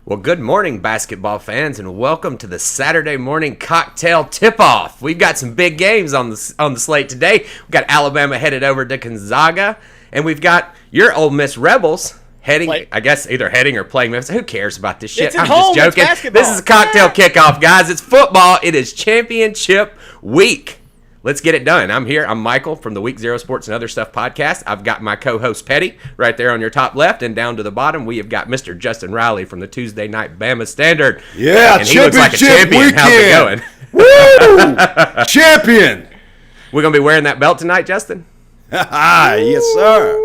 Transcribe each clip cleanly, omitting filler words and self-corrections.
Well, good morning, basketball fans, and welcome to the Saturday morning cocktail tip-off. We've got some big games on the slate today. We've got Alabama headed over to Gonzaga, and we've got your Ole Miss Rebels heading, I guess, either heading or playing Memphis. Who cares about this shit? I'm just joking. This is a cocktail kickoff, guys. It's football. It is championship week. Let's get it done. I'm here. I'm Michael from the Week Zero Sports and Other Stuff podcast. I've got my co-host Petty right there on your top left, and down to the bottom we have got Mr. Justin Riley from the Tuesday Night Bama Standard. Yeah, and he looks like a champion. Weekend. How's it going? Woo! Champion. We're gonna be wearing that belt tonight, Justin. Yes, sir.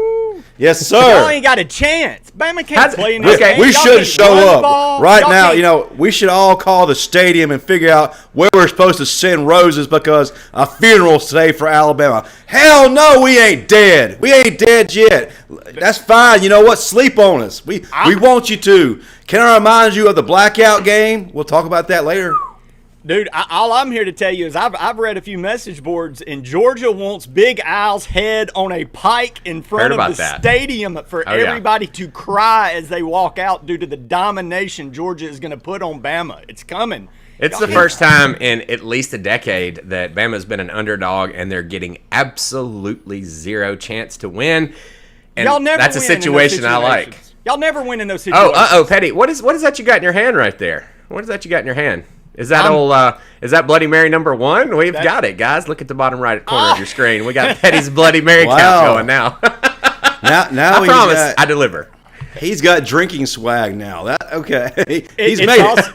Yes, sir. Y'all ain't got a chance. Bama can't play in this game. We should show up right now. You know, we should all call the stadium and figure out where we're supposed to send roses because a funeral's today for Alabama. Hell no, we ain't dead. We ain't dead yet. That's fine. You know what? Sleep on us. We want you to. Can I remind you of the blackout game? We'll talk about that later. Dude, all I'm here to tell you is I've read a few message boards, and Georgia wants Big Al's head on a pike in front of the stadium for everybody to cry as they walk out due to the domination Georgia is going to put on Bama. It's coming. It's the first time in at least a decade that Bama's been an underdog, and they're getting absolutely zero chance to win. And y'all never that's a situation I like. Y'all never win in those situations. Oh, Petty, what is that you got in your hand right there? What is that you got in your hand? Is that is that Bloody Mary number 1? We've got it, guys. Look at the bottom right corner of your screen. We got Petty's Bloody Mary count going now. now I promise I deliver. He's got drinking swag now. He's made it.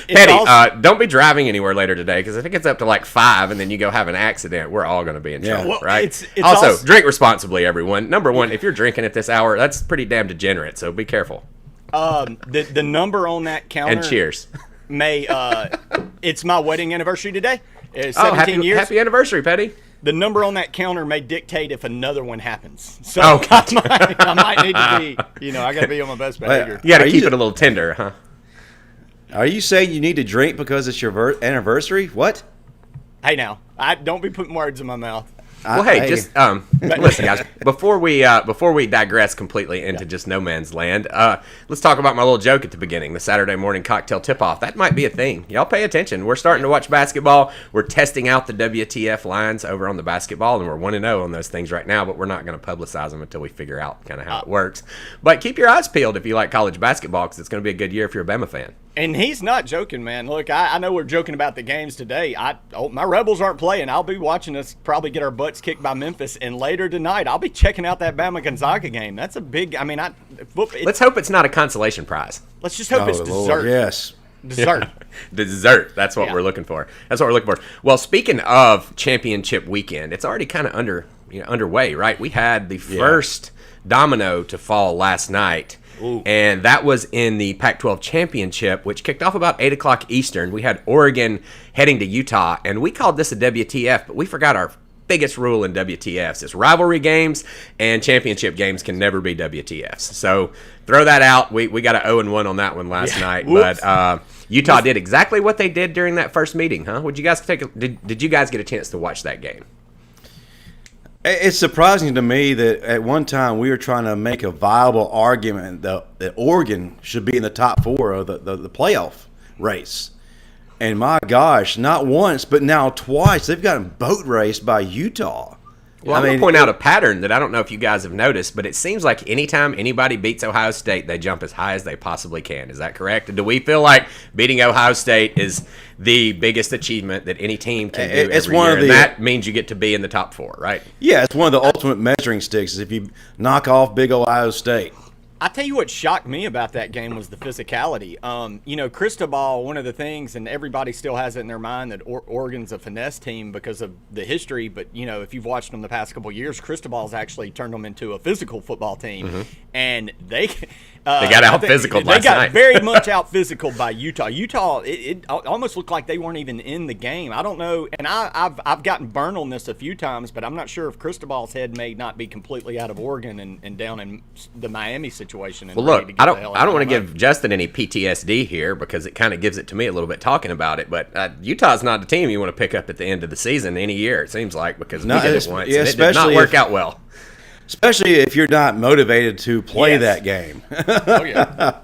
Petty, don't be driving anywhere later today because I think it's up to like 5, and then you go have an accident. We're all going to be in trouble, right? It's also, drink responsibly, everyone. Number 1, if you're drinking at this hour, that's pretty damn degenerate, so be careful. The number on that counter. And cheers. It's my wedding anniversary today. 17 years. Happy anniversary, Petty. The number on that counter may dictate if another one happens. So I might need to be, I got to be on my best behavior. You got to keep it a little tender, huh? Are you saying you need to drink because it's your anniversary? What? Hey, now, don't be putting words in my mouth. Well, just listen, guys. Before we digress completely into just no man's land, let's talk about my little joke at the beginning. The Saturday morning cocktail tip-off. That might be a thing. Y'all pay attention. We're starting to watch basketball. We're testing out the WTF lines over on the basketball, and we're 1-0 on those things right now. But we're not going to publicize them until we figure out kind of how it works. But keep your eyes peeled if you like college basketball, because it's going to be a good year if you're a Bama fan. And he's not joking, man. Look, I know we're joking about the games today. My Rebels aren't playing. I'll be watching us probably get our butts kicked by Memphis. And later tonight, I'll be checking out that Bama-Gonzaga game. That's a big – let's hope it's not a consolation prize. Let's just hope it's dessert. Lord, yes. Dessert. Dessert. That's what we're looking for. Well, speaking of championship weekend, it's already kind of underway, right? We had the first domino to fall last night. Ooh. And that was in the Pac-12 championship, which kicked off about 8 o'clock Eastern. We had Oregon heading to Utah, and we called this a WTF, but we forgot our biggest rule in WTFs. It's rivalry games, and championship games can never be WTFs. So throw that out. We got an 0-1 on that one last night. Whoops. But Utah did exactly what they did during that first meeting, huh? Did you guys get a chance to watch that game? It's surprising to me that at one time we were trying to make a viable argument that Oregon should be in the top 4 of the playoff race. And my gosh, not once, but now twice, they've gotten boat raced by Utah. Well, I'm going to point out a pattern that I don't know if you guys have noticed, but it seems like anytime anybody beats Ohio State, they jump as high as they possibly can. Is that correct? Do we feel like beating Ohio State is the biggest achievement that any team can do every year? And that means you get to be in the top 4, right? Yeah, it's one of the ultimate measuring sticks is if you knock off big Ohio State. I tell you what shocked me about that game was the physicality. Cristobal, one of the things, and everybody still has it in their mind that Oregon's a finesse team because of the history. But, if you've watched them the past couple of years, Cristobal's actually turned them into a physical football team. Mm-hmm. And they got out-physical last night. They got very much out-physical by Utah. Utah, it almost looked like they weren't even in the game. I don't know. And I've gotten burned on this a few times, but I'm not sure if Cristobal's head may not be completely out of Oregon and down in the Miami situation. Well, look, I don't want to give Justin any PTSD here because it kind of gives it to me a little bit talking about it. But Utah's not the team you want to pick up at the end of the season any year, it seems like, because we did it once. And it did not work out well. Especially if you're not motivated to play that game. Oh, yeah.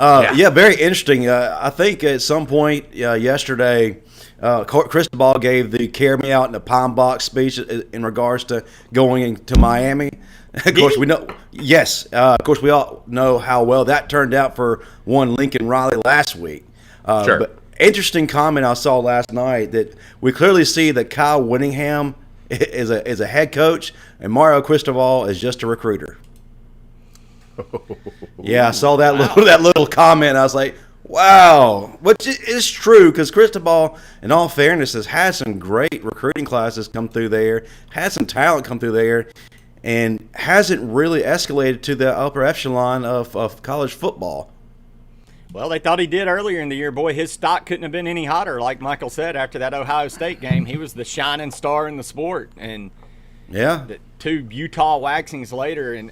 Yeah, very interesting. I think at some point yesterday, Cristobal gave the "Carry Me Out in the Pine Box" speech in regards to going to Miami. Of course, we know. Yes, of course, we all know how well that turned out for one Lincoln Riley last week. Sure. But interesting comment I saw last night that we clearly see that Kyle Whittingham is a head coach and Mario Cristobal is just a recruiter. Yeah, I saw that little comment. I was like, wow, which is true because Cristobal, in all fairness, has had some great recruiting classes come through there, had some talent come through there, and hasn't really escalated to the upper echelon of college football. Well, they thought he did earlier in the year. Boy, his stock couldn't have been any hotter. Like Michael said, after that Ohio State game, he was the shining star in the sport. And yeah, the 2 Utah waxings later, and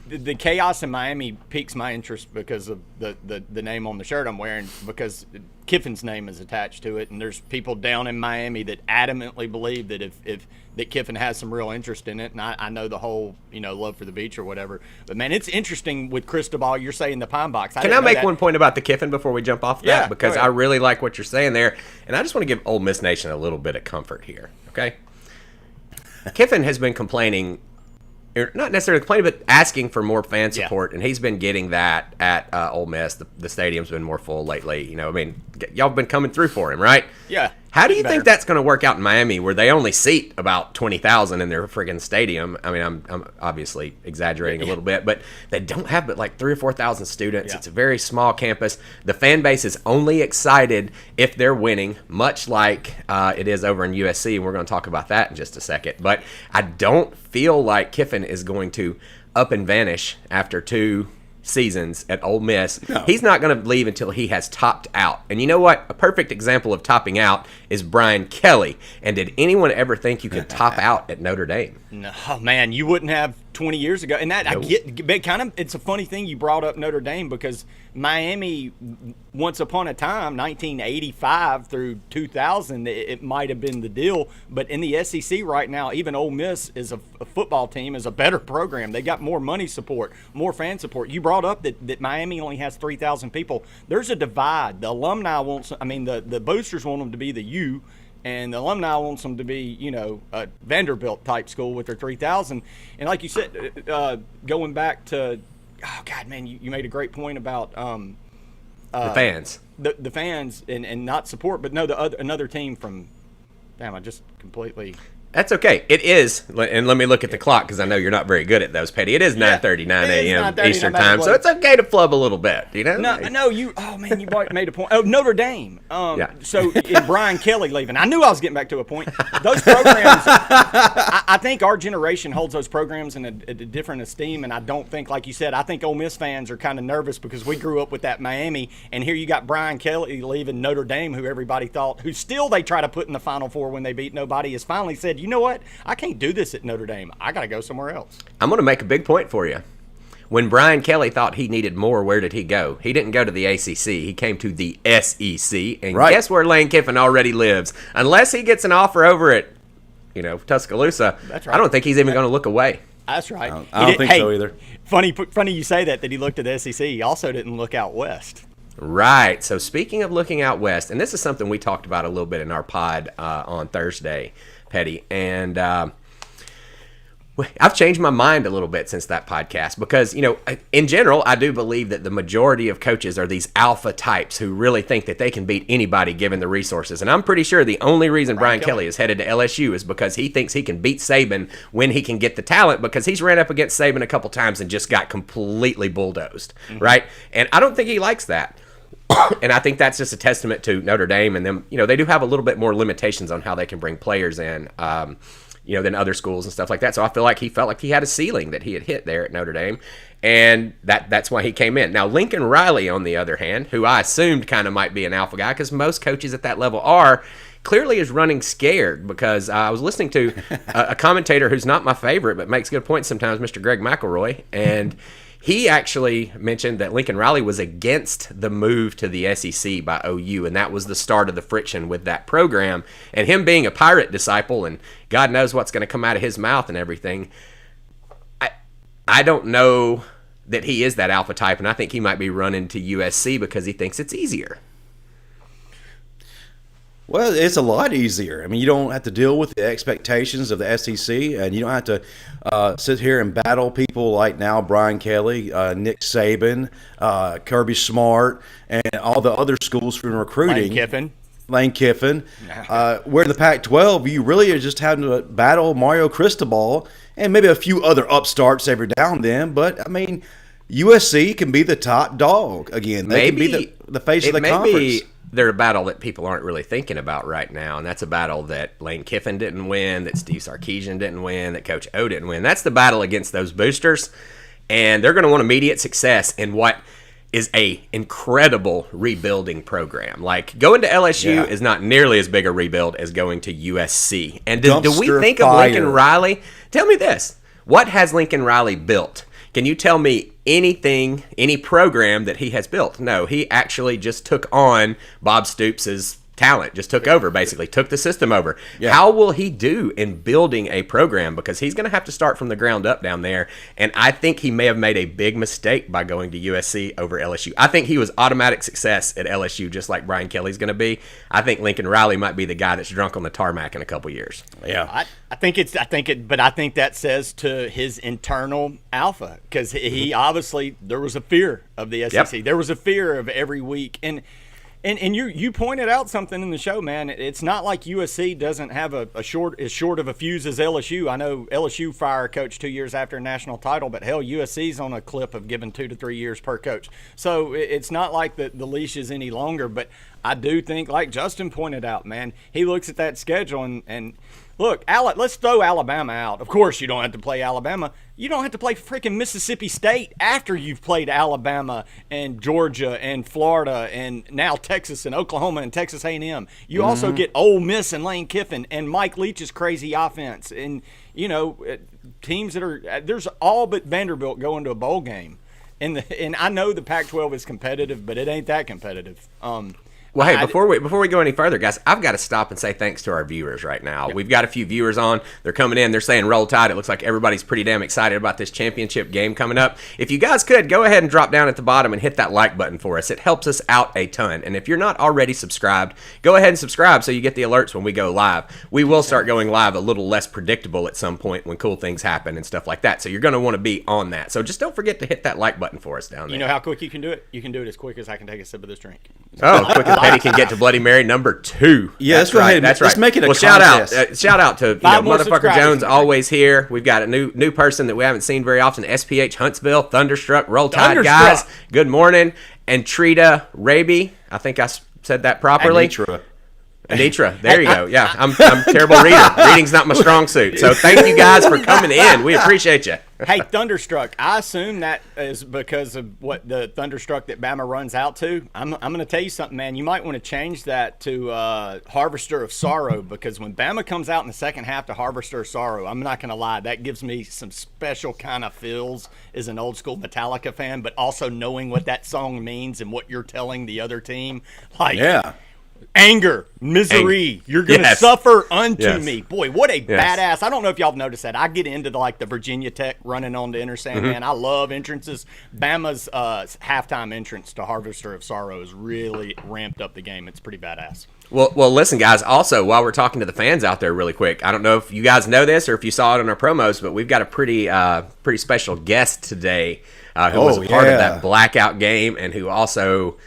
the chaos in Miami piques my interest because of the name on the shirt I'm wearing, because Kiffin's name is attached to it, and there's people down in Miami that adamantly believe that if that Kiffin has some real interest in it, and I know the whole love for the beach or whatever. But man, it's interesting with Cristobal. You're saying the Pine Box. Can I make one point about the Kiffin before we jump off that? Because I really like what you're saying there, and I just want to give Ole Miss Nation a little bit of comfort here. Okay, Kiffin has been complaining. Not necessarily complaining, but asking for more fan support, and he's been getting that at Ole Miss. The stadium's been more full lately. Y'all been coming through for him, right? Yeah. How do you think that's going to work out in Miami, where they only seat about 20,000 in their friggin' stadium? I mean, I'm obviously exaggerating a little bit, but they don't have but like 3,000 or 4,000 students. Yeah. It's a very small campus. The fan base is only excited if they're winning, much like it is over in USC, and we're going to talk about that in just a second. But I don't feel like Kiffin is going to up and vanish after 2 seasons at Ole Miss. No. He's not going to leave until he has topped out. And you know what? A perfect example of topping out is Brian Kelly. And did anyone ever think you could top out at Notre Dame? No, man, you wouldn't have 20 years ago. And that I get, but kind of, it's a funny thing you brought up Notre Dame, because Miami, once upon a time, 1985 through 2000, it might have been the deal. But in the SEC right now, even Ole Miss is a football team, is a better program. They got more money support, more fan support. You brought up that Miami only has 3,000 people. There's a divide. The alumni the boosters want them to be the U, and the alumni wants them to be, a Vanderbilt type school with their 3,000. And like you said, going back to, oh God, man, you made a great point about the fans, the fans, and not support, but no, another team from. Damn, I just completely. That's okay. It is, and let me look at the clock because I know you're not very good at those, Petty. It is 9:39 a.m. Eastern time, so it's okay to flub a little bit, No, you. Oh man, you made a point. Oh, Notre Dame. So in Brian Kelly leaving, I knew I was getting back to a point. Those programs, I think our generation holds those programs in a different esteem, and I don't think, like you said, I think Ole Miss fans are kind of nervous because we grew up with that Miami, and here you got Brian Kelly leaving Notre Dame, who everybody thought, who still they try to put in the Final Four when they beat nobody, has finally said, you know what? I can't do this at Notre Dame. I got to go somewhere else. I'm going to make a big point for you. When Brian Kelly thought he needed more, where did he go? He didn't go to the ACC. He came to the SEC. And guess where Lane Kiffin already lives? Unless he gets an offer over at, Tuscaloosa, that's right. I don't think he's even going to look away. That's right. I don't think so either. Funny you say that he looked at the SEC. He also didn't look out west. Right. So speaking of looking out west, and this is something we talked about a little bit in our pod on Thursday, Petty, and I've changed my mind a little bit since that podcast because, in general, I do believe that the majority of coaches are these alpha types who really think that they can beat anybody given the resources. And I'm pretty sure the only reason Brian Kelly is headed to LSU is because he thinks he can beat Saban when he can get the talent, because he's ran up against Saban a couple times and just got completely bulldozed, right? And I don't think he likes that. And I think that's just a testament to Notre Dame and them. They do have a little bit more limitations on how they can bring players in, than other schools and stuff like that. So I feel like he felt like he had a ceiling that he had hit there at Notre Dame, and that's why he came in. Now, Lincoln Riley, on the other hand, who I assumed kind of might be an alpha guy, because most coaches at that level are, clearly is running scared, because I was listening to a commentator who's not my favorite but makes good points sometimes, Mr. Greg McElroy, and he actually mentioned that Lincoln Riley was against the move to the SEC by OU, and that was the start of the friction with that program. And him being a Pirate disciple, and God knows what's going to come out of his mouth and everything, I don't know that he is that alpha type, and I think he might be running to USC because he thinks it's easier. Well, it's a lot easier. I mean, you don't have to deal with the expectations of the SEC, and you don't have to sit here and battle people like now Brian Kelly, Nick Saban, Kirby Smart, and all the other schools from recruiting. Lane Kiffin. Where in the Pac-12, you really are just having to battle Mario Cristobal and maybe a few other upstarts every now and then. But, I mean, USC can be the top dog again. They can be the face of the conference. They're a battle that people aren't really thinking about right now, and that's a battle that Lane Kiffin didn't win, that Steve Sarkisian didn't win, that Coach O didn't win. That's the battle against those boosters, and they're going to want immediate success in what is a incredible rebuilding program. Like, going to LSU is not nearly as big a rebuild as going to USC. And do we think of Lincoln Riley? Tell me this. What has Lincoln Riley built? Can you tell me anything, any program that he has built? No, he actually just took on Bob Stoops' talent, just took over, basically, took the system over. Yeah. How will he do in building a program? Because he's going to have to start from the ground up down there, and I think he may have made a big mistake by going to USC over LSU. I think he was automatic success at LSU, just like Brian Kelly's going to be. I think Lincoln Riley might be the guy that's drunk on the tarmac in a couple years. Yeah, I think that says to his internal alpha, because he obviously, there was a fear of the SEC. Yep. There was a fear of every week, and you pointed out something in the show, man. It's not like USC doesn't have as short of a fuse as LSU. I know LSU fired a coach 2 years after a national title, but hell, USC's on a clip of giving 2 to 3 years per coach. So it's not like the leash is any longer. But I do think, like Justin pointed out, man, he looks at that schedule and look, let's throw Alabama out. Of course, you don't have to play Alabama. You don't have to play freaking Mississippi State after you've played Alabama and Georgia and Florida and now Texas and Oklahoma and Texas A&M. You also get Ole Miss and Lane Kiffin and Mike Leach's crazy offense. And, teams that are – there's all but Vanderbilt going to a bowl game. And I know the Pac-12 is competitive, but it ain't that competitive. Well, hey, before we go any further, guys, I've got to stop and say thanks to our viewers right now. Yep. We've got a few viewers on. They're coming in. They're saying roll tide. It looks like everybody's pretty damn excited about this championship game coming up. If you guys could, go ahead and drop down at the bottom and hit that like button for us. It helps us out a ton. And if you're not already subscribed, go ahead and subscribe so you get the alerts when we go live. We will start going live a little less predictable at some point when cool things happen and stuff like that. So you're going to want to be on that. So just don't forget to hit that like button for us down there. You know how quick you can do it? You can do it as quick as I can take a sip of this drink. Oh, quick as Petty can get to Bloody Mary number 2. Yeah, that's right. That's right. Let's make it a contest. Shout out to Motherfucker Jones, always here. We've got a new person that we haven't seen very often. SPH Huntsville, Thunderstruck, Roll Tide guys. Good morning. And Trita Raby. I think I said that properly. Anitra, there you go. Yeah, I'm a terrible reader. Reading's not my strong suit. So thank you guys for coming in. We appreciate you. Hey, Thunderstruck, I assume that is because of what the Thunderstruck that Bama runs out to. I'm going to tell you something, man. You might want to change that to Harvester of Sorrow, because when Bama comes out in the second half to Harvester of Sorrow, I'm not going to lie, that gives me some special kind of feels as an old school Metallica fan, but also knowing what that song means and what you're telling the other team. Anger, misery, you're going to suffer unto me. Boy, what a badass. I don't know if y'all have noticed that. I get into the Virginia Tech running on the Intersand, man. I love entrances. Bama's halftime entrance to Harvester of Sorrow has really ramped up the game. It's pretty badass. Well, listen, guys, also, while we're talking to the fans out there really quick, I don't know if you guys know this or if you saw it in our promos, but we've got a pretty special guest today who was a part of that blackout game and who also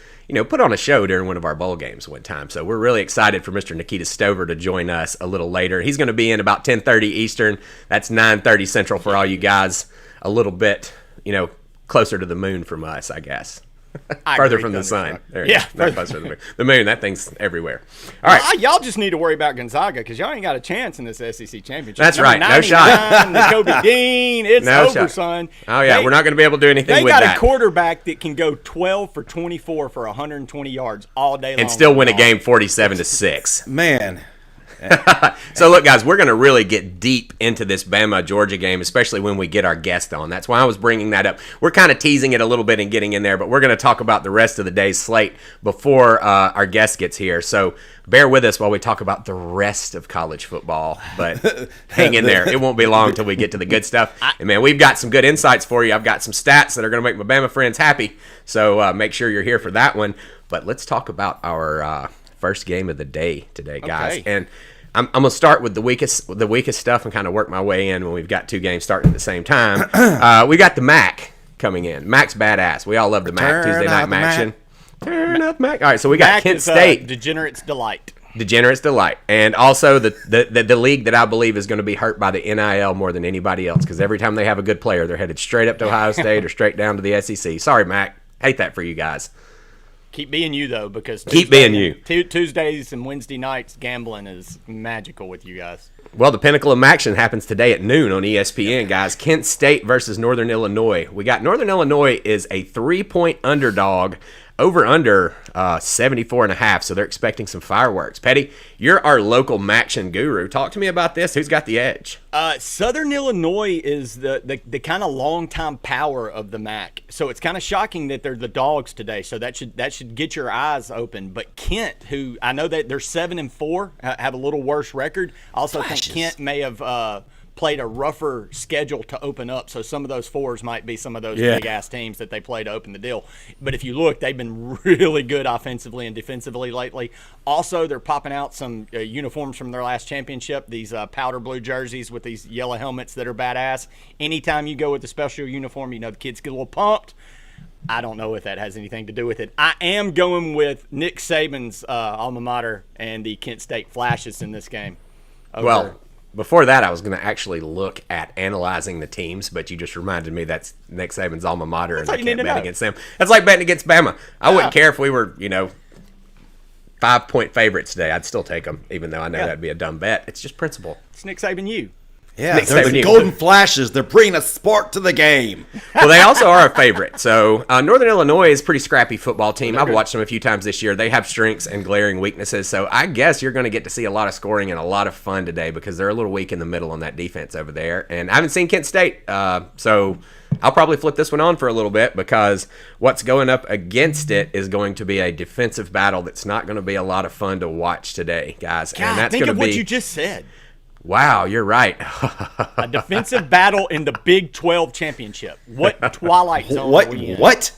put on a show during one of our bowl games one time. So we're really excited for Mr. Nakita Stover to join us a little later. He's going to be in about 10:30 Eastern. That's 9:30 Central for all you guys. A little bit, closer to the moon from us, I guess. Further from the sun. There you go. Not closer to the moon. The moon, that thing's everywhere. All right. Y'all just need to worry about Gonzaga because y'all ain't got a chance in this SEC championship. That's right. No shot. The Kobe Dean. It's over, son. Oh, yeah. We're not going to be able to do anything with that. They got a quarterback that can go 12 for 24 for 120 yards all day long. And still win a game 47-6. Man. So, look, guys, we're going to really get deep into this Bama-Georgia game, especially when we get our guest on. That's why I was bringing that up. We're kind of teasing it a little bit and getting in there, but we're going to talk about the rest of the day's slate before our guest gets here. So bear with us while we talk about the rest of college football, but hang in there. It won't be long until we get to the good stuff. And, man, we've got some good insights for you. I've got some stats that are going to make my Bama friends happy, so make sure you're here for that one. But let's talk about our first game of the day today, guys. Okay. And I'm going to start with the weakest stuff and kind of work my way in when we've got two games starting at the same time. We got the Mac coming in. Mac's badass. We all love the Mac. Tuesday night Maction. Turn up Mac. All right, so we got Mac Kent is, State. Degenerate's Delight. Degenerate's Delight. And also the league that I believe is going to be hurt by the NIL more than anybody else, because every time they have a good player, they're headed straight up to Ohio State or straight down to the SEC. Sorry, Mac. Hate that for you guys. Keep being you, though, because Tuesdays and Wednesday nights gambling is magical with you guys. Well, the pinnacle of action happens today at noon on ESPN, guys. Kent State versus Northern Illinois. We got Northern Illinois is a 3-point underdog, over-under 74.5, so they're expecting some fireworks. Petty, you're our local Maction guru. Talk to me about this. Who's got the edge? Southern Illinois is the kind of long-time power of the MAC, so it's kind of shocking that they're the dogs today. So that should get your eyes open. But Kent, who I know that they're 7-4, have a little worse record. I also think Kent may have played a rougher schedule to open up, so some of those fours might be some of those big-ass teams that they play to open the deal. But if you look, they've been really good offensively and defensively lately. Also, they're popping out some uniforms from their last championship, these powder blue jerseys with these yellow helmets that are badass. Anytime you go with a special uniform, you know the kids get a little pumped. I don't know if that has anything to do with it. I am going with Nick Saban's alma mater and the Kent State Flashes in this game. Well, before that, I was going to actually look at analyzing the teams, but you just reminded me that's Nick Saban's alma mater, and I can't bet against them. That's like betting against Bama. I wouldn't care if we were, 5-point favorites today. I'd still take them, even though I know that'd be a dumb bet. It's just principle. It's Nick Saban you. Yeah, they're the Golden Flashes. They're bringing a sport to the game. Well, they also are a favorite. So Northern Illinois is a pretty scrappy football team. I've watched them a few times this year. They have strengths and glaring weaknesses. So I guess you're going to get to see a lot of scoring and a lot of fun today, because they're a little weak in the middle on that defense over there. And I haven't seen Kent State, so I'll probably flip this one on for a little bit, because what's going up against it is going to be a defensive battle that's not going to be a lot of fun to watch today, guys. God, and that's think going of to be what you just said. Wow, you're right. A defensive battle in the Big 12 championship. What twilight zone are we in? What?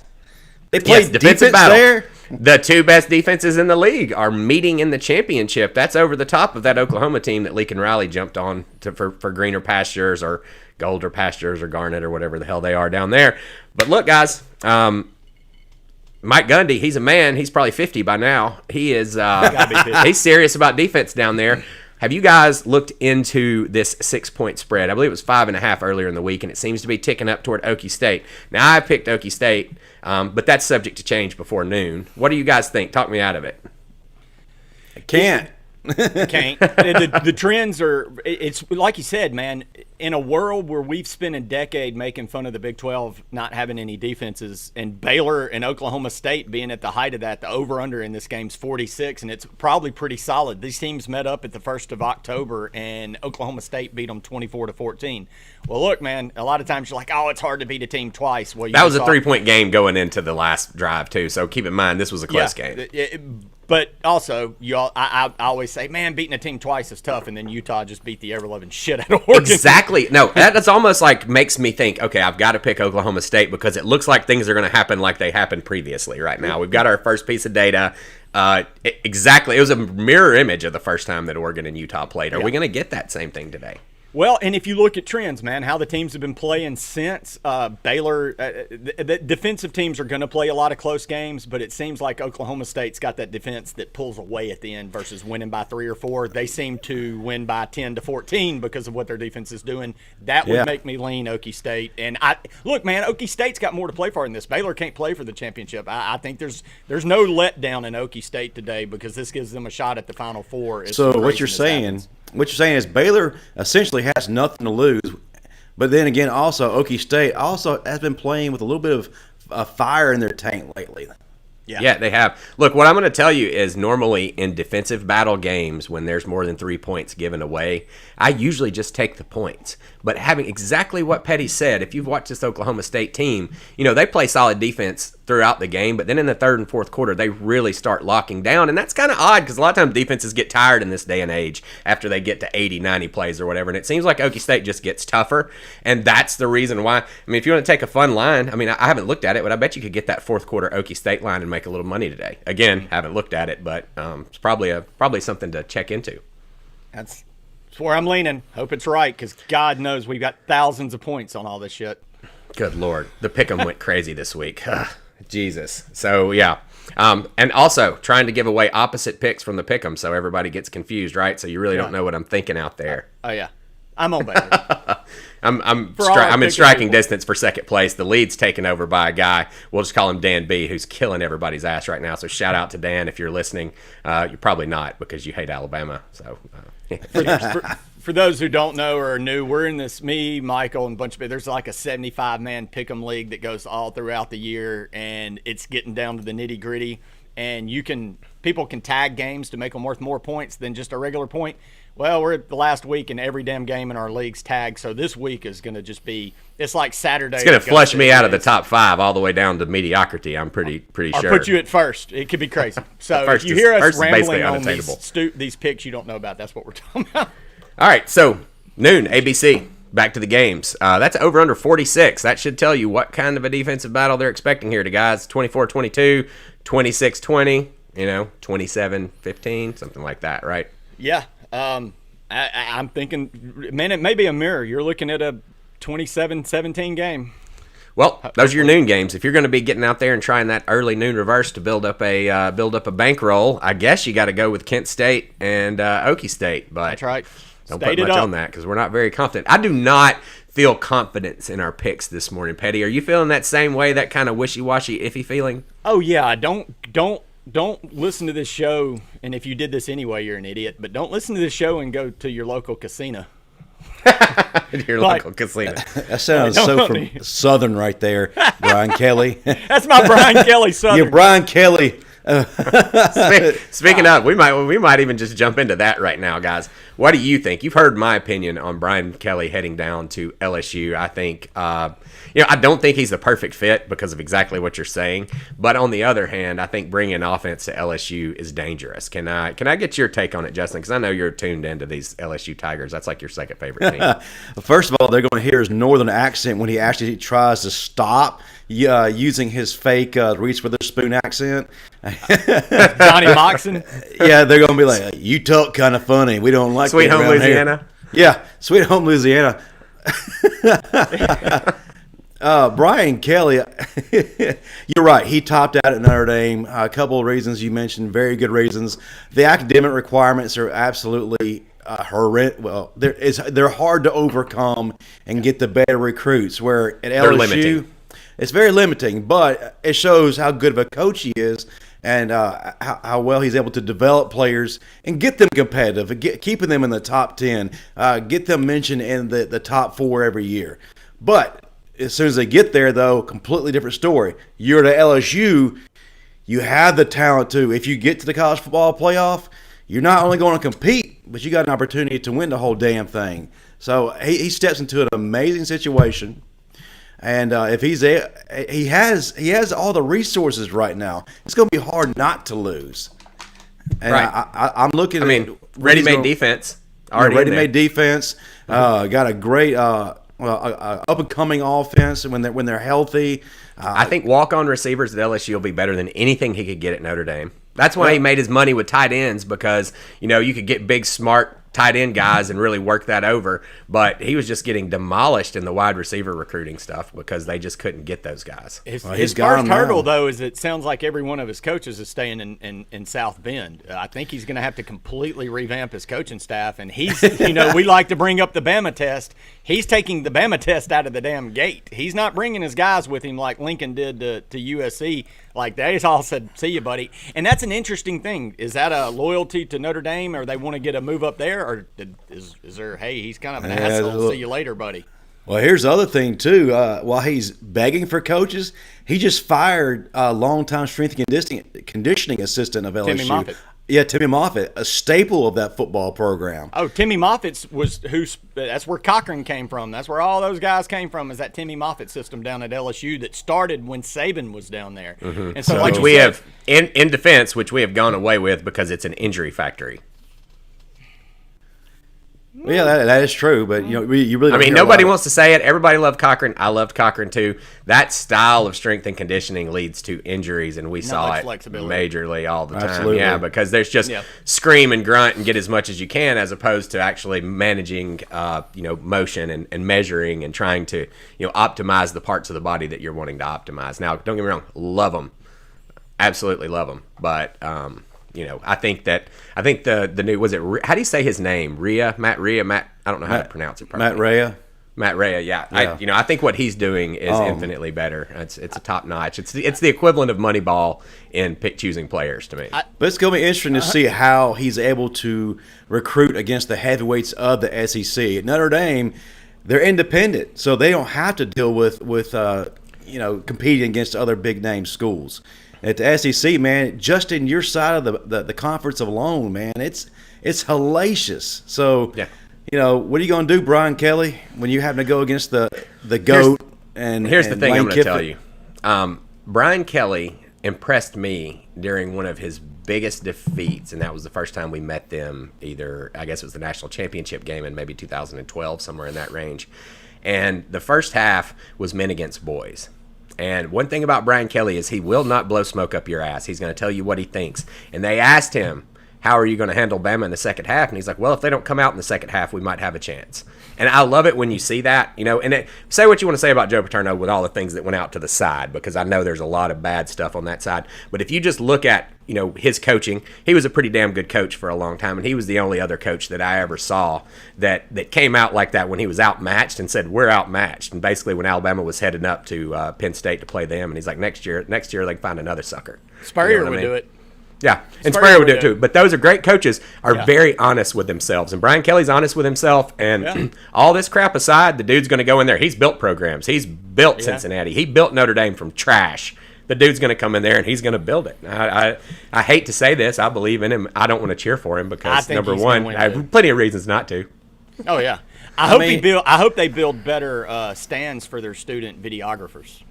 They played defensive defense battle there? The two best defenses in the league are meeting in the championship. That's over the top of that Oklahoma team that Leak and Riley jumped on for greener pastures or golder pastures or garnet or whatever the hell they are down there. But look, guys, Mike Gundy, he's a man. He's probably 50 by now. He is he's serious about defense down there. Have you guys looked into this 6-point spread? I believe it was 5.5 earlier in the week, and it seems to be ticking up toward Okie State. Now, I picked Okie State, but that's subject to change before noon. What do you guys think? Talk me out of it. I can't. Can't. The trends are, it's like you said, man, in a world where we've spent a decade making fun of the Big 12 not having any defenses, and Baylor and Oklahoma State being at the height of that, the over-under in this game's 46, and it's probably pretty solid. These teams met up at the 1st of October, and Oklahoma State beat them 24-14. Well, look, man, a lot of times you're like, oh, it's hard to beat a team twice. Well, that was a 3-point game going into the last drive, too, so keep in mind this was a close game. But also, I always say, man, beating a team twice is tough, and then Utah just beat the ever-loving shit out of Oregon. Exactly. No, that's almost like makes me think, okay, I've got to pick Oklahoma State, because it looks like things are going to happen like they happened previously right now. We've got our first piece of data. Exactly. It was a mirror image of the first time that Oregon and Utah played. Are we going to get that same thing today? Well, and if you look at trends, man, how the teams have been playing since Baylor, the defensive teams are going to play a lot of close games, but it seems like Oklahoma State's got that defense that pulls away at the end versus winning by 3 or 4. They seem to win by 10-14 because of what their defense is doing. That would make me lean Okie State. And look, man, Okie State's got more to play for in this. Baylor can't play for the championship. I think there's no letdown in Okie State today, because this gives them a shot at the Final Four. So what you're saying is Baylor essentially has nothing to lose, but then again, also Okie State also has been playing with a little bit of fire in their tank lately. Yeah, they have. Look, what I'm going to tell you is normally in defensive battle games, when there's more than 3 points given away, I usually just take the points. But having exactly what Petty said, if you've watched this Oklahoma State team, they play solid defense throughout the game, but then in the third and fourth quarter, they really start locking down. And that's kind of odd because a lot of times defenses get tired in this day and age after they get to 80, 90 plays or whatever. And it seems like Okie State just gets tougher. And that's the reason why. I mean, if you want to take a fun line, I haven't looked at it, but I bet you could get that fourth quarter Okie State line and make a little money today. Again, haven't looked at it, but it's probably something to check into. That's where I'm leaning. Hope it's right, because God knows we've got thousands of points on all this shit. Good Lord. The pick'em went crazy this week. Jesus. So, yeah. And also, trying to give away opposite picks from the pick'em so everybody gets confused, right? So you really don't know what I'm thinking out there. Oh, yeah. I'm on Baylor. I'm in striking distance for second place. The lead's taken over by a guy, we'll just call him Dan B, who's killing everybody's ass right now. So shout out to Dan if you're listening. You're probably not, because you hate Alabama. So for those who don't know or are new, we're in this, me, Michael, and a bunch of there's like a 75-man pick'em league that goes all throughout the year, and it's getting down to the nitty-gritty. And people can tag games to make them worth more points than just a regular point. Well, we're at the last week, and every damn game in our league's tagged. So this week is going to just be – it's like Saturday. It's going to flush me out of the top 5 all the way down to mediocrity, I'm pretty sure. Or put you at first. It could be crazy. So if you hear us rambling on these picks you don't know about, that's what we're talking about. All right, so noon, ABC. Back to the games. That's over under 46. That should tell you what kind of a defensive battle they're expecting here, guys. 24-22, 26-20, 27-15, something like that, right? Yeah. I'm thinking, man, it may be a mirror. You're looking at a 27-17 game. Well, those are your noon games. If you're going to be getting out there and trying that early noon reverse to build up a bankroll, I guess you got to go with Kent State and Okie State. But that's right. Don't put much on that because we're not very confident. I do not feel confidence in our picks this morning, Petty. Are you feeling that same way, that kind of wishy-washy, iffy feeling? Oh, yeah. Don't listen to this show, and if you did this anyway, you're an idiot, but don't listen to this show and go to your local casino. Local casino. That sounds so from Southern right there, Brian Kelly. That's my Brian Kelly Southern. Yeah, Brian Kelly. Speaking of, we might even just jump into that right now, guys. What do you think? You've heard my opinion on Brian Kelly heading down to LSU. I think, I don't think he's the perfect fit because of exactly what you're saying. But on the other hand, I think bringing offense to LSU is dangerous. Can I get your take on it, Justin? Because I know you're tuned into these LSU Tigers. That's like your second favorite team. First of all, they're going to hear his northern accent when he actually tries to stop using his fake Reese Witherspoon accent. Johnny Moxon. Yeah, they're going to be like, you talk kind of funny. We don't like Sweet Home Louisiana. Here. Yeah, Sweet Home Louisiana. Brian Kelly, you're right. He topped out at Notre Dame. A couple of reasons you mentioned, very good reasons. The academic requirements are absolutely horrendous. Well, they're hard to overcome and get the better recruits. Where at LSU, it's very limiting, but it shows how good of a coach he is and how well he's able to develop players and get them competitive, keeping them in the top 10, get them mentioned in the top 4 every year. But as soon as they get there, though, completely different story. You're at LSU, you have the talent too. If you get to the college football playoff, you're not only going to compete, but you got an opportunity to win the whole damn thing. So he steps into an amazing situation. And if he has all the resources right now, it's going to be hard not to lose. And right. I'm looking. Ready-made defense. Ready-made defense. Got a great up-and-coming offense when they're healthy. I think walk-on receivers at LSU will be better than anything he could get at Notre Dame. That's why he made his money with tight ends, because you could get big, smart tight end guys and really work that over. But he was just getting demolished in the wide receiver recruiting stuff because they just couldn't get those guys. His first hurdle, though, is it sounds like every one of his coaches is staying in South Bend. I think he's going to have to completely revamp his coaching staff. And he's, we like to bring up the Bama test. He's taking the Bama test out of the damn gate. He's not bringing his guys with him like Lincoln did to USC. Like they all said, see you, buddy. And that's an interesting thing. Is that a loyalty to Notre Dame, or they want to get a move up there? Or is there, hey, he's kind of an asshole, see you later, buddy? Well, here's the other thing, too. While he's begging for coaches, he just fired a longtime strength and conditioning assistant of LSU. Timmy Moffitt. Yeah, Timmy Moffitt, a staple of that football program. Oh, Timmy Moffitt that's where Cochran came from. That's where all those guys came from, is that Timmy Moffitt system down at LSU that started when Saban was down there. Mm-hmm. And so which we have, in defense, which we have gone away with because it's an injury factory. Yeah, that is true, but you really. I mean, nobody wants to say it. Everybody loved Cochran. I loved Cochran too. That style of strength and conditioning leads to injuries, and we saw it majorly all the time. Absolutely. Yeah, because there's just scream and grunt and get as much as you can, as opposed to actually managing, motion and measuring and trying to, optimize the parts of the body that you're wanting to optimize. Now, don't get me wrong, love them, absolutely love them, but. I think the new, was it, how do you say his name? Matt Rhea, I don't know how to pronounce it properly. Matt Rhea, yeah. I think what he's doing is infinitely better. It's a top notch. It's the equivalent of Moneyball in pick choosing players to me. But it's going to be interesting to see how he's able to recruit against the heavyweights of the SEC. At Notre Dame, they're independent, so they don't have to deal with competing against other big name schools. At the SEC, man, just in your side of the conference alone, man, it's hellacious. So, what are you going to do, Brian Kelly, when you happen to go against the GOAT? Here's the thing Lane I'm going to tell Kiffin? you. Brian Kelly impressed me during one of his biggest defeats, and that was the first time we met them, either, I guess it was the national championship game in maybe 2012, somewhere in that range. And the first half was men against boys. And one thing about Brian Kelly is he will not blow smoke up your ass. He's going to tell you what he thinks. And they asked him, how are you going to handle Bama in the second half? And he's like, well, if they don't come out in the second half, we might have a chance. And I love it when you see that, say what you want to say about Joe Paterno with all the things that went out to the side, because I know there's a lot of bad stuff on that side. But if you just look at, his coaching, he was a pretty damn good coach for a long time, and he was the only other coach that I ever saw that came out like that when he was outmatched and said, we're outmatched. And basically when Alabama was heading up to Penn State to play them, and he's like, next year they can find another sucker. Spurrier would do it. Yeah, and Spurrier would do it too. But those are great coaches, are very honest with themselves. And Brian Kelly's honest with himself. And all this crap aside, the dude's going to go in there. He's built programs. He's built Cincinnati. He built Notre Dame from trash. The dude's going to come in there and he's going to build it. I hate to say this. I believe in him. I don't want to cheer for him because, number one, I have plenty of reasons not to. Oh, yeah. I hope they build better stands for their student videographers.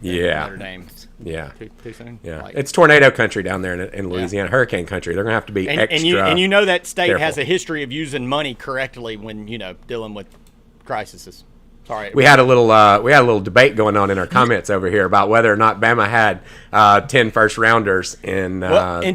Yeah. Notre Dame. Yeah. Too soon? Yeah. It's tornado country down there in Louisiana, hurricane country. They're going to have to be extra and that state careful. has a history of using money correctly when, dealing with crises. Sorry. We had a little debate going on in our comments over here about whether or not Bama had 10 first rounders in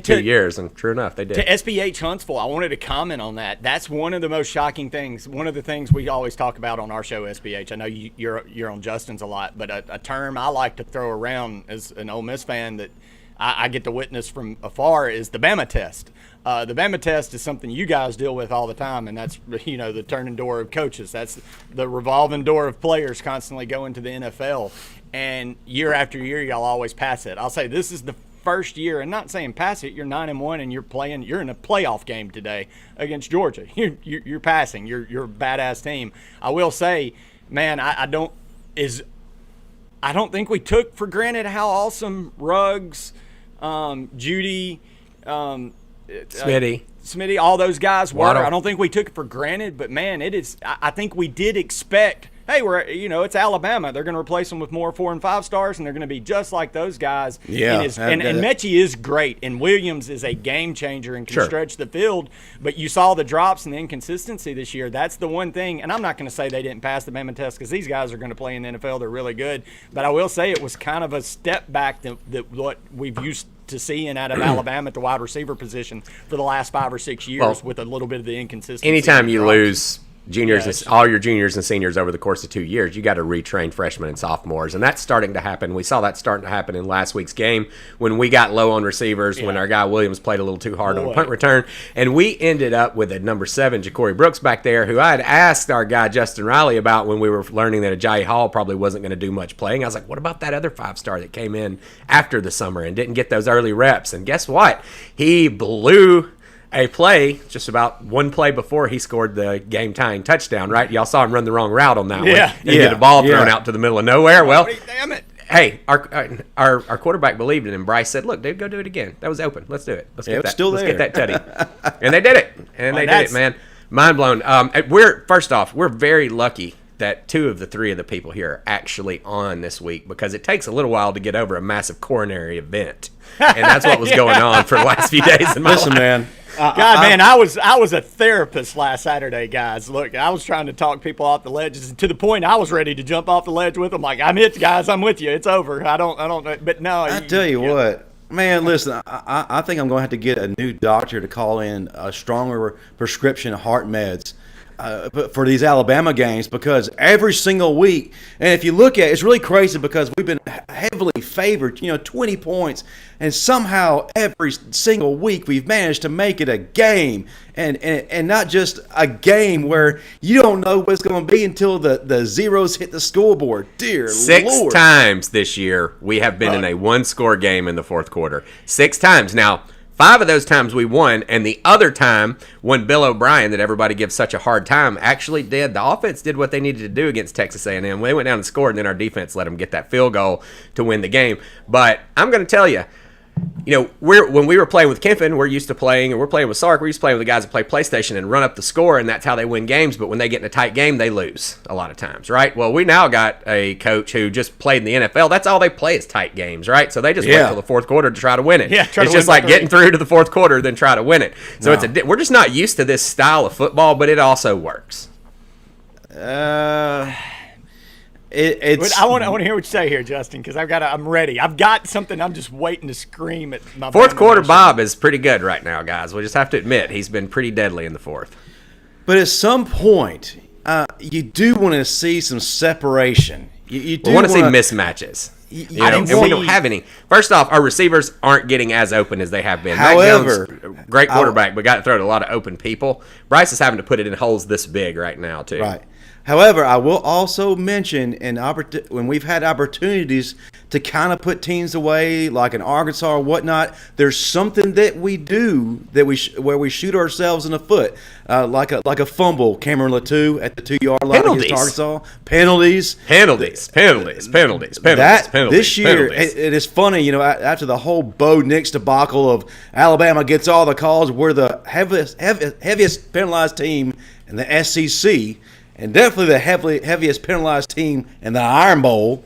2 years, and true enough, they did. To SBH Huntsville, I wanted to comment on that. That's one of the most shocking things. One of the things we always talk about on our show, SBH. I know you're on Justin's a lot, but a term I like to throw around as an Ole Miss fan that I get to witness from afar is the Bama test. The Bama test is something you guys deal with all the time, and that's, the turning door of coaches. That's the revolving door of players constantly going to the NFL. And year after year, y'all always pass it. I'll say this is the first year, and not saying pass it, you're 9-1 and you're in a playoff game today against Georgia. You're passing. You're a badass team. I will say, man, I don't think we took for granted how awesome Ruggs, Judy, Smitty, all those guys were. Waddle. I don't think we took it for granted, but man, it is. I think we did expect. Hey, it's Alabama. They're going to replace them with more 4 and 5 stars, and they're going to be just like those guys. Yeah, and Mechie is great, and Williams is a game changer and can stretch the field. But you saw the drops and the inconsistency this year. That's the one thing. And I'm not going to say they didn't pass the Bama test because these guys are going to play in the NFL. They're really good. But I will say it was kind of a step back that what we've used to seeing out of Alabama at the wide receiver position for the last 5 or 6 years, with a little bit of the inconsistency. Anytime you lose all your juniors and seniors over the course of 2 years, you got to retrain freshmen and sophomores, and that's starting to happen. We saw that starting to happen in last week's game when we got low on receivers, when our guy Williams played a little too hard on a punt return, and we ended up with a number 7, Jacory Brooks, back there, who I had asked our guy Justin Riley about when we were learning that Ajayi Hall probably wasn't going to do much playing. I was like, what about that other 5-star that came in after the summer and didn't get those early reps? And guess what? He blew a play, just about one play before he scored the game-tying touchdown, right? Y'all saw him run the wrong route on that one. And get a ball thrown out to the middle of nowhere. Well, damn it. Hey, our quarterback believed in him. Bryce said, "Look, dude, go do it again. That was open. Let's do it. Let's get that. Still let's there. get that tutty." And they did it. And they did it, man. Mind blown. First off, we're very lucky that 2 of the 3 of the people here are actually on this week, because it takes a little while to get over a massive coronary event, and that's what was going on for the last few days in my life. Listen, man. I was a therapist last Saturday, guys. Look, I was trying to talk people off the ledges to the point I was ready to jump off the ledge with them. Like, I'm it, guys. I'm with you. It's over. I don't know. But no. I tell you what, man. Listen, I think I'm going to have to get a new doctor to call in a stronger prescription of heart meds for these Alabama games, because every single week, and if you look at it, it's really crazy because we've been heavily favored, 20 points, and somehow every single week we've managed to make it a game, and not just a game where you don't know what it's going to be until the zeros hit the scoreboard. Dear Lord. 6 times this year we have been in a one-score game in the fourth quarter. 6 times. Now, 5 of those times we won, and the other time when Bill O'Brien, that everybody gives such a hard time, actually did. The offense did what they needed to do against Texas A&M. They went down and scored, and then our defense let them get that field goal to win the game. But I'm going to tell you, when we were playing with Kiffin, we're used to playing, and we're playing with Sark, we're used to playing with the guys that play PlayStation and run up the score, and that's how they win games. But when they get in a tight game, they lose a lot of times, right? Well, we now got a coach who just played in the NFL. That's all they play is tight games, right? So they just wait till the fourth quarter to try to win it. Yeah, it's just like getting through to the fourth quarter, then try to win it. So we're just not used to this style of football, but it also works. I want to hear what you say here, Justin, because I'm ready. I've got something. I'm just waiting to scream at my fourth quarter. Bob is pretty good right now, guys. We'll just have to admit he's been pretty deadly in the fourth. But at some point, you do want to see some separation. You do want to see mismatches. And we don't have any. First off, our receivers aren't getting as open as they have been. However, Mac Jones, great quarterback, but got to throw to a lot of open people. Bryce is having to put it in holes this big right now, too. Right. However, I will also mention when we've had opportunities to kind of put teams away, like in Arkansas or whatnot, there's something that we do that where we shoot ourselves in the foot, like a fumble, Cameron Latou at the 2-yard line against Arkansas. Penalties. This year, it is funny, after the whole Bo Nix debacle of Alabama gets all the calls, we're the heaviest penalized team in the SEC. And definitely the heaviest penalized team in the Iron Bowl.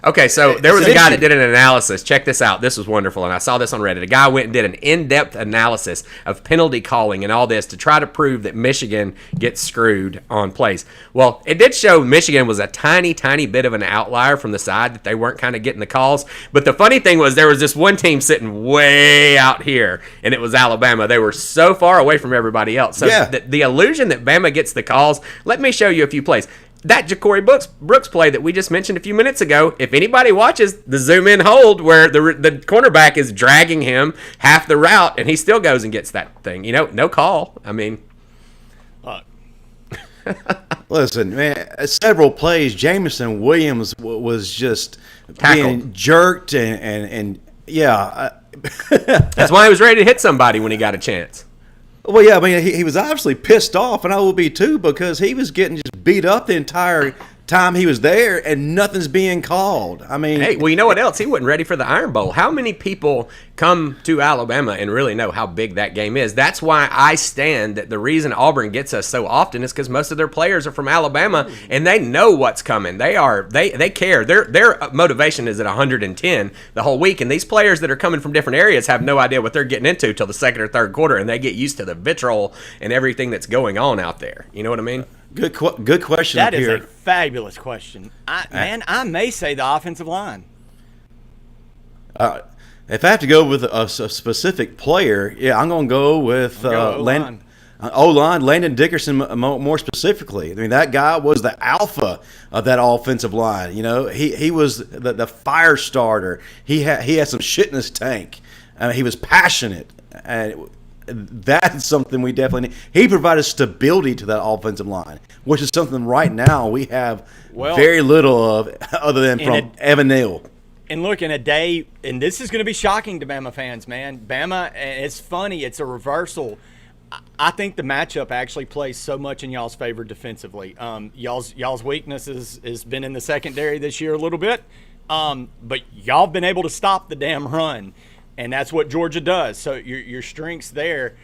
Okay, so there was a guy that did an analysis. Check this out. This was wonderful, and I saw this on Reddit. A guy went and did an in-depth analysis of penalty calling and all this to try to prove that Michigan gets screwed on plays. Well, it did show Michigan was a tiny, tiny bit of an outlier from the side, that they weren't kind of getting the calls. But the funny thing was there was this one team sitting way out here, and it was Alabama. They were so far away from everybody else. So the illusion that Bama gets the calls, let me show you a few plays. That Jacory Brooks play that we just mentioned a few minutes ago, if anybody watches the zoom-in hold where the cornerback is dragging him half the route, and he still goes and gets that thing. No call. I mean. Listen, man, several plays, Jameson Williams was just tackled, being jerked, and That's why he was ready to hit somebody when he got a chance. Well, yeah, I mean, he was obviously pissed off, and I will be too, because he was getting just beat up the entire time he was there, and nothing's being called. I mean, hey, well, you know what else? He wasn't ready for the Iron Bowl. How many people come to Alabama and really know how big that game is? That's why I stand that the reason Auburn gets us so often is because most of their players are from Alabama, and they know what's coming. They care. Their motivation is at 110 the whole week, and these players that are coming from different areas have no idea what they're getting into till the second or third quarter, and they get used to the vitriol and everything that's going on out there. You know what I mean? Good question. That is a fabulous question. I may say the offensive line. If I have to go with a specific player, I'm going to go with O-line, Landon Dickerson more specifically. I mean, that guy was the alpha of that offensive line. He was the fire starter. He had some shit in his tank. He was passionate, and that's something we definitely need. He provided stability to that offensive line, which is something right now we have very little of, other than from Evan Neal. And look, in a day, and this is going to be shocking to Bama fans, man. Bama, it's funny, it's a reversal. I think the matchup actually plays so much in y'all's favor defensively. Y'all's weakness has been in the secondary this year a little bit, but y'all been able to stop the damn run, and that's what Georgia does. So your strengths there.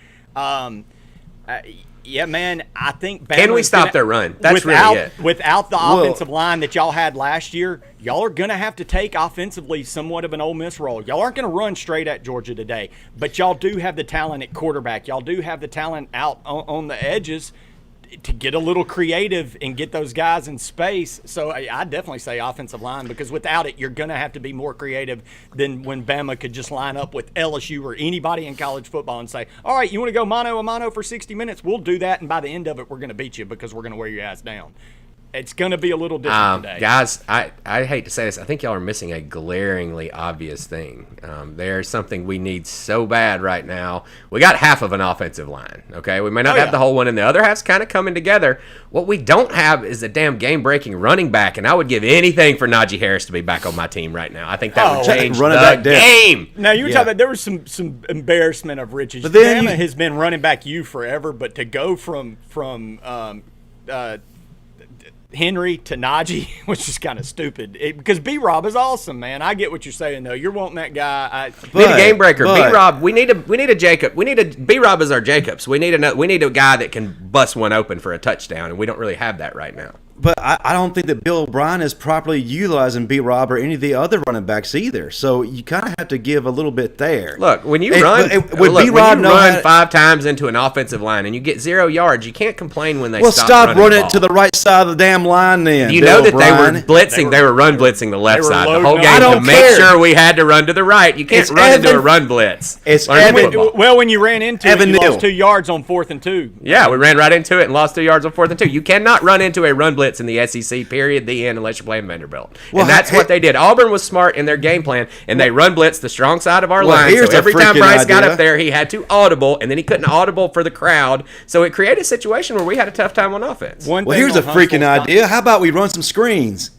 Yeah, man, I think Bama's can we stop their run? That's really it. Without the offensive line that y'all had last year, y'all are going to have to take offensively somewhat of an Ole Miss role. Y'all aren't going to run straight at Georgia today, but y'all do have the talent at quarterback. Y'all do have the talent out on the edges to get a little creative and get those guys in space. So I definitely say offensive line, because without it, you're going to have to be more creative than when Bama could just line up with LSU or anybody in college football and say, all right, you want to go mano-a-mano for 60 minutes? We'll do that, and by the end of it, we're going to beat you because we're going to wear your ass down. It's going to be a little different today. Guys, I hate to say this. I think y'all are missing a glaringly obvious thing. There's something we need so bad right now. We got half of an offensive line, okay? We may not have the whole one, and the other half's kind of coming together. What we don't have is a damn game-breaking running back, and I would give anything for Najee Harris to be back on my team right now. I think that would change the game. Now, you were talking about there was some embarrassment of riches. But then Bama has been running back you forever, but to go from Henry to Najee, which is kind of stupid, because B-Rob is awesome, man. I get what you're saying, though. You're wanting that guy. We need a game breaker. B-Rob, we need a Jacob. B-Rob is our Jacobs. We need a guy that can bust one open for a touchdown, and we don't really have that right now. But I don't think that Bill O'Brien is properly utilizing B-Rob or any of the other running backs either. So you kind of have to give a little bit there. Look, when you run 5 times into an offensive line and you get 0 yards, you can't complain when they stop running to the right side of the damn line then. You know that they were blitzing. They were run blitzing the left side the whole game to make sure we had to run to the right. You can't run into a run blitz. When you ran into it, you lost 2 yards on 4th and 2. Yeah, we ran right into it and lost 2 yards on 4th and 2. You cannot run into a run blitz in the SEC, period, the end, unless you're playing Vanderbilt. And that's what they did. Auburn was smart in their game plan, and they run blitz the strong side of our line. So every time Bryce got up there, he had to audible, and then he couldn't audible for the crowd. So it created a situation where we had a tough time on offense. Here's a freaking idea. How about we run some screens?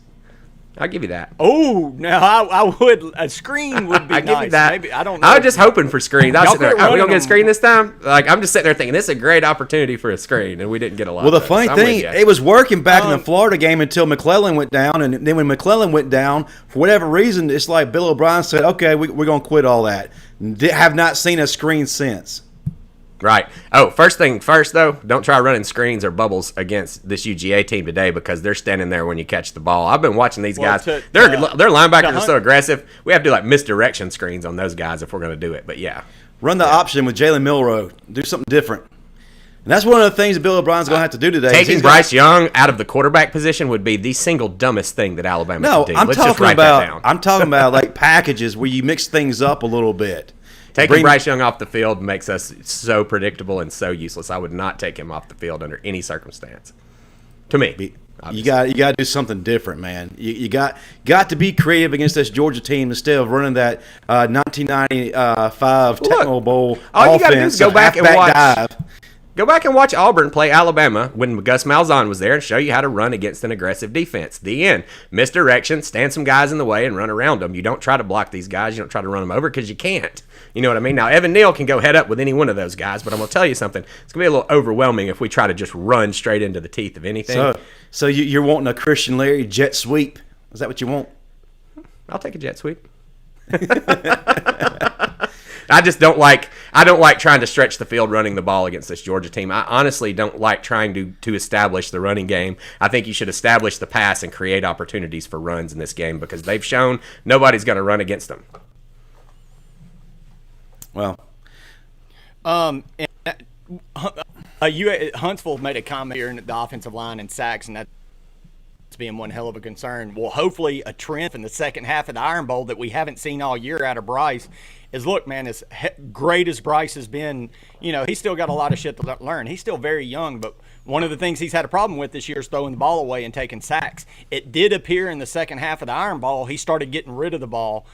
I'll give you that. Oh, now I would. A screen would be nice. Give you that. Maybe, I don't know. I was just hoping for screens. I was sitting there, are we going to get a screen this time? Like, I'm just sitting there thinking, this is a great opportunity for a screen, and we didn't get a lot. Well, the funny thing, it was working back in the Florida game until McClellan went down, and then when McClellan went down, for whatever reason, it's like Bill O'Brien said, okay, we're going to quit all that. Have not seen a screen since. Right. Oh, first thing first, though, don't try running screens or bubbles against this UGA team today because they're standing there when you catch the ball. I've been watching these guys. Their linebackers are so aggressive. We have to do like misdirection screens on those guys if we're going to do it. But, yeah. Run the option with Jalen Milroe. Do something different. And that's one of the things that Bill O'Brien's going to have to do today. Taking Bryce Young out of the quarterback position would be the single dumbest thing that Alabama can do. I'm talking about like packages where you mix things up a little bit. Taking Bryce Young off the field makes us so predictable and so useless. I would not take him off the field under any circumstance. To me, obviously. You got to do something different, man. You got to be creative against this Georgia team instead of running that 1995 Techno Bowl all offense. You got to do is go back and watch. Go back and watch Auburn play Alabama when Gus Malzahn was there and show you how to run against an aggressive defense. The end. Misdirection, stand some guys in the way and run around them. You don't try to block these guys. You don't try to run them over because you can't. You know what I mean? Now, Evan Neal can go head up with any one of those guys, but I'm going to tell you something. It's going to be a little overwhelming if we try to just run straight into the teeth of anything. So you're wanting a Christian Larry jet sweep? Is that what you want? I'll take a jet sweep. I don't like trying to stretch the field running the ball against this Georgia team. I honestly don't like trying to establish the running game. I think you should establish the pass and create opportunities for runs in this game because they've shown nobody's going to run against them. Well, Huntsville made a comment here in the offensive line and sacks, and that's being one hell of a concern. Well, hopefully a trend in the second half of the Iron Bowl that we haven't seen all year out of Bryce is, look, man, as great as Bryce has been, he's still got a lot of shit to learn. He's still very young, but one of the things he's had a problem with this year is throwing the ball away and taking sacks. It did appear in the second half of the Iron Bowl he started getting rid of the ball.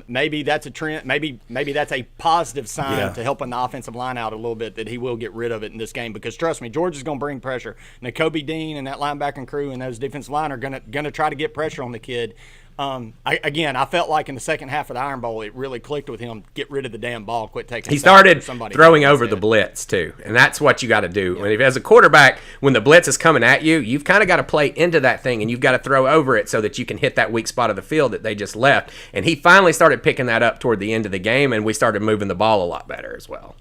Maybe that's a trend. Maybe that's a positive sign to helping the offensive line out a little bit that he will get rid of it in this game. Because trust me, Georgia's going to bring pressure. Nakobe Dean and that linebacking crew and those defensive line are going to try to get pressure on the kid. I felt like in the second half of the Iron Bowl, it really clicked with him. Get rid of the damn ball. Quit taking. He started throwing over the blitz too, and that's what you got to do. Yeah. As a quarterback, when the blitz is coming at you, you've kind of got to play into that thing, and you've got to throw over it so that you can hit that weak spot of the field that they just left. And he finally started picking that up toward the end of the game, and we started moving the ball a lot better as well.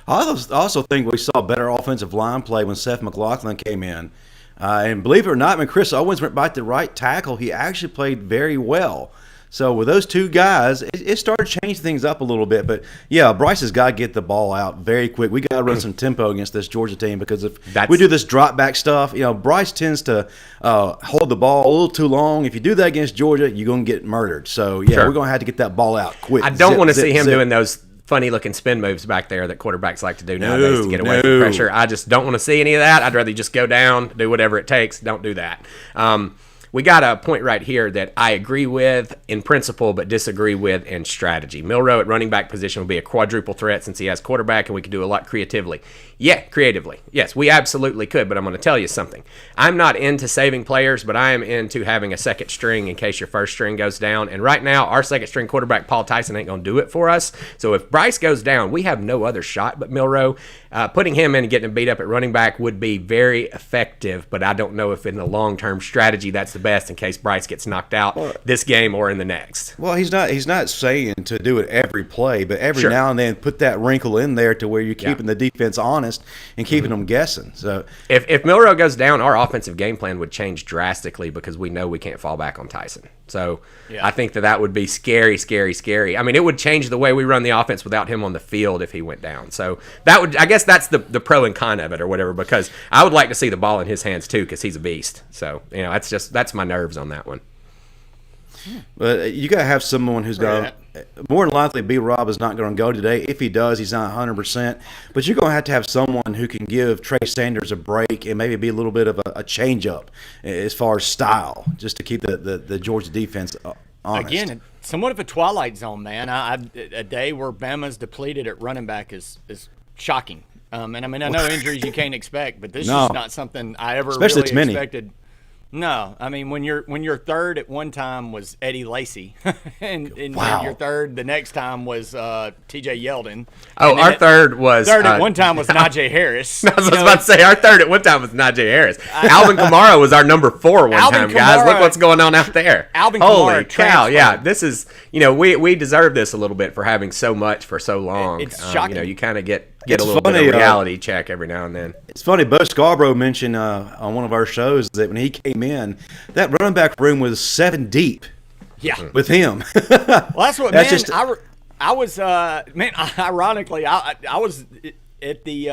I also think we saw better offensive line play when Seth McLaughlin came in. And believe it or not, when Chris Owens went back to right tackle, he actually played very well. So with those two guys, it started changing things up a little bit. But, yeah, Bryce has got to get the ball out very quick. We got to run some tempo against this Georgia team because if we do this drop-back stuff, Bryce tends to hold the ball a little too long. If you do that against Georgia, you're going to get murdered. So, yeah, We're going to have to get that ball out quick. I don't want to see him doing those funny-looking spin moves back there that quarterbacks like to do nowadays to get away from pressure. I just don't want to see any of that. I'd rather just go down, do whatever it takes. Don't do that. We got a point right here that I agree with in principle but disagree with in strategy. Milroe at running back position will be a quadruple threat since he has quarterback, and we could do a lot creatively. Yeah, creatively. Yes, we absolutely could, but I'm going to tell you something. I'm not into saving players, but I am into having a second string in case your first string goes down. And right now, our second string quarterback, Paul Tyson, ain't going to do it for us. So if Bryce goes down, we have no other shot but Milroe. Putting him in and getting him beat up at running back would be very effective, but I don't know if in the long-term strategy that's the best in case Bryce gets knocked out this game or in the next. Well, he's not saying to do it every play, but every now and then put that wrinkle in there to where you're keeping the defense honest and keeping them guessing. So if Milroe goes down, our offensive game plan would change drastically because we know we can't fall back on Tyson. So I think that would be scary, scary, scary. I mean, it would change the way we run the offense without him on the field if he went down. So I guess that's the pro and con of it or whatever, because I would like to see the ball in his hands too because he's a beast. So, that's my nerves on that one. But you got to have someone who's going to – more than likely, B-Rob is not going to go today. If he does, he's not 100%. But you're going to have someone who can give Trey Sanders a break and maybe be a little bit of a change-up as far as style, just to keep the Georgia defense honest. Again, somewhat of a twilight zone, man. A day where Bama's depleted at running back is shocking. And, I know injuries you can't expect, but this is not something I ever really expected. No, I mean when your third at one time was Eddie Lacy, and your third the next time was T.J. Yeldon. Oh, our third at one time was Najee Harris. I was about to say our third at one time was Najee Harris. Alvin Kamara was our number 4 time, guys. Look what's going on out there. Alvin Holy Kamara cow! Yeah, this is we deserve this a little bit for having so much for so long. It's shocking. You kind of get a little bit of reality check every now and then. It's funny, Bo Scarborough mentioned on one of our shows that when he came in, that running back room was 7 deep. Yeah, with him. Well, that's what. I was ironically, I was at the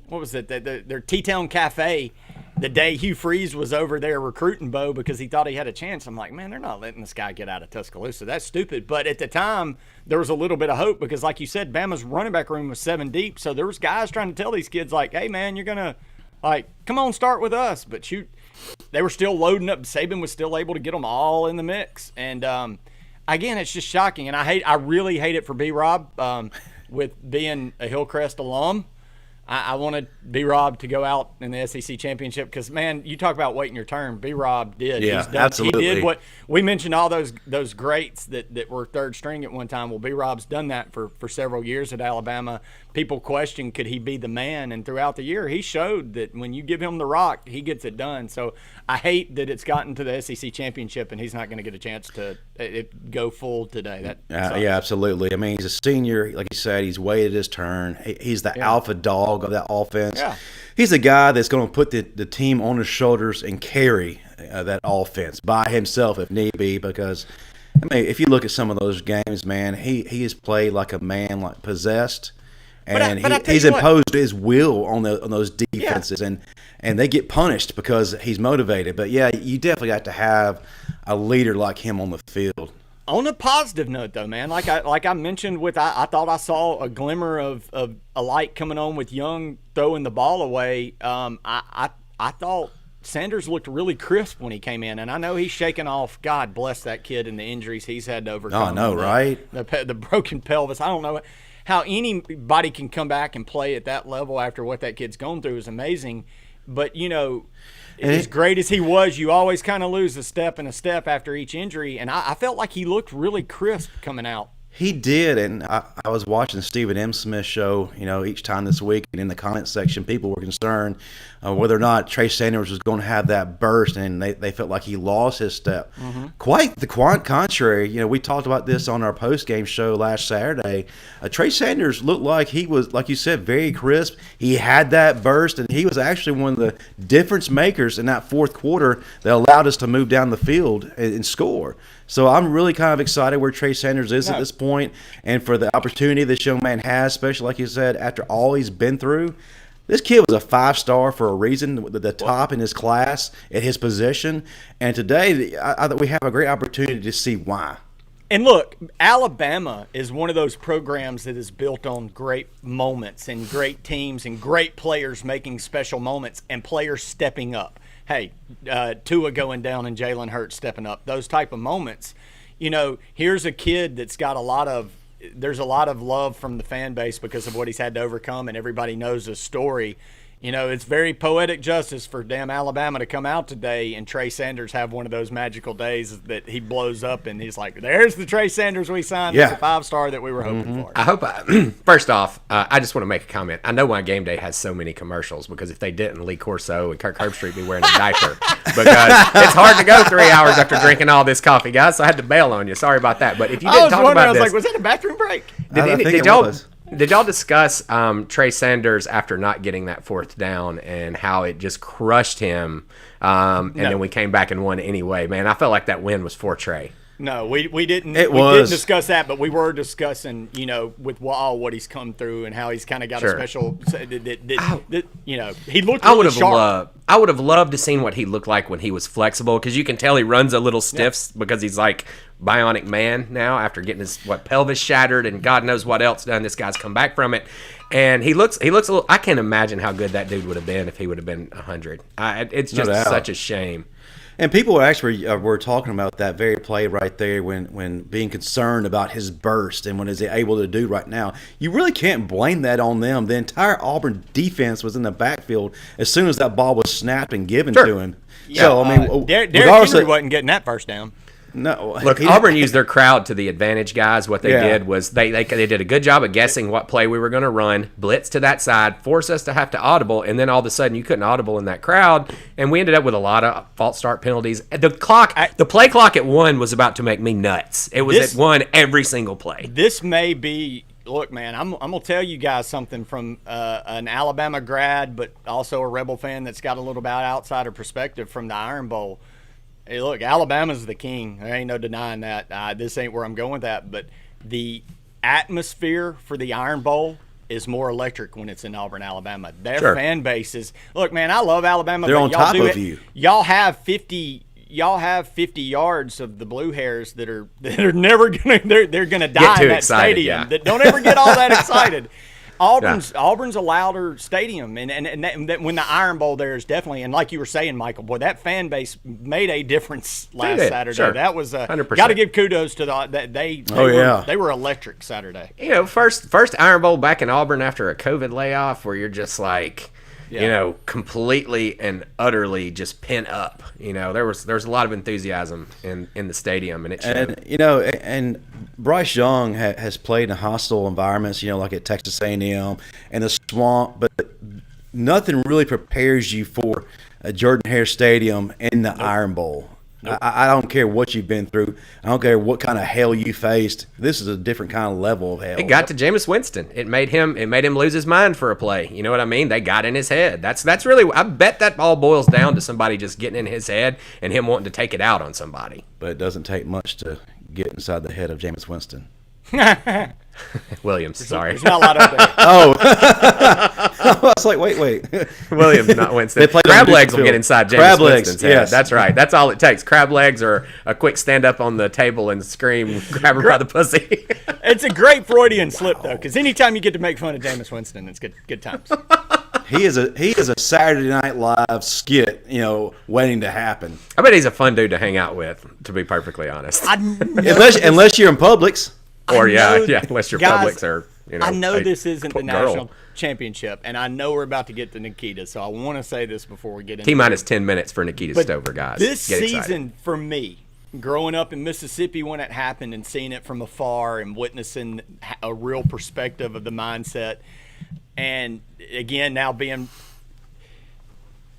what was it? Their T-Town Cafe the day Hugh Freeze was over there recruiting Bo because he thought he had a chance. I'm like, man, they're not letting this guy get out of Tuscaloosa. That's stupid. But at the time, there was a little bit of hope because, like you said, Bama's running back room was 7 deep. So there was guys trying to tell these kids, like, hey, man, you're going to, come on, start with us. But shoot, they were still loading up. Saban was still able to get them all in the mix. And, again, it's just shocking. And I really hate it for B-Rob with being a Hillcrest alum. I wanted B-Rob to go out in the SEC championship because, man, you talk about waiting your turn. B-Rob did. Yeah, absolutely. He did what we mentioned, all those greats that were third string at one time. Well, B-Rob's done that for several years at Alabama. People questioned, could he be the man? And throughout the year, he showed that when you give him the rock, he gets it done. So I hate that it's gotten to the SEC championship and he's not going to get a chance to go full today. Yeah, absolutely. I mean, he's a senior. Like you said, he's waited his turn. He's the alpha dog of that offense. Yeah. He's a guy that's going to put the team on his shoulders and carry that offense by himself if need be because, I mean, if you look at some of those games, man, he has played like a man, like possessed. And he's imposed his will on those defenses, and they get punished because he's motivated. But, yeah, you definitely got to have a leader like him on the field. On a positive note, though, man, like I mentioned, I thought I saw a glimmer of a light coming on with Young throwing the ball away. I thought Sanders looked really crisp when he came in, and I know he's shaking off. God bless that kid and the injuries he's had to overcome. Oh, I know, right? The broken pelvis. I don't know how anybody can come back and play at that level after what that kid's gone through is amazing. But, as great as he was, you always kind of lose a step and a step after each injury. And I felt like he looked really crisp coming out. He did, and I was watching Stephen M. Smith's show, each time this week, and in the comment section, people were concerned whether or not Trey Sanders was going to have that burst, and they felt like he lost his step. Mm-hmm. Quite the contrary. We talked about this on our post-game show last Saturday. Trey Sanders looked like he was, like you said, very crisp. He had that burst, and he was actually one of the difference makers in that fourth quarter that allowed us to move down the field and score. So I'm really kind of excited where Trey Sanders is at this point, and for the opportunity this young man has, especially like you said, after all he's been through. This kid was a 5-star for a reason, the top in his class at his position, and today I think we have a great opportunity to see why. And look, Alabama is one of those programs that is built on great moments and great teams and great players making special moments and players stepping up. Hey, Tua going down and Jalen Hurts stepping up, those type of moments. Here's a kid that's got there's a lot of love from the fan base because of what he's had to overcome, and everybody knows his story. It's very poetic justice for damn Alabama to come out today and Trey Sanders have one of those magical days that he blows up and he's like, there's the Trey Sanders we signed. Yeah. It's a 5-star that we were hoping for. I hope first off, I just want to make a comment. I know why Game Day has so many commercials, because if they didn't, Lee Corso and Kirk Herbstreit be wearing a diaper, because it's hard to go 3 hours after drinking all this coffee, guys, so I had to bail on you. Sorry about that. But if you didn't talk about this. I was like, was that a bathroom break? Did y'all discuss Trey Sanders after not getting that fourth down and how it just crushed him, and then we came back and won anyway? Man, I felt like that win was for Trey. No, we didn't. We didn't discuss that, but we were discussing, with what he's come through and how he's kind of got a special. He looked really sharp. I would have loved to seen what he looked like when he was flexible, because you can tell he runs a little stiff because he's like bionic man now after getting his pelvis shattered and God knows what else done. This guy's come back from it, and he looks a little. I can't imagine how good that dude would have been if he would have been 100. It's just such a shame. And people were talking about that very play right there when being concerned about his burst and what is he able to do right now. You really can't blame that on them. The entire Auburn defense was in the backfield as soon as that ball was snapped and given to him. Yeah, so, Derrick Henry wasn't getting that first down. No, look, Auburn used their crowd to the advantage, guys. What they did was they did a good job of guessing what play we were going to run, blitz to that side, force us to have to audible, and then all of a sudden you couldn't audible in that crowd, and we ended up with a lot of false start penalties. The play clock at 1 was about to make me nuts. It was at 1 every single play. This may be. Look, man, I'm going to tell you guys something from an Alabama grad, but also a Rebel fan that's got a little bit outsider perspective from the Iron Bowl. Hey, look, Alabama's the king. There ain't no denying that. This ain't where I'm going with that. But the atmosphere for the Iron Bowl is more electric when it's in Auburn, Alabama. Their fan base is – look, man, I love Alabama. They're but on top of you. Y'all have 50 yards of the blue hairs that are never going to – they're going to die in that stadium. That don't ever get all that excited. Auburn's a louder stadium, and that, when the Iron Bowl there is definitely, and like you were saying, Michael, boy, that fan base made a difference last Saturday. Sure. That was 100%. Got to give kudos to they were electric Saturday. First Iron Bowl back in Auburn after a COVID layoff, where you're just like, completely and utterly just pent up. There was a lot of enthusiasm in the stadium, and it showed. And Bryce Young has played in hostile environments, like at Texas A&M and the Swamp, but nothing really prepares you for a Jordan-Hare Stadium in the Iron Bowl. Nope. I don't care what you've been through. I don't care what kind of hell you faced. This is a different kind of level of hell. It got to Jameis Winston. It made him lose his mind for a play. You know what I mean? They got in his head. That's really. I bet that all boils down to somebody just getting in his head and him wanting to take it out on somebody. But it doesn't take much to get inside the head of Jameis Winston. Williams, sorry. There's not a lot up there. I was like, wait. Williams, not Winston. Crab legs will get inside Jameis Winston's head. Yes. That's right. That's all it takes. Crab legs or a quick stand up on the table and scream, grab her by the pussy. It's a great Freudian slip, though, because anytime you get to make fun of Jameis Winston, it's good times. He is a Saturday Night Live skit, waiting to happen. I bet he's a fun dude to hang out with, to be perfectly honest. Unless you're in Publix. Or unless your Publix are, I know this isn't the national. championship, and I know we're about to get to Nakita, so I want to say this before we get into T-minus 10 minutes for Nakita Stover, guys. This Get season, excited. for me, growing up in Mississippi when it happened and seeing it from afar and witnessing a real perspective of the mindset, and again, now being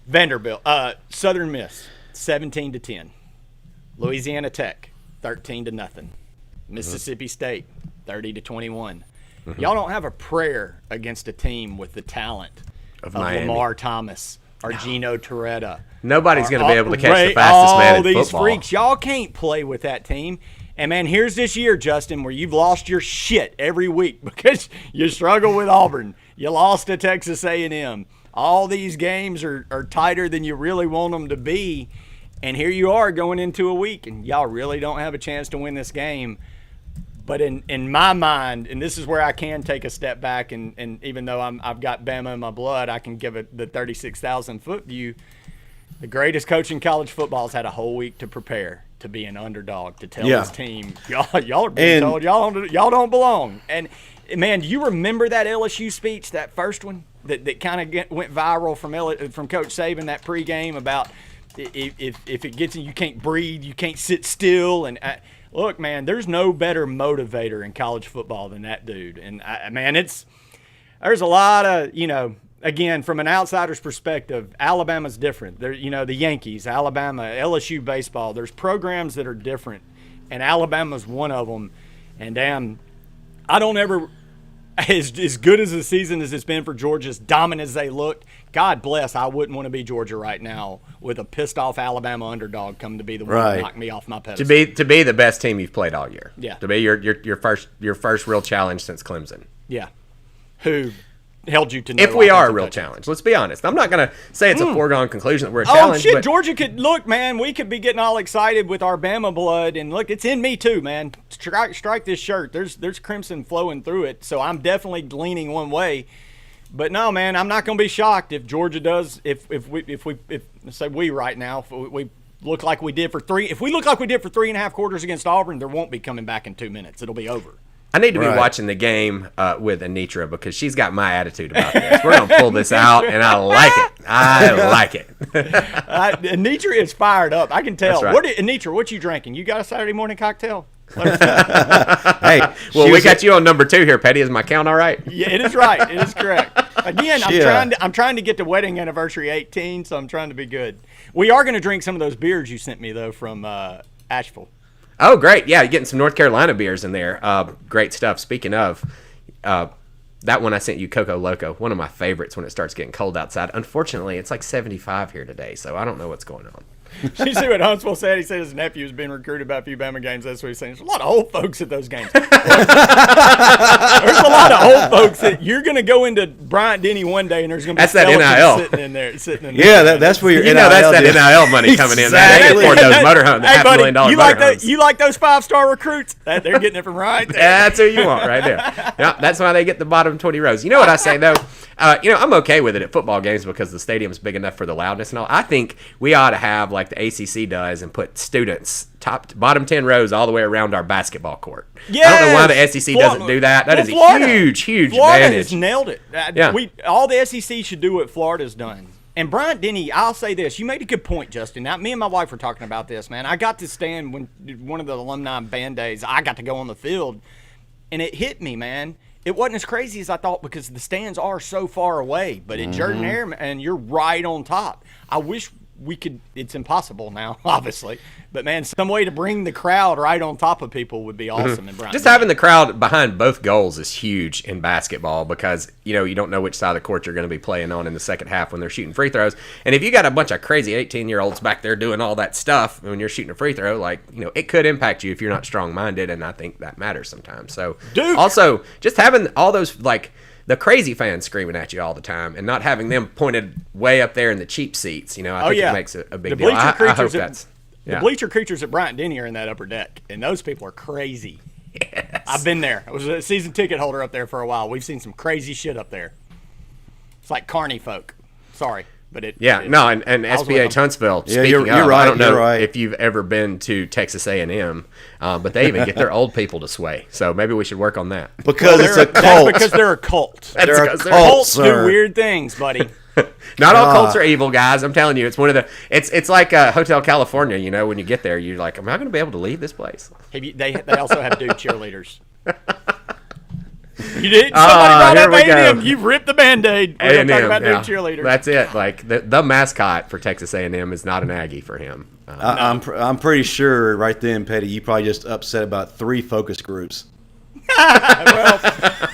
Vanderbilt, Southern Miss, 17-10. Louisiana Tech, 13-0. Mississippi State, 30-21. Y'all don't have a prayer against a team with the talent of Lamar Thomas or Gino Torretta. Nobody's going to be able to catch the fastest man in football. All these freaks. Y'all can't play with that team. And, man, here's this year, Justin, where you've lost your shit every week because you struggle with Auburn. You lost to Texas A&M. All these games are tighter than you really want them to be. And here you are going into a week, and y'all really don't have a chance to win this game. But in my mind, and this is where I can take a step back, and even though I've got Bama in my blood, I can give it the 36,000-foot view. The greatest coach in college football has had a whole week to prepare to be an underdog, to tell his team, y'all are being told y'all don't belong. And, man, do you remember that LSU speech, that first one, that kind of went viral from Coach Saban, that pregame about if it gets in, you can't breathe, you can't sit still, and look, man, there's no better motivator in college football than that dude. And, man, there's a lot of, again, from an outsider's perspective, Alabama's different. There, the Yankees, Alabama, LSU baseball, there's programs that are different, and Alabama's one of them. And, damn, I don't ever – as good as the season as it's been for Georgia, as dominant as they looked, God bless, I wouldn't want to be Georgia right now with a pissed-off Alabama underdog coming to be the one to knock me off my pedestal. To be the best team you've played all year. Yeah. To be your first real challenge since Clemson. Yeah. Who held you to no if we are a real touchdowns. challenge. Let's be honest. I'm not going to say it's a foregone conclusion that we're a challenge. Oh, shit, but Georgia could – look, man, we could be getting all excited with our Bama blood. And, look, it's in me too, man. Strike this shirt. There's crimson flowing through it. So I'm definitely leaning one way. But, no, man, I'm not going to be shocked if Georgia does – if say we right now, if we look like we did for three – if we look like we did for 3.5 quarters against Auburn, there won't be coming back in 2 minutes. It'll be over. I need to be watching the game with Anitra because she's got my attitude about this. We're going to pull this out, and I like it. I like it. Anitra is fired up. I can tell. That's right. Anitra, what you drinking? You got a Saturday morning cocktail? Hey, well, we got you on number 2 here, Petty. Is my count all right? Yeah, it is right. It is correct. Again, I'm trying to get to wedding anniversary 18, so I'm trying to be good. We are going to drink some of those beers you sent me, though, from Asheville. Oh, great. Yeah, you're getting some North Carolina beers in there. Great stuff. Speaking of, that one I sent you, Coco Loco, one of my favorites when it starts getting cold outside. Unfortunately, it's like 75 here today, so I don't know what's going on. You see what Huntsville said? He said his nephew's been recruited by a few Bama games. That's what he's saying. There's a lot of old folks at those games. There's a lot of old folks that you're going to go into Bryant-Denny one day, and there's going to be skeletons sitting in there. Yeah, that's where your NIL that's that NIL money coming in. They can afford those $500,000 motorhomes. You like those 5-star recruits? They're getting it from right there. That's who you want right there. Yeah, that's why they get the bottom 20 rows. You know what I say, though? I'm okay with it at football games because the stadium's big enough for the loudness and all. I think we ought to have, like the ACC does, and put students bottom 10 rows all the way around our basketball court. Yes. I don't know why the SEC doesn't do that. That is Florida. a huge Florida advantage. has nailed it. All the SEC should do what Florida's done. And Bryant-Denny, I'll say this. You made a good point, Justin. Now, me and my wife were talking about this, man. I got to stand when one of the alumni band days, I got to go on the field, and it hit me, man. It wasn't as crazy as I thought because the stands are so far away. But at Jordan Air, and you're right on top. I wish we could – it's impossible now, obviously. But, man, some way to bring the crowd right on top of people would be awesome. In Just having the crowd behind both goals is huge in basketball because, you don't know which side of the court you're going to be playing on in the second half when they're shooting free throws. And if you got a bunch of crazy 18-year-olds back there doing all that stuff when you're shooting a free throw, it could impact you if you're not strong-minded, and I think that matters sometimes. So, also, just having all those, the crazy fans screaming at you all the time and not having them pointed way up there in the cheap seats, I think it makes a big deal. I hope that's... The bleacher creatures at Bryant-Denny are in that upper deck, and those people are crazy. Yes. I've been there. I was a season ticket holder up there for a while. We've seen some crazy shit up there. It's like carny folk. Sorry. but and SPH Huntsville. Yeah, speaking you're of, right. I don't know right. if you've ever been to Texas A&M, but they even get their old people to sway. So maybe we should work on that. Because it's a cult. That's because they're a cult. They're a cult, Cults sir. do weird things, buddy. Not all cults are evil, guys. I'm telling you, it's one of the. It's like Hotel California. You know, when you get there, you're like, am I going to be able to leave this place? They also have dude cheerleaders. You did. Somebody brought up A&M. You've ripped the Band-Aid. We're going to talk about dude cheerleaders. That's it. Like the mascot for Texas A&M is not an Aggie for him. I'm pretty sure right then, Petty, you probably just upset about 3 focus groups. Well,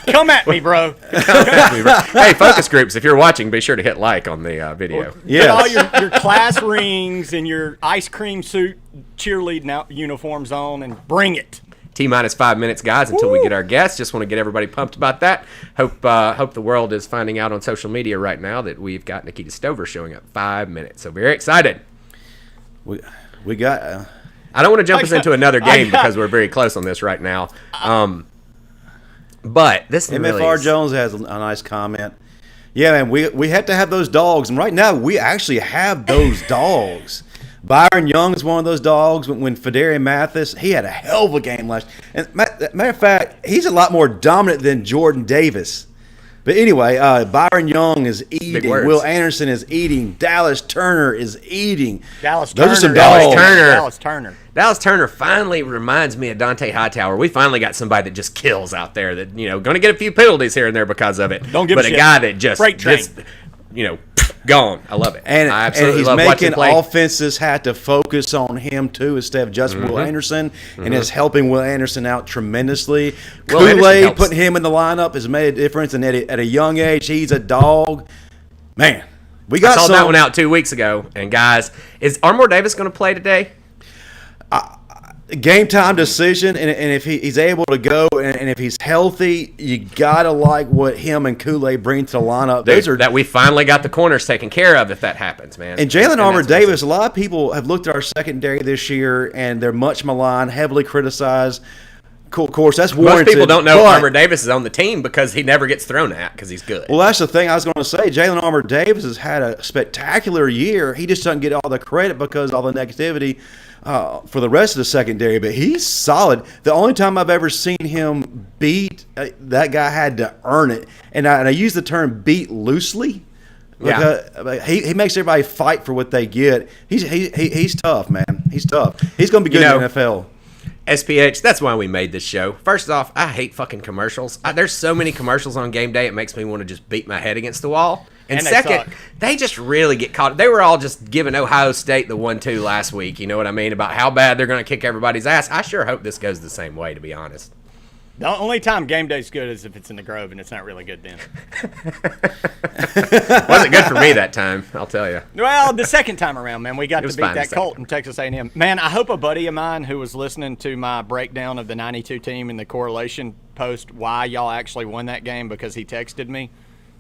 come at me, bro. Hey, focus groups, if you're watching, be sure to hit like on the video. Yes. Put all your class rings and your ice cream suit cheerleading uniforms on and bring it. T-minus 5 minutes, guys, until we get our guests. Just want to get everybody pumped about that. Hope the world is finding out on social media right now that we've got Nakita Stover showing up 5 minutes. So very excited. We got... I don't want to jump us into another game because we're very close on this right now. But this MFR really is... Jones has a nice comment. Yeah, man, we had to have those dogs, and right now we actually have those dogs. Byron Young is one of those dogs. When Federian Mathis, he had a hell of a game last. And matter of fact, he's a lot more dominant than Jordan Davis. But anyway, Byron Young is eating. Will Anderson is eating. Dallas Turner is eating. Dallas Those Turner. are some dogs. Dallas Turner finally reminds me of Dante Hightower. We finally got somebody that just kills out there. That going to get a few penalties here and there because of it. Don't give but a a shit. guy that just gone. I love it. And I absolutely he's love making play. offenses have to focus on him too instead of just Will Anderson, and it's helping Will Anderson out tremendously. Kool-Aid putting him in the lineup has made a difference, and at a young age, he's a dog. Man, we got I saw that one out 2 weeks ago. And guys, is Armour Davis going to play today? Game time decision, and if he's able to go, and if he's healthy, you gotta like what him and Kool-Aid bring to the lineup. That we finally got the corners taken care of. If that happens, man. And Jalen Armour Davis, a lot of people have looked at our secondary this year, and they're much maligned, heavily criticized. Of course, that's warranted. Most people don't know Armour Davis is on the team because he never gets thrown at because he's good. Well, that's the thing I was going to say. Jalen Armour Davis has had a spectacular year. He just doesn't get all the credit because of all the negativity for the rest of the secondary, but he's solid. The only time I've ever seen him beat, that guy had to earn it. And I use the term beat loosely. Because he makes everybody fight for what they get. He's tough, man. He's tough. He's going to be good in the NFL. SPH, that's why we made this show. First off, I hate fucking commercials. There's so many commercials on game day, it makes me want to just beat my head against the wall. And second, they just really get caught. They were all just giving Ohio State the 1-2 last week, you know what I mean, about how bad they're going to kick everybody's ass. I sure hope this goes the same way, to be honest. The only time game day's good is if it's in the Grove, and it's not really good then. Wasn't good for me that time, I'll tell you. Well, the second time around, man, we got to beat that Colt in Texas A&M. Man, I hope a buddy of mine who was listening to my breakdown of the 92 team and the correlation post why y'all actually won that game, because he texted me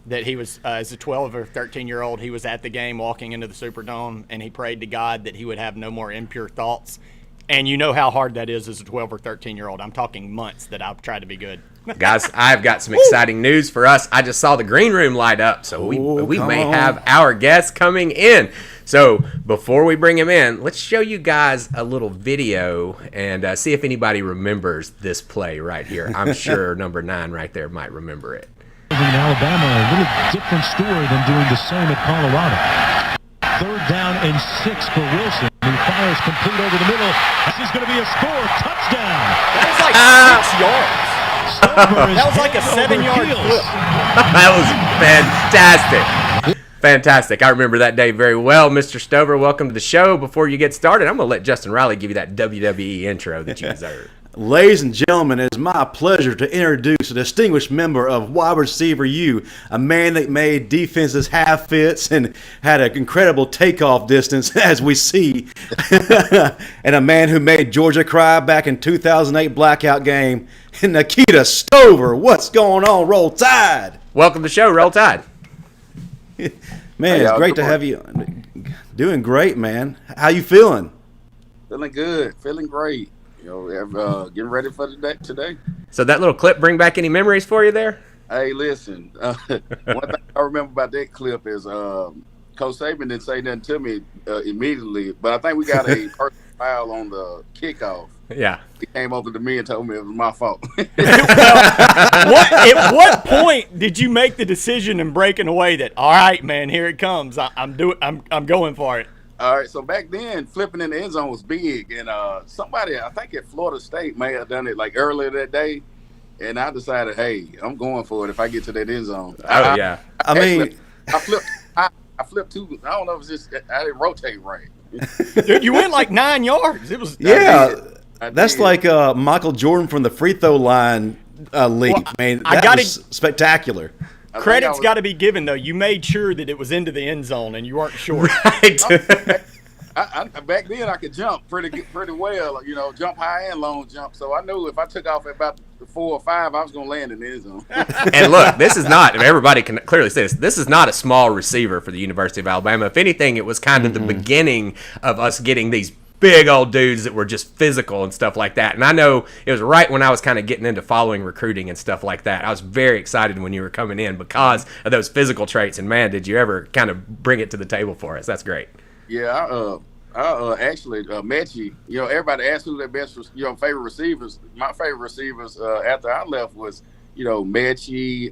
that he was, as a 12 or 13-year-old, he was at the game walking into the Superdome, and he prayed to God that he would have no more impure thoughts. And you know how hard that is as a 12 or 13-year-old. I'm talking months that I've tried to be good. Guys, I've got some exciting news for us. I just saw the green room light up, so we may have our guest coming in. So before we bring him in, let's show you guys a little video and see if anybody remembers this play right here. I'm sure number 9 right there might remember it. In Alabama, a little different story than doing the same at Colorado. 3rd down and 6 for Wilson. He fires complete over the middle. This is going to be a score. Touchdown. That was like 6 yards. That was like a 7-yard flip. That was fantastic. Fantastic. I remember that day very well. Mr. Stover, welcome to the show. Before you get started, I'm going to let Justin Riley give you that WWE intro that you deserve. Ladies and gentlemen, it is my pleasure to introduce a distinguished member of wide receiver U, a man that made defenses half fits and had an incredible takeoff distance, as we see, and a man who made Georgia cry back in 2008 blackout game, Nakita Stover. What's going on? Roll Tide. Welcome to the show, Roll Tide. Man, it's great to have you. Doing great, man. How you feeling? Feeling good. Feeling great. Getting ready for the day today. So that little clip bring back any memories for you there? Hey, listen. One thing I remember about that clip is Coach Coach Saban didn't say nothing to me immediately, but I think we got a personal foul on the kickoff. Yeah. He came over to me and told me it was my fault. At what point did you make the decision and breaking away that, all right, man, here it comes. I'm going for it. All right, so back then, flipping in the end zone was big, and somebody, I think at Florida State, may have done it like earlier that day, and I decided, hey, I'm going for it if I get to that end zone. Yeah. I flipped two. I don't know if it's just I didn't rotate right. Dude, you went like 9 yards. It was That's like Michael Jordan from the free throw line league. Well, I mean, that was spectacular. Credit's got to be given, though. You made sure that it was into the end zone and you weren't short. Right. Back then, I could jump pretty well, jump high and long jump. So I knew if I took off at about 4 or 5, I was going to land in the end zone. And look, this is not, everybody can clearly say this is not a small receiver for the University of Alabama. If anything, it was kind of the beginning of us getting these big old dudes that were just physical and stuff like that. And I know it was right when I was kind of getting into following recruiting and stuff like that. I was very excited when you were coming in because of those physical traits. And, man, did you ever kind of bring it to the table for us. That's great. Yeah, I actually, Mechie, everybody asked who their best, favorite receivers. My favorite receivers after I left was, Mechie,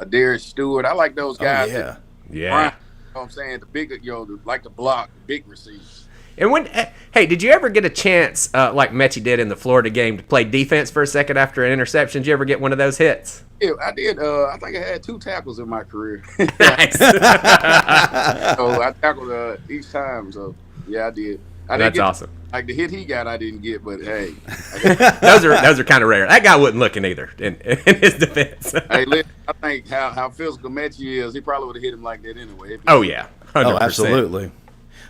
Darius Stewart. I like those guys. Yeah. You know what I'm saying? The bigger, like the block, big receivers. And hey, did you ever get a chance, like Mechie did in the Florida game, to play defense for a second after an interception? Did you ever get one of those hits? Yeah, I did. I think I had 2 tackles in my career. Nice. So I tackled each time. So yeah, I did. That's awesome. Like the hit he got, I didn't get, but hey, those are kind of rare. That guy wasn't looking either in his defense. Hey, I think how physical Mechie is, he probably would have hit him like that anyway. Oh yeah, 100%. Oh, absolutely.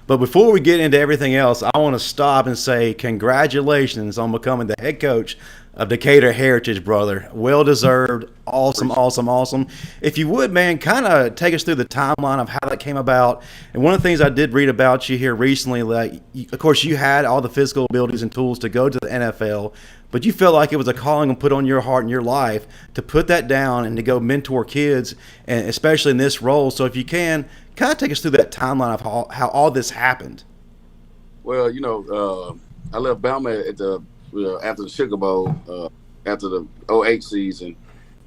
But before we get into everything else, I want to stop and say congratulations on becoming the head coach of Decatur Heritage, brother. Well deserved. Awesome, awesome, awesome. If you would, man, kind of take us through the timeline of how that came about. And one of the things I did read about you here recently, of course, you had all the physical abilities and tools to go to the NFL, but you felt like it was a calling and put on your heart and your life to put that down and to go mentor kids, and especially in this role. So if you can, kind of take us through that timeline of how all this happened. Well, I left Bama at after the Sugar Bowl, after the 2008 season,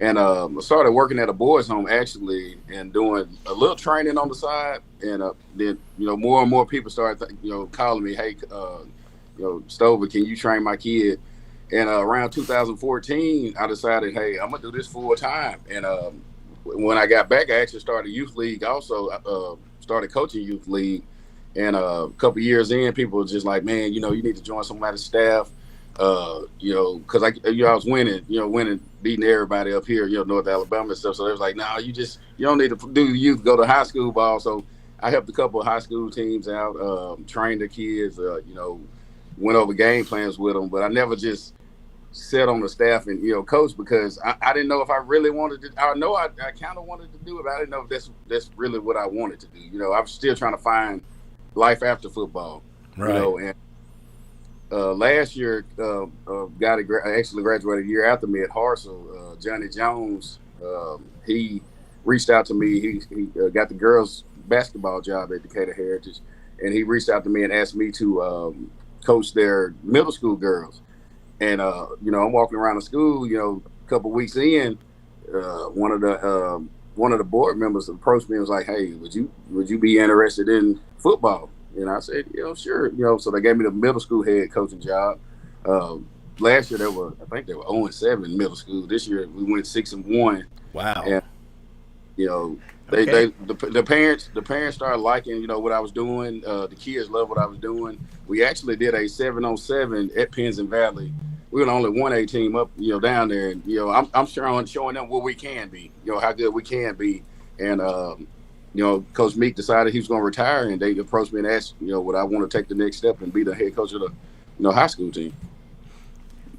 and I started working at a boys' home actually, and doing a little training on the side. And then more and more people started calling me, hey, Stover, can you train my kid? And around 2014, I decided, hey, I'm gonna do this full time. And when I got back, I actually started youth league. Also, started coaching youth league. And a couple years in, people were just like, man, you need to join somebody's staff. Because I was winning, beating everybody up here, North Alabama and stuff. So they was like, no, you don't need to do youth, go to high school ball. So I helped a couple of high school teams out, trained the kids, went over game plans with them. But I never just sat on the staff and coach, because I didn't know if I really wanted to. I know I kind of wanted to do it, but I didn't know if that's really what I wanted to do. I was still trying to find life after football, right. And last year, guy that actually graduated a year after me at Harsel, Johnny Jones, he reached out to me. He got the girls' basketball job at Decatur Heritage, and he reached out to me and asked me to coach their middle school girls. And I'm walking around the school, a couple of weeks in, one of the board members approached me and was like, "Hey, would you be interested in football?" And I said, sure. So they gave me the middle school head coaching job. Last year I think they were 0-7 in middle school. This year we went 6-1. Wow. And the parents started liking what I was doing. The kids loved what I was doing. We actually did a 7-on-7 at Penzance Valley. We were the only 1A team up down there, and I'm showing them what we can be, how good we can be. And Coach Meek decided he was going to retire, and they approached me and asked, would I want to take the next step and be the head coach of the high school team.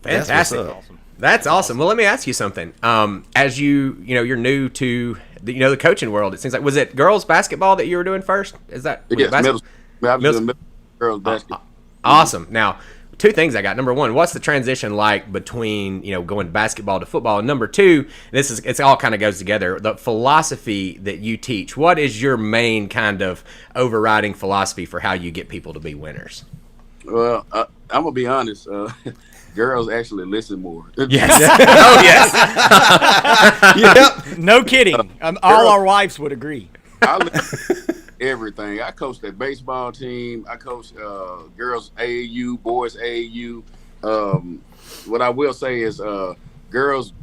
Fantastic. That's awesome. Well, let me ask you something. As you're new to the coaching world, it seems like, was it girls basketball that you were doing first? Is that middle girls basketball. Awesome. Now, two things I got. Number one, what's the transition like between going basketball to football? And number two, it's all kind of goes together. The philosophy that you teach. What is your main kind of overriding philosophy for how you get people to be winners? Well, I'm gonna be honest. Girls actually listen more. Yes. Oh yes. Yep. No kidding. All our wives would agree. I listen to everything. I coach the baseball team. I coach girls AAU, boys AAU. What I will say is girls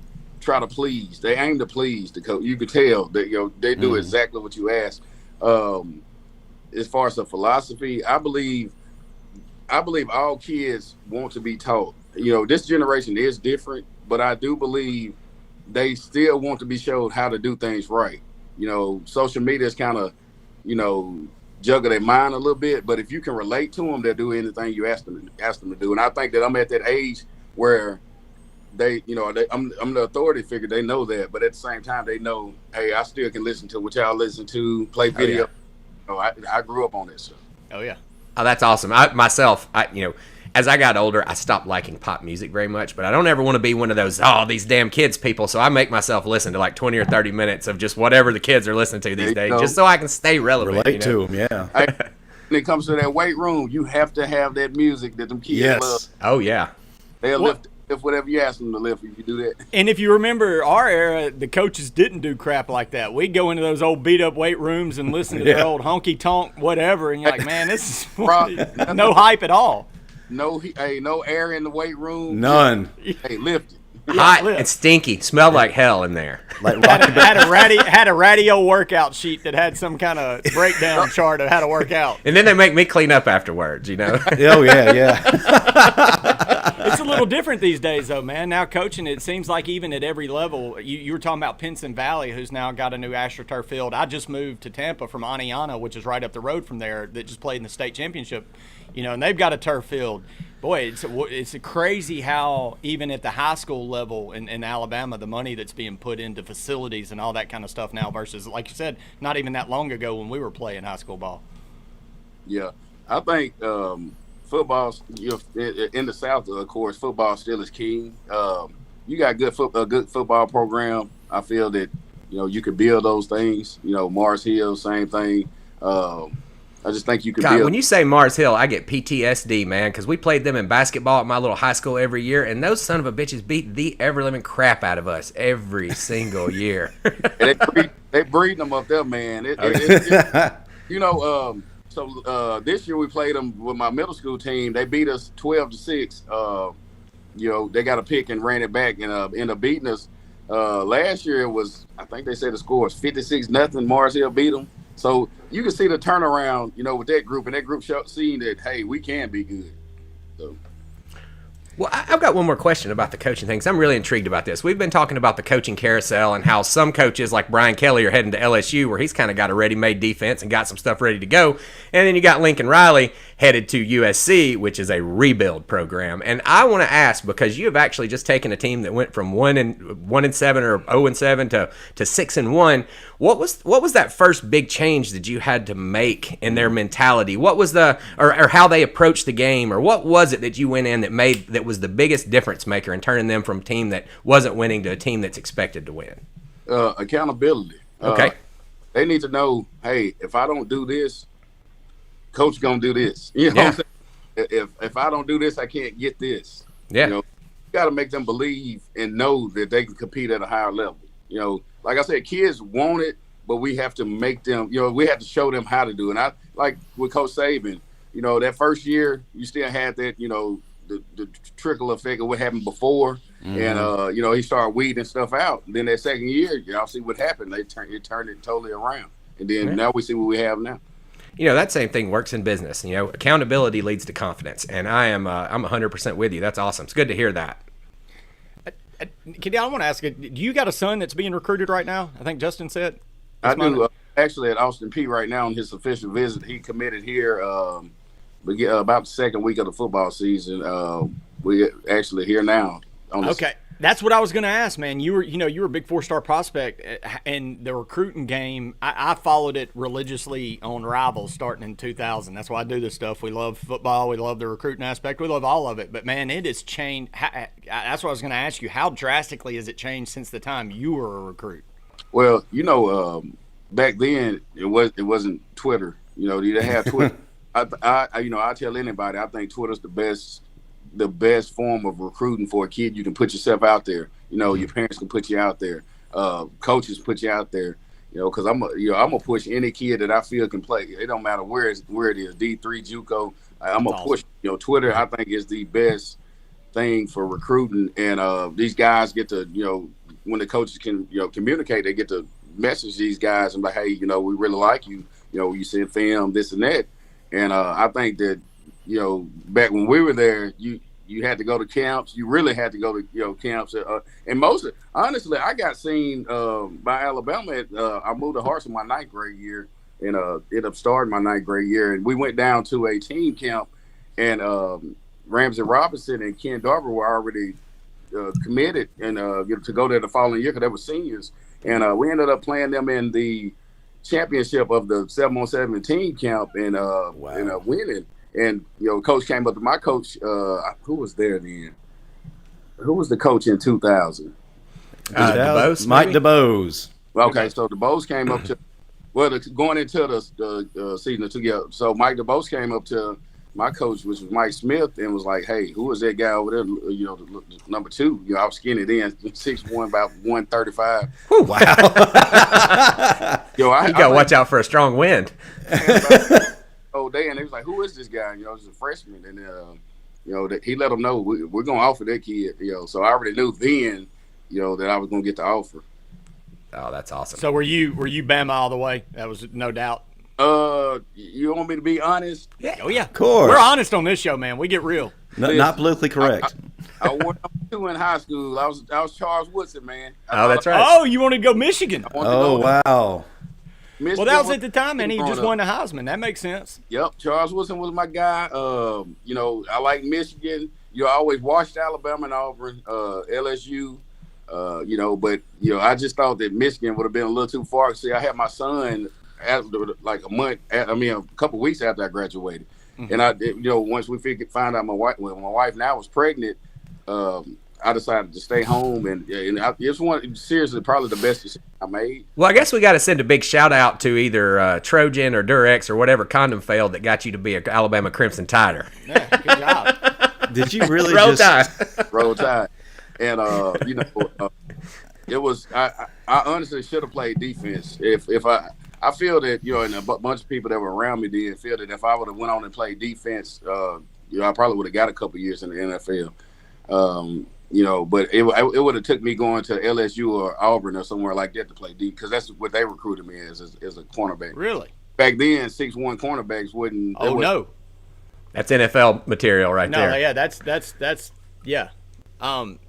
try to please. They aim to please the coach. You can tell that they do exactly what you ask. As far as the philosophy, I believe all kids want to be taught. This generation is different, but I do believe they still want to be showed how to do things right. Social media is kind of, juggle their mind a little bit, but if you can relate to them, they'll do anything you ask them to do. And I think that I'm at that age where I'm the authority figure. They know that, but at the same time, they know, hey, I still can listen to what y'all listen to, play video. I grew up on this stuff. Oh yeah. Oh, that's awesome. As I got older, I stopped liking pop music very much, but I don't ever want to be one of those, these damn kids people. So I make myself listen to like 20 or 30 minutes of just whatever the kids are listening to these days, just so I can stay relevant. Relate to them, yeah. When it comes to that weight room, you have to have that music that them kids love. Oh, yeah. They'll lift whatever you ask them to lift if you do that. And if you remember our era, the coaches didn't do crap like that. We'd go into those old beat-up weight rooms and listen to the old honky-tonk whatever, and you're like, man, this is no hype at all. No air in the weight room. None. Hey, lift it. Hot and stinky. Smelled like hell in there. Like had a radio workout sheet that had some kind of breakdown chart of how to work out. And then they make me clean up afterwards, Oh, yeah. It's a little different these days, though, man. Now coaching, it seems like even at every level, you were talking about Pinson Valley, who's now got a new AstroTurf field. I just moved to Tampa from Aniana, which is right up the road from there, that just played in the state championship, and they've got a turf field. Boy, it's crazy how even at the high school level in Alabama, the money that's being put into facilities and all that kind of stuff now versus, like you said, not even that long ago when we were playing high school ball. Yeah, I think football, in the South, of course, football still is king. You got a good football program. I feel that, you could build those things. Mars Hill, same thing. I just think you could build. When you say Mars Hill, I get PTSD, man, because we played them in basketball at my little high school every year, and those son of a bitches beat the ever-living crap out of us every single year. They breeding them up there, man. So this year we played them with my middle school team. They beat us 12-6. They got a pick and ran it back and ended up beating us. Last year it was, I think they said the score was 56-0. Mars Hill beat them. So you can see the turnaround, with that group, and that group seeing that, hey, we can be good. So. Well, I've got one more question about the coaching things. I'm really intrigued about this. We've been talking about the coaching carousel and how some coaches like Brian Kelly are heading to LSU where he's kind of got a ready-made defense and got some stuff ready to go. And then you got Lincoln Riley headed to USC, which is a rebuild program. And I want to ask, because you have actually just taken a team that went from 1-7 or 0-7 to 6-1. What was that first big change that you had to make in their mentality? What was or how they approached the game, or what was it that you went in that was the biggest difference maker in turning them from a team that wasn't winning to a team that's expected to win? Accountability. Okay. They need to know, hey, if I don't do this, coach gonna do this. What I'm saying? If I don't do this, I can't get this. Yeah. You got to make them believe and know that they can compete at a higher level. Like I said, kids want it, but we have to make them, we have to show them how to do it. And I, like with Coach Saban, that first year, you still had that, the trickle effect of what happened before. Mm-hmm. And, he started weeding stuff out. And then that second year, y'all see what happened. It turned it totally around. And then now we see what we have now. That same thing works in business. Accountability leads to confidence. And I'm 100% with you. That's awesome. It's good to hear that. Kid, I want to ask you, do you got a son that's being recruited right now? I think Justin said. I do. Actually, at Austin Peay right now on his official visit. He committed here about the second week of the football season. We actually here now. That's what I was going to ask, man. You were a big 4-star prospect, and the recruiting game. I followed it religiously on Rivals starting in 2000. That's why I do this stuff. We love football. We love the recruiting aspect. We love all of it. But man, it has changed. That's what I was going to ask you. How drastically has it changed since the time you were a recruit? Well, back then it wasn't Twitter. You didn't have Twitter. I tell anybody I think Twitter's the best form of recruiting for a kid. You can put yourself out there. Your parents can put you out there. Coaches put you out there. Because I'm gonna push any kid that I feel can play. It don't matter where it is, D3, JUCO. I'm gonna push. Twitter I think is the best thing for recruiting, and these guys get to when the coaches can communicate, they get to message these guys and be like, hey, we really like you. You send film, this and that, and I think that. Back when we were there, you had to go to camps. You really had to go to camps. And honestly, I got seen by Alabama. I moved to Hartson my 9th grade year, and ended up starting my 9th grade year. And we went down to a team camp, and Ramsey Robinson and Ken Darver were already committed and to go there the following year because they were seniors. And we ended up playing them in the championship of the 7-on-7 team camp and winning. And coach came up to my coach. Who was there then? Who was the coach in 2000? DeBose, Mike DeBose. Okay, so DeBose came up to going into the season together. So Mike DeBose came up to my coach, which was Mike Smith, and was like, "Hey, who is that guy over there? The number 2. I was skinny then, 6'1", about 135. Wow. You gotta watch out for a strong wind. Whole day, and they was like, "Who is this guy?" He's a freshman, and that he let them know we're gonna offer that kid. So I already knew then, that I was gonna get the offer. Oh, that's awesome. So were you Bama all the way? That was no doubt. You want me to be honest? Yeah. Oh yeah, of course. We're honest on this show, man. We get real. Not politically correct. I wore number 2 in high school. I was Charles Woodson, man. That's right. Oh, you want to go Michigan? Wow. Michigan Well, that was at the time, and he just won the Heisman. That makes sense. Yep, Charles Woodson was my guy. I like Michigan. I always watched Alabama and Auburn, LSU. But I just thought that Michigan would have been a little too far. See, I had my son a couple of weeks after I graduated, and once we find out my wife now was pregnant. I decided to stay home, and it's seriously probably the best decision I made. Well, I guess we got to send a big shout out to either Trojan or Durex or whatever condom failed that got you to be an Alabama Crimson Tider. Yeah, good job. Did you really Roll Tide? Roll Tide. And it was I honestly should have played defense. If I feel that and a bunch of people that were around me did feel that if I would have went on and played defense, I probably would have got a couple years in the NFL. But it would have took me going to LSU or Auburn or somewhere like that to play deep because that's what they recruited me as a cornerback. Really? Back then, 6'1" cornerbacks wouldn't. Oh no, that's NFL material right there. No, yeah, that's yeah.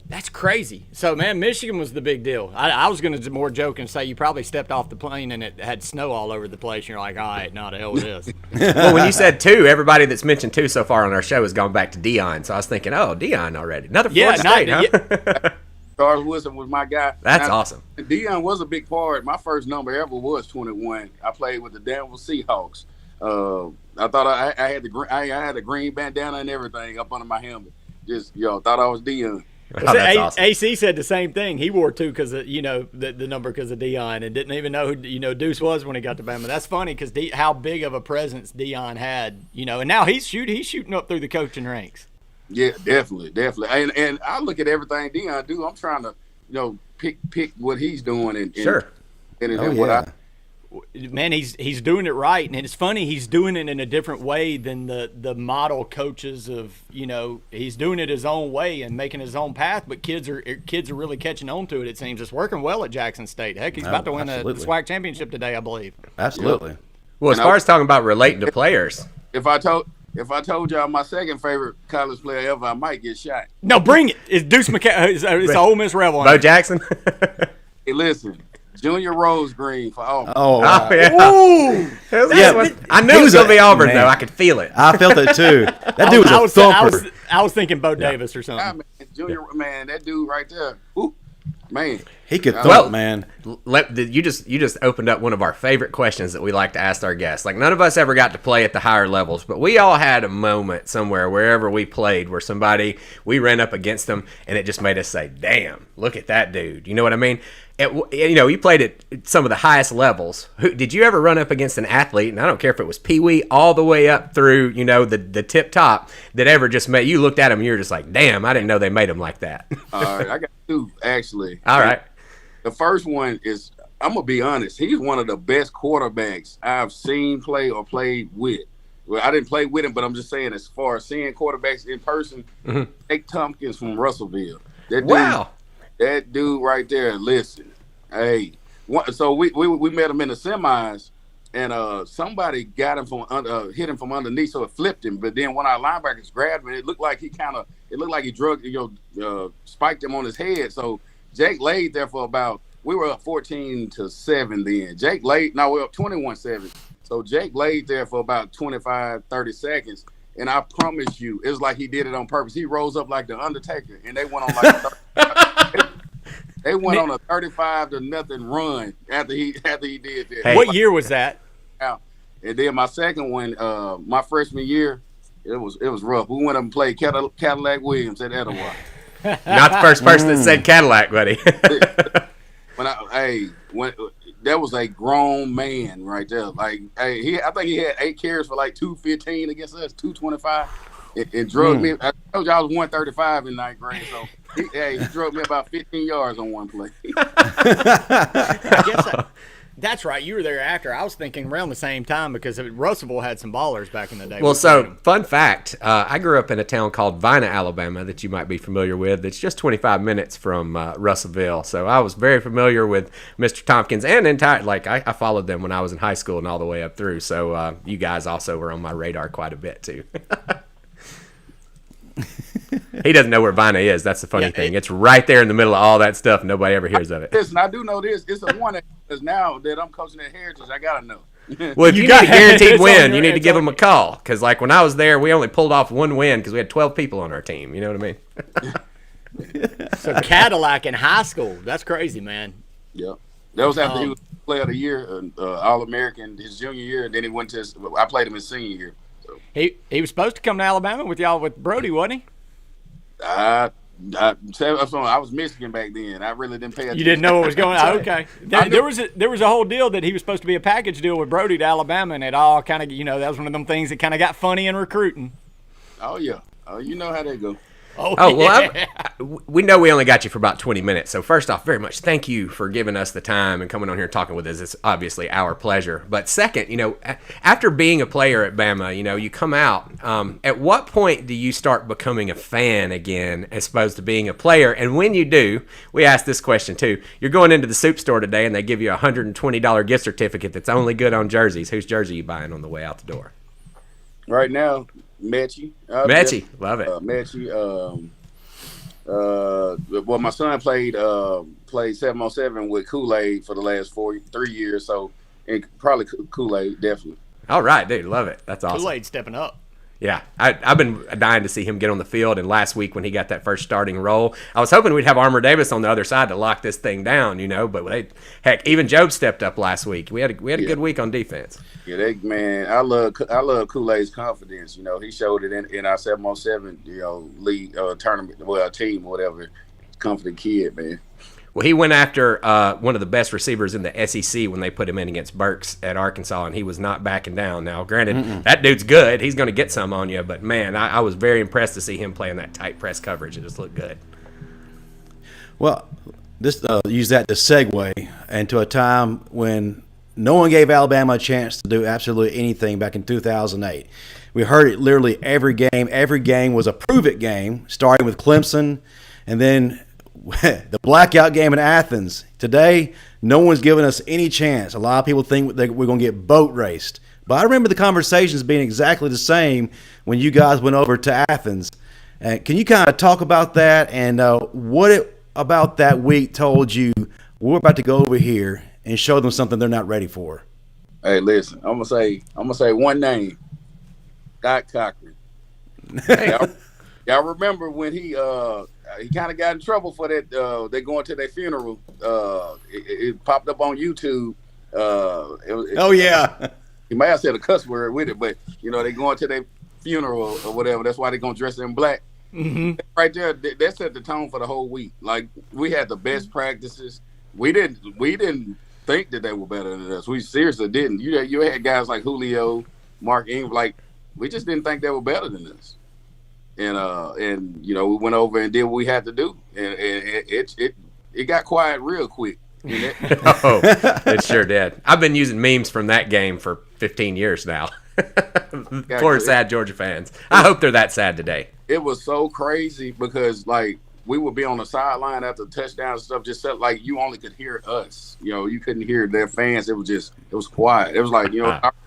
That's crazy. So, man, Michigan was the big deal. I was going to more joke and say you probably stepped off the plane and it had snow all over the place. And you're like, all right, no, the hell it is. Well, when you said 2, everybody that's mentioned 2 so far on our show has gone back to Deion. So I was thinking, oh, Deion already. Another Florida State, huh? Yeah. Charles Woodson was my guy. That's awesome. Deion was a big part. My first number ever was 21. I played with the Danville Seahawks. I thought I had a green bandana and everything up under my helmet. Just thought I was Deion. Oh, that's awesome. AC said the same thing. He wore 2 because of the number because of Deion and didn't even know who Deuce was when he got to Bama. That's funny because how big of a presence Deion had. And now he's shooting up through the coaching ranks. Yeah, definitely. And I look at everything Deion do. I'm trying to pick what he's doing and sure. And what I. Man, he's doing it right, and it's funny he's doing it in a different way than the model coaches of he's doing it his own way and making his own path. But kids are really catching on to it. It seems it's working well at Jackson State. Heck, he's about to win the SWAC championship today, I believe. Absolutely. Well, as far as talking about relating to players, if I told y'all my second favorite college player ever, I might get shot. No, bring it. It's Deuce it's Ole Miss Rebel. Bo Jackson. Hey, listen. Junior Rose Green for Auburn. Oh, yeah. Ooh. I knew it was going to be Auburn, though. I could feel it. I felt it, too. That dude was a thumper. I was thinking Bo Davis or something. Yeah, man, Junior, man, that dude right there. Ooh, man. He could thump, man. You just opened up one of our favorite questions that we like to ask our guests. Like, none of us ever got to play at the higher levels, but we all had a moment somewhere, wherever we played, where we ran up against them, and it just made us say, damn, look at that dude. You know what I mean? You played at some of the highest levels. Did you ever run up against an athlete, and I don't care if it was Pee-wee all the way up through, the tip top, that ever just made you looked at him and you were just like, damn, I didn't know they made him like that. All right, I got two, actually. All right. The first one is, I'm going to be honest, he's one of the best quarterbacks I've seen play or played with. Well, I didn't play with him, but I'm just saying, as far as seeing quarterbacks in person, Jake Tompkins from Russellville. That dude right there, listen. Hey, so we met him in the semis, and somebody got him hit him from underneath, so it flipped him. But then when our linebackers grabbed him, it looked like he spiked him on his head. So Jake laid there for we were up 14-7 then. we were up 21-7. So Jake laid there for about 25, 30 seconds. And I promise you, it was like he did it on purpose. He rose up like the Undertaker, and they went on they went on a 35-0 run after he did that. Hey. What year was that? And then my second one, my freshman year, it was rough. We went up and played Cadillac Williams at Etowah. Not the first person that said Cadillac, buddy. That was a grown man right there. Like, I think he had 8 carries for like 215 against us, 225. It drugged me. I told you I was 135 in 9th grade, so he drugged me about 15 yards on one play. I guess that's right. You were there after. I was thinking around the same time because Russellville had some ballers back in the day. Well, so fun fact, I grew up in a town called Vina, Alabama, that you might be familiar with. It's just 25 minutes from Russellville. So I was very familiar with Mr. Tompkins and I followed them when I was in high school and all the way up through. So you guys also were on my radar quite a bit too. He doesn't know where Vina is. That's the funny thing. It's right there in the middle of all that stuff. Nobody ever hears of it. Listen, I do know this. It's a one because now that I'm coaching at Heritage, I gotta know. Well, if you got a guaranteed win, you need to give them a call. Because like when I was there, we only pulled off one win because we had 12 people on our team. You know what I mean? So Cadillac in high school. That's crazy, man. Yeah. That was after he was player of the year, All-American his junior year, and then he went to I played him his senior year. So. He was supposed to come to Alabama with y'all with Brody, wasn't he? I was Michigan back then. I really didn't pay attention. You didn't know what was going on. Okay. There was a whole deal that he was supposed to be a package deal with Brody to Alabama, and it all kind of, that was one of them things that kind of got funny in recruiting. Oh, yeah. Oh, you know how they go. We know we only got you for about 20 minutes. So first off, very much thank you for giving us the time and coming on here and talking with us. It's obviously our pleasure. But second, after being a player at Bama, you come out. At what point do you start becoming a fan again as opposed to being a player? And when you do, we asked this question too. You're going into the soup store today and they give you a $120 gift certificate that's only good on jerseys. Whose jersey are you buying on the way out the door? Right now, Mechie. Mechie, love it. Mechie. Well, my son played 7-on-7 with Kool-Aid for the last 3 years, so and probably Kool-Aid, definitely. All right, dude, love it. That's awesome. Kool-Aid stepping up. Yeah, I've been dying to see him get on the field. And last week when he got that first starting role, I was hoping we'd have Armour Davis on the other side to lock this thing down, But even Job stepped up last week. We had a good week on defense. Yeah, I love Kool-Aid's confidence. He showed it in our 7-on-7, league tournament, team, whatever. Confident kid, man. Well, he went after one of the best receivers in the SEC when they put him in against Burks at Arkansas, and he was not backing down. Now, granted, that dude's good. He's going to get some on you, but, man, I was very impressed to see him play in that tight press coverage. It just looked good. Well, this use that to segue into a time when no one gave Alabama a chance to do absolutely anything back in 2008. We heard it literally every game. Every game was a prove-it game, starting with Clemson, and then the blackout game in Athens. Today, no one's giving us any chance. A lot of people think that we're going to get boat raced. But I remember the conversations being exactly the same when you guys went over to Athens. Can you kind of talk about that and about that week told you we're about to go over here and show them something they're not ready for? Hey, listen, I'm gonna say one name, Scott Cochran. Hey, Y'all remember when he kind of got in trouble for that? They going to their funeral. It popped up on YouTube. Oh yeah. He might have said a cuss word with it, but they going to their funeral or whatever. That's why they gonna dress in black. Mm-hmm. Right there, that set the tone for the whole week. Like we had the best practices. We didn't think that they were better than us. We seriously didn't. You had guys like Julio, Mark Ingram. Like we just didn't think they were better than us. And we went over and did what we had to do, and it got quiet real quick. Oh, it sure did. I've been using memes from that game for 15 years now. Poor sad Georgia fans. I hope they're that sad today. It was so crazy because like we would be on the sideline after the touchdown and stuff. Just felt like you only could hear us. You couldn't hear their fans. It was quiet. It was like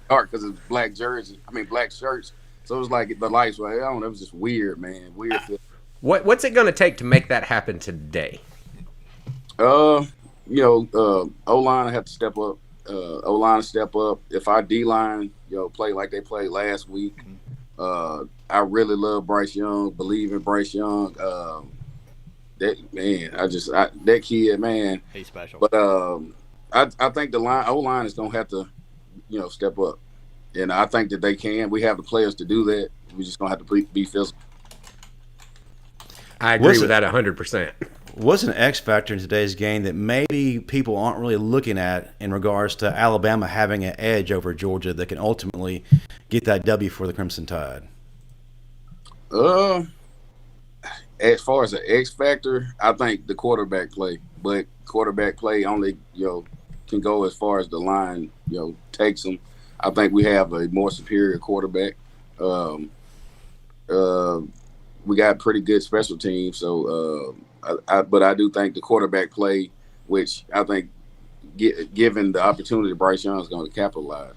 dark because it's black shirts. So it was like the lights were. I don't know. It was just weird, man. Weird. What's it going to take to make that happen today? O-line have to step up. O-line step up. If our D-line, play like they played last week, I really love Bryce Young. Believe in Bryce Young. That kid, man. He's special. But I think the O-line is gonna have to, step up, and I think that they can. We have the players to do that. We just gonna have to be physical. I agree with that 100%. What's an X factor in today's game that maybe people aren't really looking at in regards to Alabama having an edge over Georgia that can ultimately get that W for the Crimson Tide? As far as an X factor, I think the quarterback play. But quarterback play only, can go as far as the line, takes them. I think we have a more superior quarterback. We got pretty good special teams, so but I do think the quarterback play, which I think given the opportunity, Bryce Young is going to capitalize.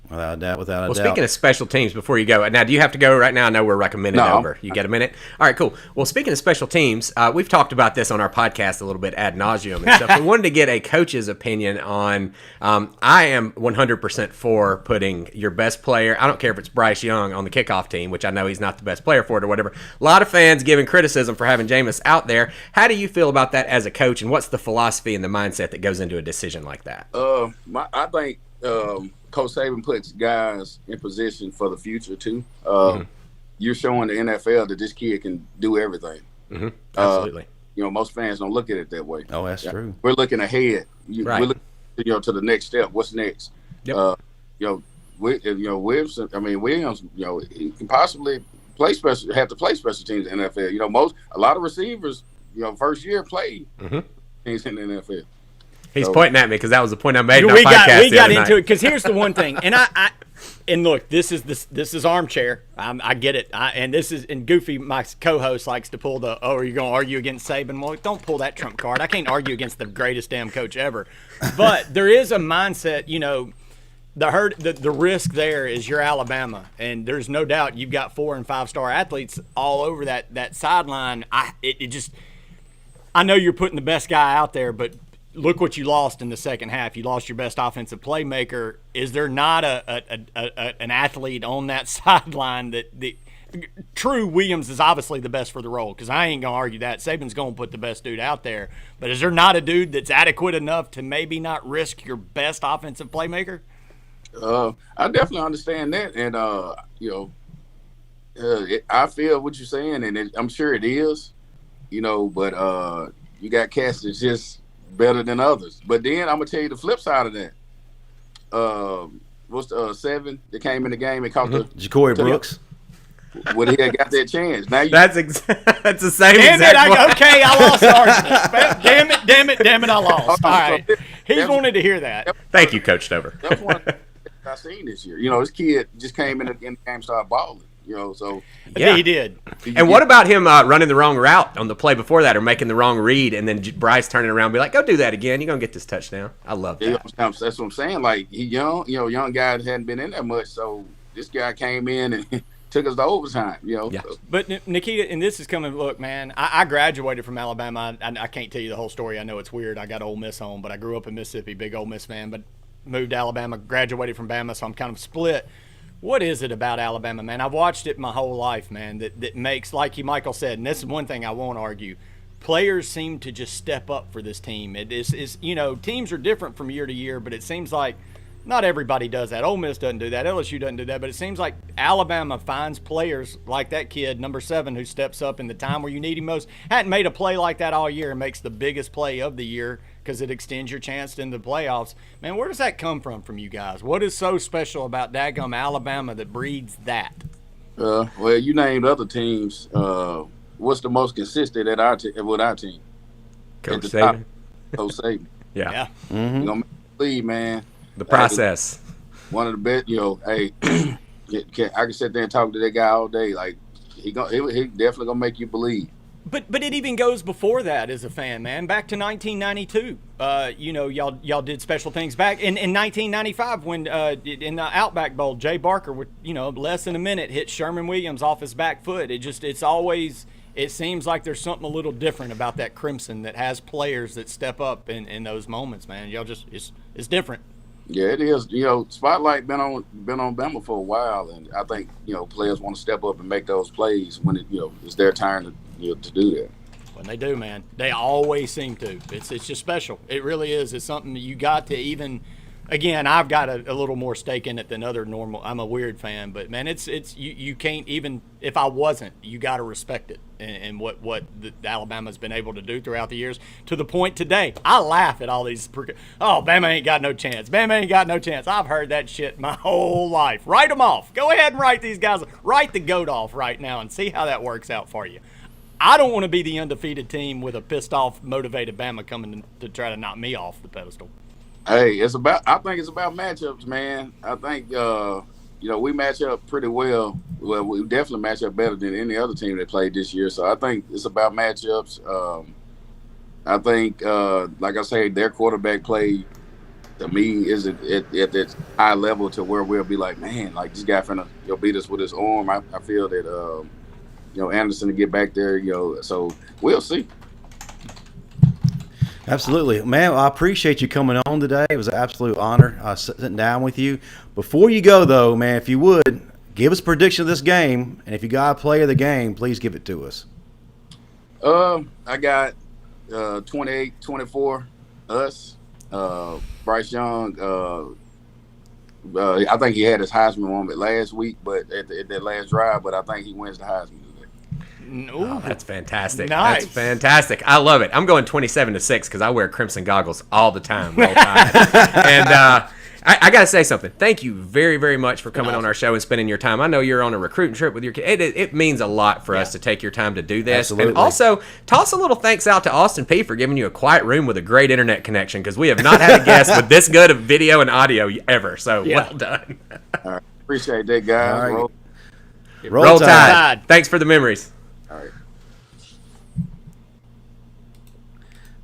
Without a doubt. Well, speaking of special teams, before you go, now do you have to go right now? I know we're like a minute over. You got a minute? All right, cool. Well, speaking of special teams, we've talked about this on our podcast a little bit ad nauseum and stuff. We wanted to get a coach's opinion on. I am 100% for putting your best player. I don't care if it's Bryce Young on the kickoff team, which I know he's not the best player for it or whatever. A lot of fans giving criticism for having Jameis out there. How do you feel about that as a coach, and what's the philosophy and the mindset that goes into a decision like that? I think. Coach Saban puts guys in position for the future too. You're showing the NFL that this kid can do everything. Mm-hmm. Absolutely. Most fans don't look at it that way. Oh, that's true. We're looking ahead. Right. We're looking, to the next step. What's next? Yep. Williams. He can possibly have to play special teams in the NFL. A lot of receivers, first year play teams in the NFL. He's pointing at me because that was the point I made in our we podcast. got into it because here's the one thing, and and look, this is armchair. I get it, and Goofy, my co-host, likes to pull the are you going to argue against Saban? Well, don't pull that trump card. I can't argue against the greatest damn coach ever, but there is a mindset. The risk there is you're Alabama, and there's no doubt you've got 4- and 5-star athletes all over that sideline. I know you're putting the best guy out there, but look what you lost in the second half. You lost your best offensive playmaker. Is there not an athlete on that sideline that True Williams is obviously the best for the role, because I ain't going to argue that. Saban's going to put the best dude out there. But is there not a dude that's adequate enough to maybe not risk your best offensive playmaker? I definitely understand that. And, I feel what you're saying, and I'm sure it is, but you got cats that's just better than others. But then I'm gonna tell you the flip side of that. What's the 7 that came in the game and caught the Jacory Brooks? When he had got that chance. Now that's the same. Damn it! I lost argument. Damn it! I lost. All right. He wanted to hear that. Thank you, Coach Stover. That's one of the things I've seen this year. This kid just came in the game, started balling. So yeah, he did. And what about him running the wrong route on the play before that, or making the wrong read, and then Bryce turning around and be like, "Go do that again. You're gonna get this touchdown." I love that. That's what I'm saying. Like he young, young guy that hadn't been in there much, so this guy came in and took us to overtime. Yeah. But Nakita, and this is coming. Look, man, I graduated from Alabama. I can't tell you the whole story. I know it's weird. I got Ole Miss home, but I grew up in Mississippi, big Ole Miss fan. But moved to Alabama, graduated from Bama, so I'm kind of split. What is it about Alabama, man? I've watched it my whole life, man, that makes, like Michael said, and this is one thing I won't argue, players seem to just step up for this team. It is teams are different from year to year, but it seems like not everybody does that. Ole Miss doesn't do that. LSU doesn't do that. But it seems like Alabama finds players like that kid, number 7, who steps up in the time where you need him most. Hadn't made a play like that all year and makes the biggest play of the year because it extends your chance into the playoffs. Man, where does that come from you guys? What is so special about daggum Alabama that breeds that? Well, you named other teams. What's the most consistent with our team? Coach Saban. Coach Saban. Yeah. Mm-hmm. You're gonna make the lead, man. The process. One of the best, hey, I can sit there and talk to that guy all day. Like he definitely gonna make you believe. But it even goes before that as a fan, man. Back to 1992. Y'all did special things back in 1995 when in the Outback Bowl, Jay Barker with less than a minute hit Sherman Williams off his back foot. It seems like there's something a little different about that Crimson that has players that step up in those moments, man. Y'all it's different. Yeah, it is. Spotlight been on Bama for a while, and I think players want to step up and make those plays when it's their turn to do that. When they do, man, they always seem to. It's just special. It really is. It's something that you got to even. Again, I've got a little more stake in it than other normal. I'm a weird fan, but man, it's you can't even. If I wasn't, you got to respect it and what the Alabama's been able to do throughout the years to the point today. I laugh at all these. Bama ain't got no chance. Bama ain't got no chance. I've heard that shit my whole life. Write them off. Go ahead and write these guys. Write the goat off right now and see how that works out for you. I don't want to be the undefeated team with a pissed off, motivated Bama coming to try to knock me off the pedestal. Hey, I think it's about matchups, man. I think we match up pretty well. Well, we definitely match up better than any other team that played this year. So I think it's about matchups. I think, like I say, their quarterback play to me is at that high level to where we'll be like, man, like this guy finna beat us with his arm. I feel that Anderson to get back there. So we'll see. Absolutely. Man, I appreciate you coming on today. It was an absolute honor sitting down with you. Before you go, though, man, if you would, give us a prediction of this game. And if you got a play of the game, please give it to us. I got 28-24, us. Bryce Young, I think he had his Heisman moment last week, but at that last drive, but I think he wins the Heisman. Oh, that's fantastic. Nice. That's fantastic. I love it. I'm going 27-6 because I wear crimson goggles all the time. And I got to say something. Thank you very, very much for coming on our show and spending your time. I know you're on a recruiting trip with your kid. It means a lot for us to take your time to do this. Absolutely. And also, toss a little thanks out to Austin P for giving you a quiet room with a great internet connection because we have not had a guest with this good of video and audio ever. So well done. All right. Appreciate that, guys. All right. Roll Tide. Thanks for the memories.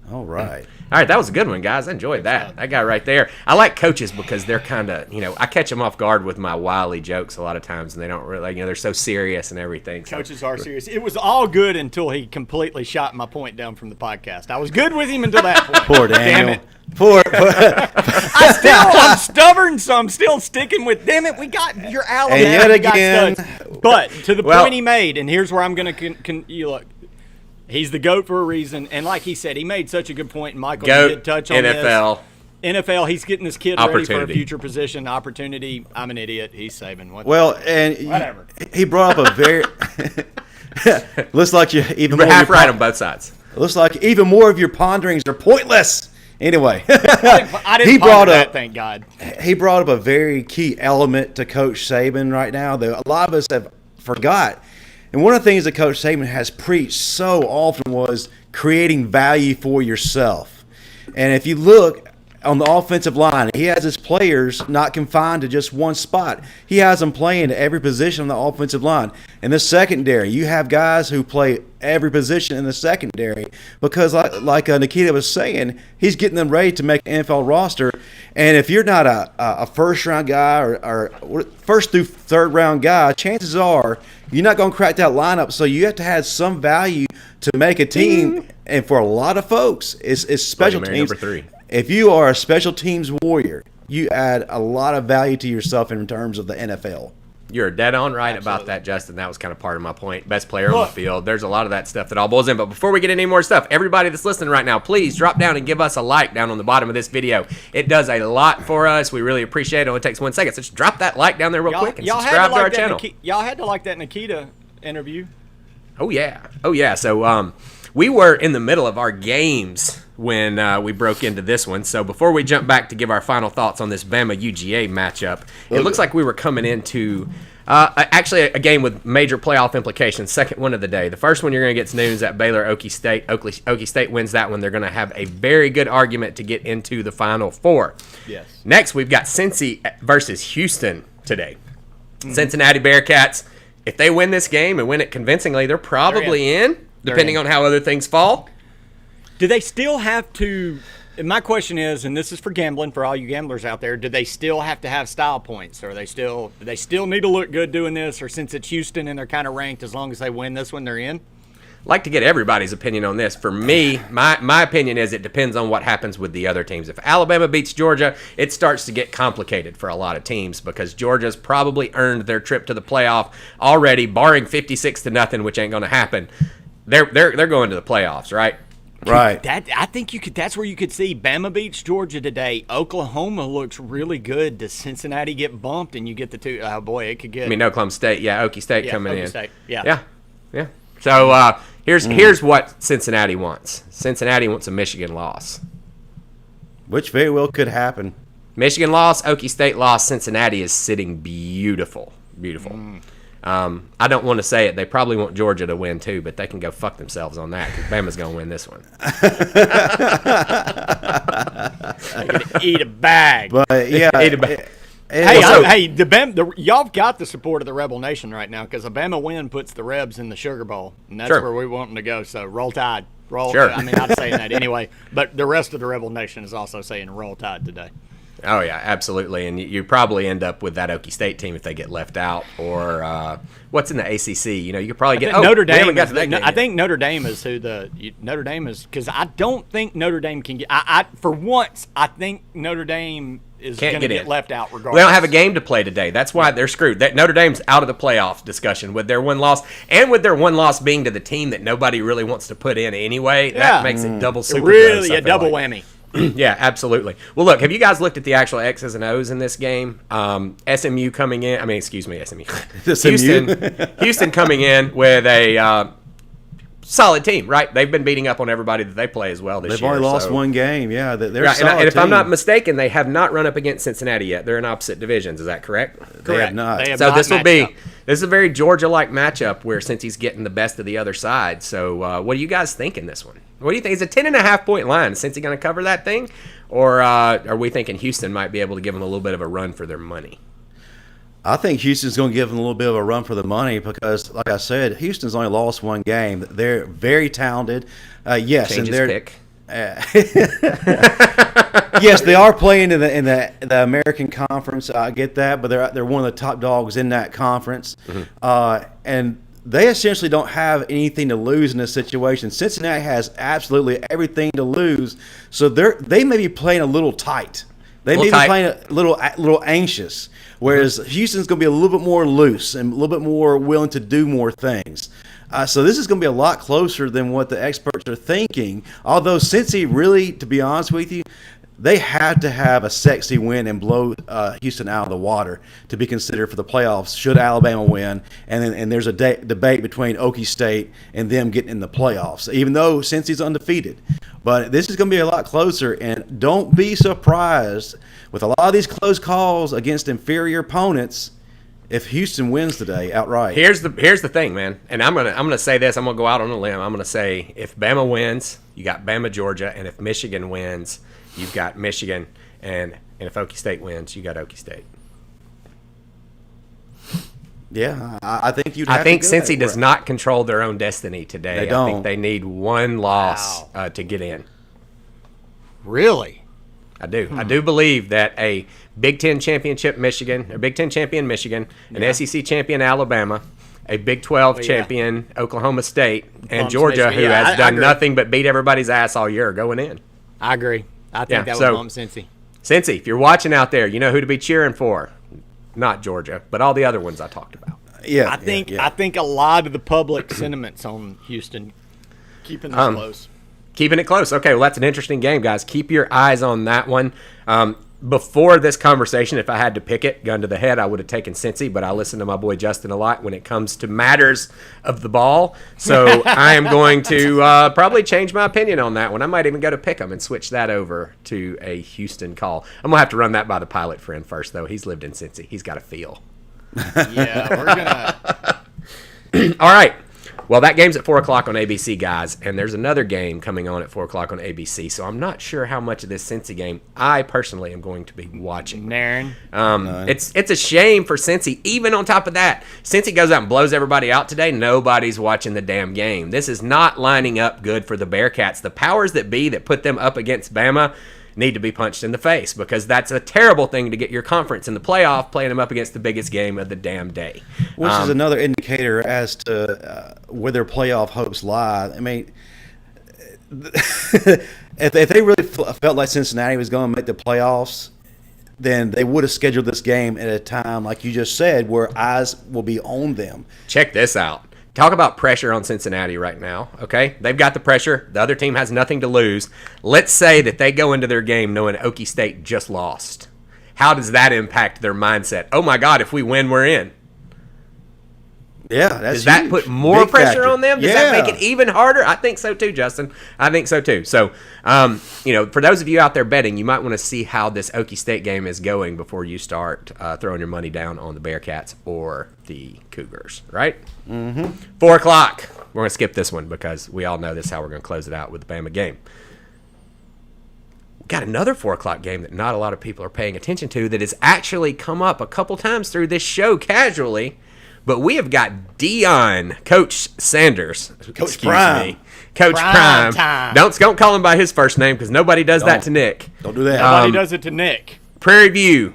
All right. All right, that was a good one, guys. I enjoyed that. That guy right there. I like coaches because they're kind of, I catch them off guard with my wily jokes a lot of times, and they don't really, they're so serious and everything. So. Coaches are serious. It was all good until he completely shot my point down from the podcast. I was good with him until that point. Poor Daniel. Damn it. Poor. I'm stubborn, so I'm still sticking with. Damn it, we got your Alabama. And yet again, but to the point he made, and here's where I'm going to look. He's the GOAT for a reason, and like he said, he made such a good point, and Michael did touch on NFL. this. NFL, he's getting this kid ready for a future position, opportunity. I'm an idiot. He's saving. Well, and whatever. He brought up a very – looks like you even You're more half right on both sides. Looks like even more of your ponderings are pointless. Anyway, I didn't ponder that, thank God. He brought up a very key element to Coach Saban right now that a lot of us have forgot. And one of the things that Coach Saban has preached so often was creating value for yourself. And if you look on the offensive line, he has his players not confined to just one spot. He has them playing every position on the offensive line. In the secondary, you have guys who play every position in the secondary because, like Nakita was saying, he's getting them ready to make an NFL roster. And if you're not a first-round guy or first through third-round guy, chances are you're not going to crack that lineup. So you have to have some value to make a team. And for a lot of folks, it's special teams. Number 3. If you are a special teams warrior, you add a lot of value to yourself in terms of the NFL. You're dead on right about that, Justin. That was kind of part of my point. Best player on the field. There's a lot of that stuff that all boils in. But before we get any more stuff, everybody that's listening right now, please drop down and give us a like down on the bottom of this video. It does a lot for us. We really appreciate it. It only takes 1 second. So just drop that like down there real quick and subscribe to our channel. Y'all had to like that Nakita interview. Oh, yeah. So we were in the middle of our games when we broke into this one. So before we jump back to give our final thoughts on this Bama-UGA matchup, it looks like we were coming into actually a game with major playoff implications, second one of the day. The first one you're going to get news at Baylor-Okie State. Okie State wins that one. They're going to have a very good argument to get into the Final Four. Yes. Next, we've got Cincy versus Houston today. Cincinnati Bearcats, if they win this game and win it convincingly, they're probably in, depending on how other things fall. Do they still have to – my question is, and this is for gambling, for all you gamblers out there, do they still have to have style points? Or do they still need to look good doing this? Or since it's Houston and they're kind of ranked, as long as they win this one, they're in? I'd like to get everybody's opinion on this. For me, my opinion is it depends on what happens with the other teams. If Alabama beats Georgia, it starts to get complicated for a lot of teams because Georgia's probably earned their trip to the playoff already, barring 56-0, which ain't going to happen. They're going to the playoffs, right? Right. I think that's where you could see Bama beats Georgia today. Oklahoma looks really good. Does Cincinnati get bumped and you get the two? Oh, boy, it could get. I mean, Oklahoma State. Yeah, Okie State coming Okie in. State. Yeah. So here's what Cincinnati wants. Cincinnati wants a Michigan loss. Which very well could happen. Michigan loss, Okie State loss. Cincinnati is sitting beautiful. I don't want to say it. They probably want Georgia to win too, but they can go fuck themselves on that because Bama's going to win this one. Eat a bag. But yeah, Eat a bag. Y'all got the support of the Rebel Nation right now because a Bama win puts the Rebs in the Sugar Bowl, and that's where we want them to go. So roll Tide. Sure. I mean, I'm saying that anyway, but the rest of the Rebel Nation is also saying roll Tide today. Oh, yeah, absolutely. And you probably end up with that Okie State team if they get left out. Or what's in the ACC? You could probably get Notre Dame. I think Notre Dame is Notre Dame is because I don't think Notre Dame can get. For once, I think Notre Dame is going to get left out regardless. They don't have a game to play today. That's why they're screwed. Notre Dame's out of the playoff discussion with their one loss, and with their one loss being to the team that nobody really wants to put in anyway. Yeah. That makes it double super. Really, a double whammy. Yeah, absolutely. Well, look, have you guys looked at the actual X's and O's in this game? SMU coming in. I mean, excuse me, SMU. Houston coming in with a solid team, right? They've been beating up on everybody that they play as well this year. They've only lost one game. Yeah, they're right. solid And if team. I'm not mistaken, they have not run up against Cincinnati yet. They're in opposite divisions. Is that correct? They have not. This is a very Georgia-like matchup where Cincy's getting the best of the other side. So what do you guys think in this one? What do you think? Is a 10.5-point line? Is Cincy going to cover that thing? Or are we thinking Houston might be able to give them a little bit of a run for their money? I think Houston's going to give them a little bit of a run for the money because, like I said, Houston's only lost one game. They're very talented. Yes, Change and his pick. Yes, they are playing in the American Conference. I get that, but they're one of the top dogs in that conference, and they essentially don't have anything to lose in this situation. Cincinnati has absolutely everything to lose, so they may be playing a little tight. They may be playing a little anxious, whereas Houston's going to be a little bit more loose and a little bit more willing to do more things. So this is going to be a lot closer than what the experts are thinking. Although Cincy really, to be honest with you, they had to have a sexy win and blow Houston out of the water to be considered for the playoffs should Alabama win. And there's a debate between Okie State and them getting in the playoffs, even though Cincy's undefeated. But this is going to be a lot closer, and don't be surprised with a lot of these close calls against inferior opponents if Houston wins today outright. Here's the thing, man. And I'm gonna say this. I'm gonna go out on a limb. I'm gonna say if Bama wins, you got Bama, Georgia, and if Michigan wins, you've got Michigan, and if Okie State wins, you got Okie State. Yeah, I think you'd. I think Cincy does not control their own destiny today. They don't. I think they need one loss to get in. Really? I do. I do believe that a Big Ten championship Michigan, or Big Ten champion Michigan, an SEC champion Alabama, a Big 12 champion Oklahoma State, and Georgia, who has done nothing but beat everybody's ass all year, going in. I agree. I think that would bump Cincy. Cincy, if you're watching out there, you know who to be cheering for. not Georgia, but all the other ones I talked about. Yeah, I think a lot of the public sentiments on Houston keeping this close. Keeping it close. Okay, well, that's an interesting game, guys. Keep your eyes on that one. Before this conversation, if I had to pick it, gun to the head, I would have taken Cincy, but I listen to my boy Justin a lot when it comes to matters of the ball. So I am going to probably change my opinion on that one. I might even go to pick 'em and switch that over to a Houston call. I'm going to have to run that by the pilot friend first, though. He's lived in Cincy. He's got a feel. Yeah, we're going to. All right. Well, that game's at 4 o'clock on ABC, guys, and there's another game coming on at 4 o'clock on ABC, so I'm not sure how much of this Cincy game I personally am going to be watching. Naren. It's a shame for Cincy. Even on top of that, Cincy goes out and blows everybody out today. Nobody's watching the damn game. This is not lining up good for the Bearcats. The powers that be that put them up against Bama need to be punched in the face, because that's a terrible thing to get your conference in the playoff, playing them up against the biggest game of the damn day. Which is another indicator as to where their playoff hopes lie. I mean, if they really felt like Cincinnati was going to make the playoffs, then they would have scheduled this game at a time, like you just said, where eyes will be on them. Check this out. Talk about pressure on Cincinnati right now, okay? They've got the pressure. The other team has nothing to lose. Let's say that they go into their game knowing Okie State just lost. How does that impact their mindset? Oh, my God, if we win, we're in. Yeah, that's Does that huge. put more Big pressure factor. on them? Does that make it even harder? I think so too, Justin. I think so too. So, for those of you out there betting, you might want to see how this Okie State game is going before you start throwing your money down on the Bearcats or the Cougars, right? Mm-hmm. 4 o'clock. We're going to skip this one because we all know this is how we're going to close it out with the Bama game. Got another 4 o'clock game that not a lot of people are paying attention to that has actually come up a couple times through this show casually. But we have got Coach Sanders. Coach Prime. Coach Prime. Time. Don't call him by his first name because nobody does that to Nick. Don't do that. Nobody does it to Nick. Prairie View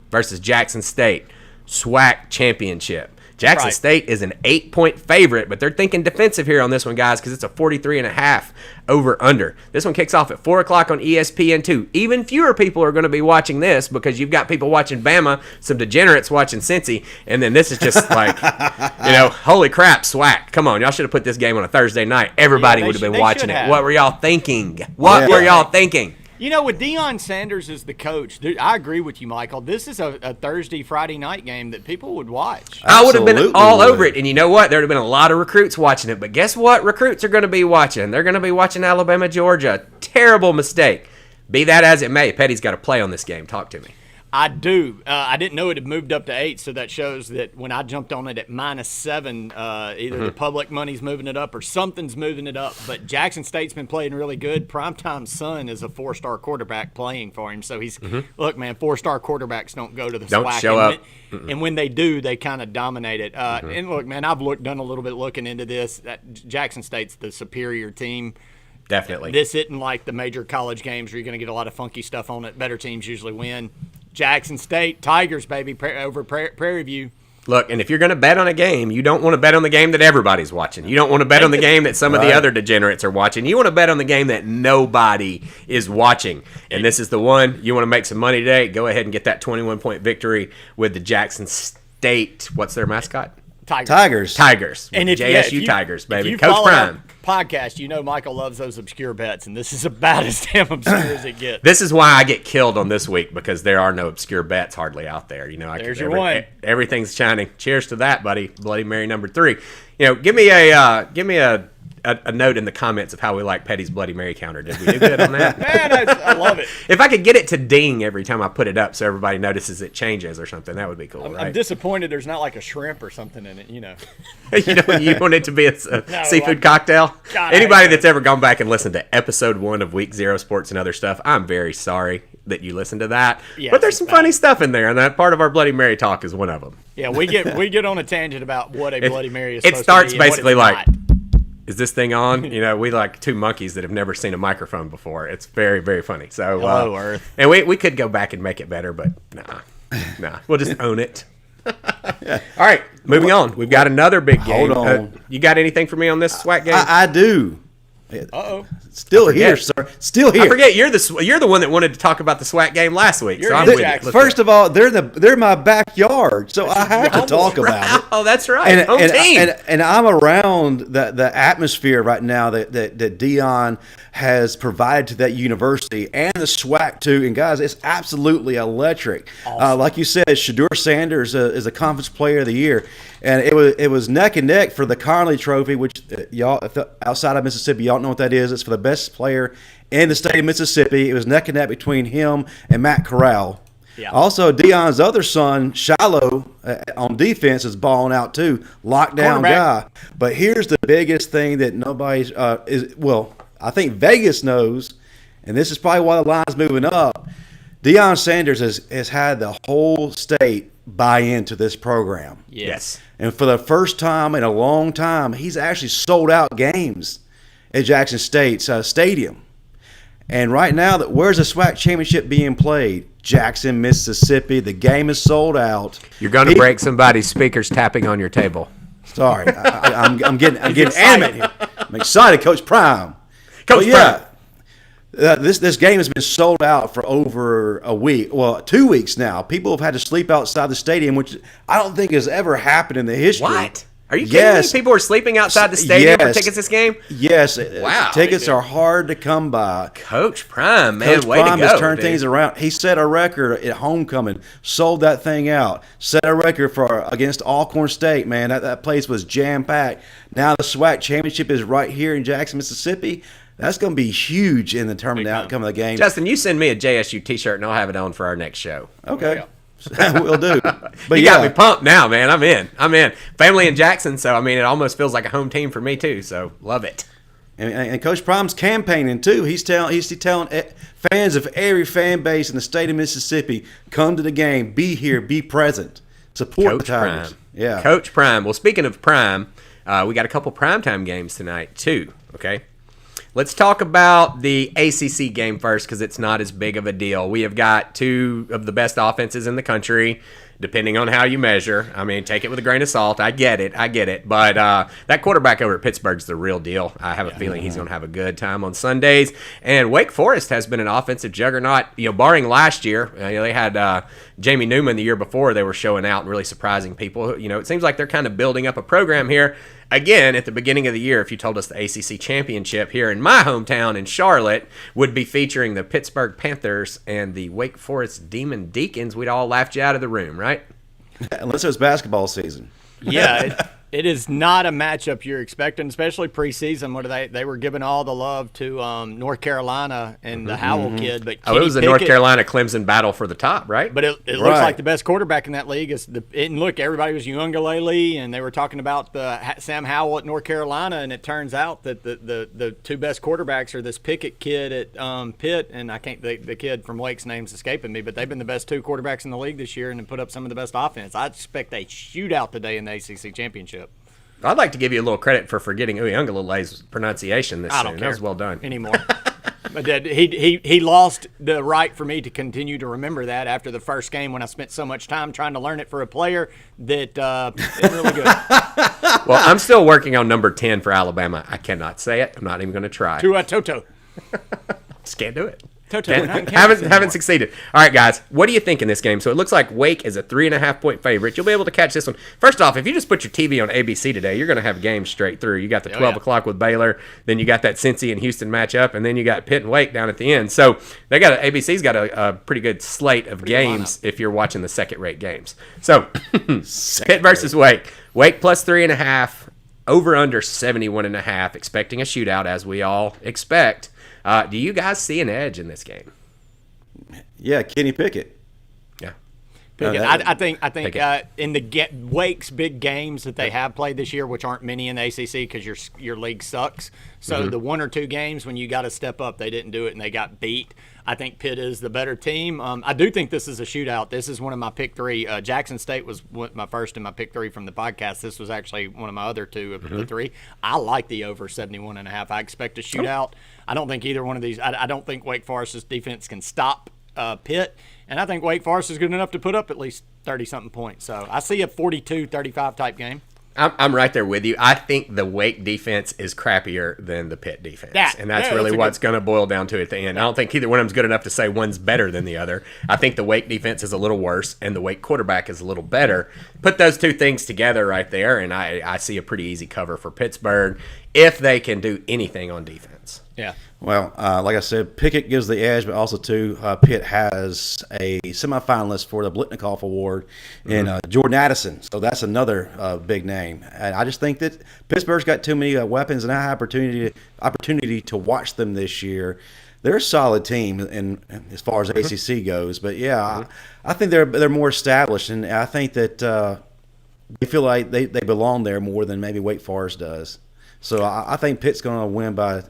versus Jackson State. SWAC championship. Jackson Right. State is an 8-point favorite, but they're thinking defensive here on this one, guys, because it's a 43.5 over-under. This one kicks off at 4 o'clock on ESPN2. Even fewer people are going to be watching this because you've got people watching Bama, some degenerates watching Cincy, and then this is just like, holy crap, SWAC. Come on, y'all should have put this game on a Thursday night. Everybody Yeah, would have been they watching should it. have. What were y'all thinking? What were y'all thinking? With Deion Sanders as the coach, I agree with you, Michael. This is a Thursday, Friday night game that people would watch. I would have been Absolutely all would. over it. And you know what? There would have been a lot of recruits watching it. But guess what? Recruits are going to be watching. They're going to be watching Alabama, Georgia. Terrible mistake. Be that as it may, Petty's got to play on this game. Talk to me. I do. I didn't know it had moved up to 8, so that shows that when I jumped on it at -7, either the public money's moving it up or something's moving it up. But Jackson State's been playing really good. Primetime's son is a 4-star quarterback playing for him. So he's look, man, 4-star quarterbacks don't go to the Don't SWAC. show up. And when they do, they kind of dominate it. And look, man, I've done a little bit looking into this. Jackson State's the superior team. Definitely. This isn't like the major college games where you're going to get a lot of funky stuff on it. Better teams usually win. Jackson State, Tigers, baby, over Prairie View. Look, and if you're going to bet on a game, you don't want to bet on the game that everybody's watching. You don't want to bet on the game that some of the other degenerates are watching. You want to bet on the game that nobody is watching. And this is the one. You want to make some money today, go ahead and get that 21-point victory with the Jackson State. What's their mascot? Tigers. Tigers. And if JSU you- Tigers, baby. If you Coach follow Prime. our podcast, Michael loves those obscure bets, and this is about as damn obscure as it gets. This is why I get killed on this week, because there are no obsure bets hardly out there. There's your one. Everything's shining. Cheers to that, buddy. Bloody Mary number 3. Give me a note in the comments of how we like Petty's Bloody Mary counter. Did we do good on that? Man, I love it. If I could get it to ding every time I put it up so everybody notices it changes or something, that would be cool, I'm right? disappointed there's not like a shrimp or something in it, you want it to be a seafood I'm- cocktail? God, Anybody I hate that's ever gone back and listened to episode 1 of Week 0 Sports and Other Stuff, I'm very sorry that you listened to that. Yes, but there's some it's bad. funny stuff in there, and that part of our Bloody Mary talk is one of them. Yeah, we get on a tangent about what a Bloody Mary is It supposed starts to be and what basically it's like, not. is this thing on? We like two monkeys that have never seen a microphone before. It's very, very funny. So, Hello, Earth. And we could go back and make it better, but nah. We'll just own it. All right, moving on. We've got another big game. Hold on. You got anything for me on this SWAC game? I do. Uh-oh. Still here, sir. Still here. I forget you're the one that wanted to talk about the SWAC game last week. You're So I'm in with you. Jackson. First of all, they're my backyard, so I have to talk about it. Oh, that's right. Home team. And I'm around the atmosphere right now that Dion has provided to that university and the SWAC too. And guys, it's absolutely electric. Awesome. Like you said, Shedeur Sanders is a conference player of the year, and it was neck and neck for the Conley Trophy, which y'all outside of Mississippi, y'all know what that is. It's for the best player in the state of Mississippi. It was neck and neck between him and Matt Corral. Yeah. Also, Dion's other son, Shiloh, on defense is balling out too. Lockdown guy. But here's the biggest thing that nobody I think Vegas knows, and this is probably why the line's moving up. Deion Sanders has had the whole state buy into this program. Yes. And for the first time in a long time, he's actually sold out games at Jackson State's stadium. And right now, where's the SWAC championship being played? Jackson, Mississippi. The game is sold out. You're going to break somebody's speakers tapping on your table. Sorry, I'm getting animated here. I'm excited, Coach Prime. Coach Prime. This game has been sold out for over a week. Well, 2 weeks now. People have had to sleep outside the stadium, which I don't think has ever happened in the history. What? Are you kidding me? People are sleeping outside the stadium for tickets this game? Yes. Wow. Tickets are hard to come by. Coach Prime, man, Coach way Prime to go. has turned things around. He set a record at homecoming, sold that thing out, set a record against Alcorn State, man. That place was jam-packed. Now the SWAC championship is right here in Jackson, Mississippi. That's going to be huge in the outcome of the game. Justin, you send me a JSU T-shirt and I'll have it on for our next show. Okay. We'll do. But you got me pumped now, man. I'm in. Family in Jackson, so I mean, it almost feels like a home team for me too. So love it. And Coach Prime's campaigning too. He's telling fans of every fan base in the state of Mississippi, come to the game, be here, be present, support Coach the Tigers. Prime. Yeah, Coach Prime. Well, speaking of Prime, we got a couple primetime games tonight too. Okay. Let's talk about the ACC game first because it's not as big of a deal. We have got two of the best offenses in the country, depending on how you measure. I mean, take it with a grain of salt. I get it. But that quarterback over at Pittsburgh's the real deal. I have a feeling he's going to have a good time on Sundays. And Wake Forest has been an offensive juggernaut, barring last year. They had Jamie Newman the year before. They were showing out and really surprising people. It seems like they're kind of building up a program here. Again, at the beginning of the year, if you told us the ACC championship here in my hometown in Charlotte would be featuring the Pittsburgh Panthers and the Wake Forest Demon Deacons, we'd all laughed you out of the room, right? Unless it was basketball season. Yeah, it is not a matchup you're expecting, especially preseason. What they were giving all the love to North Carolina and the Howell kid, but it was the North Carolina Clemson battle for the top, right? But it looks like the best quarterback in that league is and look, everybody was Uiagalelei, and they were talking about the Sam Howell at North Carolina, and it turns out that the two best quarterbacks are this Pickett kid at Pitt, and I can't the kid from Wake's name's escaping me, but they've been the best two quarterbacks in the league this year and put up some of the best offense. I expect a shootout today in the ACC championship. I'd like to give you a little credit for forgetting Uiagalelei's pronunciation this I don't soon. care. That was well done. Anymore. But he lost the right for me to continue to remember that after the first game when I spent so much time trying to learn it for a player that it's really good. Well, I'm still working on number 10 for Alabama. I cannot say it. I'm not even going to try. To Toto. Just can't do it. Toto. Haven't succeeded. All right, guys. What do you think in this game? So it looks like Wake is a 3.5-point favorite. You'll be able to catch this one. First off, if you just put your TV on ABC today, you're going to have games straight through. You got the 12 o'clock with Baylor, then you got that Cincy and Houston matchup, and then you got Pitt and Wake down at the end. So ABC's got a pretty good slate of games if you're watching the second-rate games. So Pitt versus Wake. Wake plus 3.5, over under 71.5, expecting a shootout as we all expect. Do you guys see an edge in this game? Yeah, Kenny Pickett. Yeah. I think in the Wake's big games that they have played this year, which aren't many in the ACC because your league sucks. So the one or two games when you got to step up, they didn't do it and they got beat. I think Pitt is the better team. I do think this is a shootout. This is one of my pick three. Jackson State was my first in my pick three from the podcast. This was actually one of my other two of the three. I like the over 71.5. I expect a shootout. I don't think either one of these. I don't think Wake Forest's defense can stop Pitt, and I think Wake Forest is good enough to put up at least 30-something points. So I see a 42-35 type game. I'm right there with you. I think the Wake defense is crappier than the Pitt defense. And that's really what's going to boil down to at the end. I don't think either one of them's good enough to say one's better than the other. I think the Wake defense is a little worse, and the Wake quarterback is a little better. Put those two things together right there, and I see a pretty easy cover for Pittsburgh if they can do anything on defense. Yeah. Well, like I said, Pickett gives the edge, but also, too, Pitt has a semifinalist for the Blitnikoff Award in Jordan Addison. So that's another big name. And I just think that Pittsburgh's got too many weapons, and I have opportunity to watch them this year. They're a solid team as far as ACC goes. But, yeah, I think they're more established, and I think that they feel like they belong there more than maybe Wake Forest does. So I think Pitt's going to win by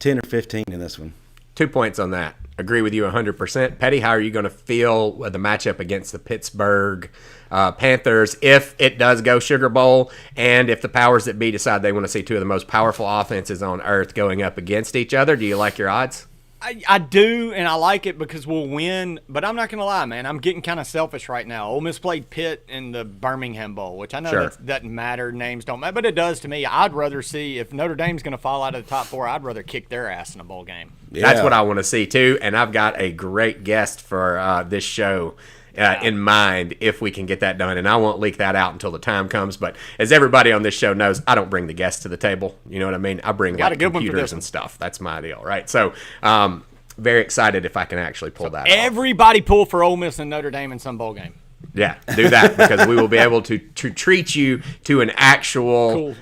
10 or 15 in this one. 2 points on that. Agree with you 100%. Petty, how are you going to feel with the matchup against the Pittsburgh Panthers if it does go Sugar Bowl and if the powers that be decide they want to see two of the most powerful offenses on earth going up against each other? Do you like your odds? I do, and I like it because we'll win. But I'm not going to lie, man. I'm getting kind of selfish right now. Ole Miss played Pitt in the Birmingham Bowl, which I know that doesn't matter. Names don't matter, but it does to me. I'd rather see if Notre Dame's going to fall out of the top four, I'd rather kick their ass in a bowl game. Yeah. That's what I want to see, too. And I've got a great guest for this show in mind if we can get that done. And I won't leak that out until the time comes. But as everybody on this show knows, I don't bring the guests to the table. You know what I mean? I bring out computers and stuff. That's my deal, right? So very excited if I can actually pull that off. Everybody pull for Ole Miss and Notre Dame in some bowl game. Yeah, do that because we will be able to treat you to an actual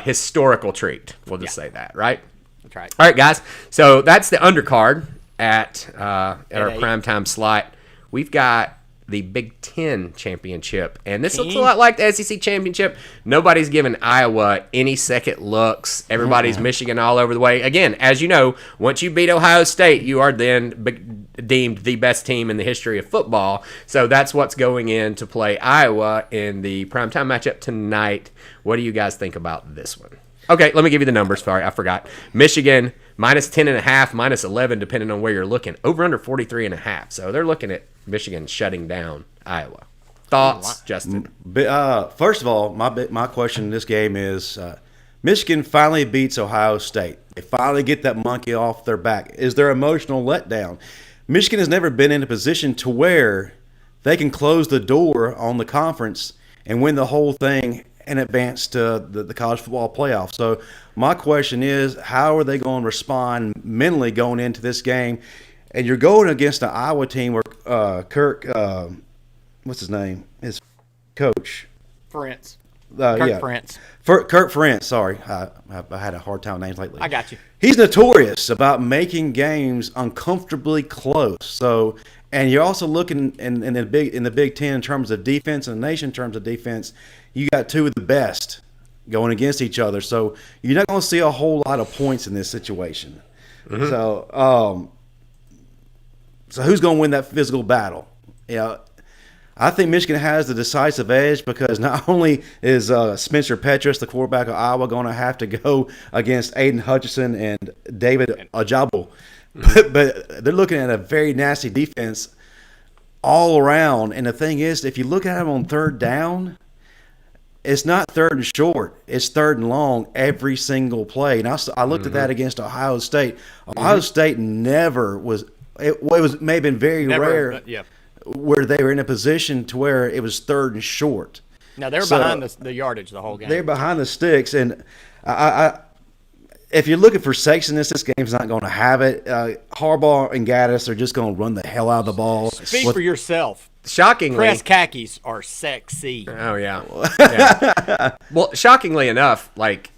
historical treat. We'll just say that, right? That's right. All right, guys. So that's the undercard at our primetime slot. We've got the Big Ten championship, and this looks a lot like the SEC championship. Nobody's giving Iowa any second looks. Everybody's Michigan all over the way. Again, as you know, once you beat Ohio State, you are then deemed the best team in the history of football. So that's what's going in to play Iowa in the primetime matchup tonight. What do you guys think about this one? Okay, let me give you the numbers. Sorry, I forgot. Michigan minus 10.5, minus 11, depending on where you're looking. Over under 43.5. So they're looking at Michigan shutting down Iowa. Thoughts, Justin? First of all, my question in this game is Michigan finally beats Ohio State. They finally get that monkey off their back. Is there emotional letdown? Michigan has never been in a position to where they can close the door on the conference and win the whole thing and advance to the college football playoff. So my question is, how are they going to respond mentally going into this game? And you're going against an Iowa team where Kirk, what's his name? His coach. Ferentz. Kirk Ferentz. Kirk Ferentz, sorry. I had a hard time with names lately. I got you. He's notorious about making games uncomfortably close. So, and you're also looking in the Big Ten in terms of defense and the nation in terms of defense. You got two of the best going against each other. So you're not going to see a whole lot of points in this situation. Mm-hmm. So who's going to win that physical battle? I think Michigan has the decisive edge because not only is Spencer Petras, the quarterback of Iowa, going to have to go against Aiden Hutchinson and David Ojabo, but they're looking at a very nasty defense all around. And the thing is, if you look at them on third down, it's not third and short. It's third and long every single play. And I looked at that against Ohio State. Ohio State never was – it may have been very rare where they were in a position to where it was third and short. Now, they were behind the yardage the whole game. They're behind the sticks. And if you're looking for sexiness, this game's not going to have it. Harbaugh and Gaddis are just going to run the hell out of the ball. Speak for yourself. Shockingly, press khakis are sexy. Oh yeah. Well, shockingly enough, like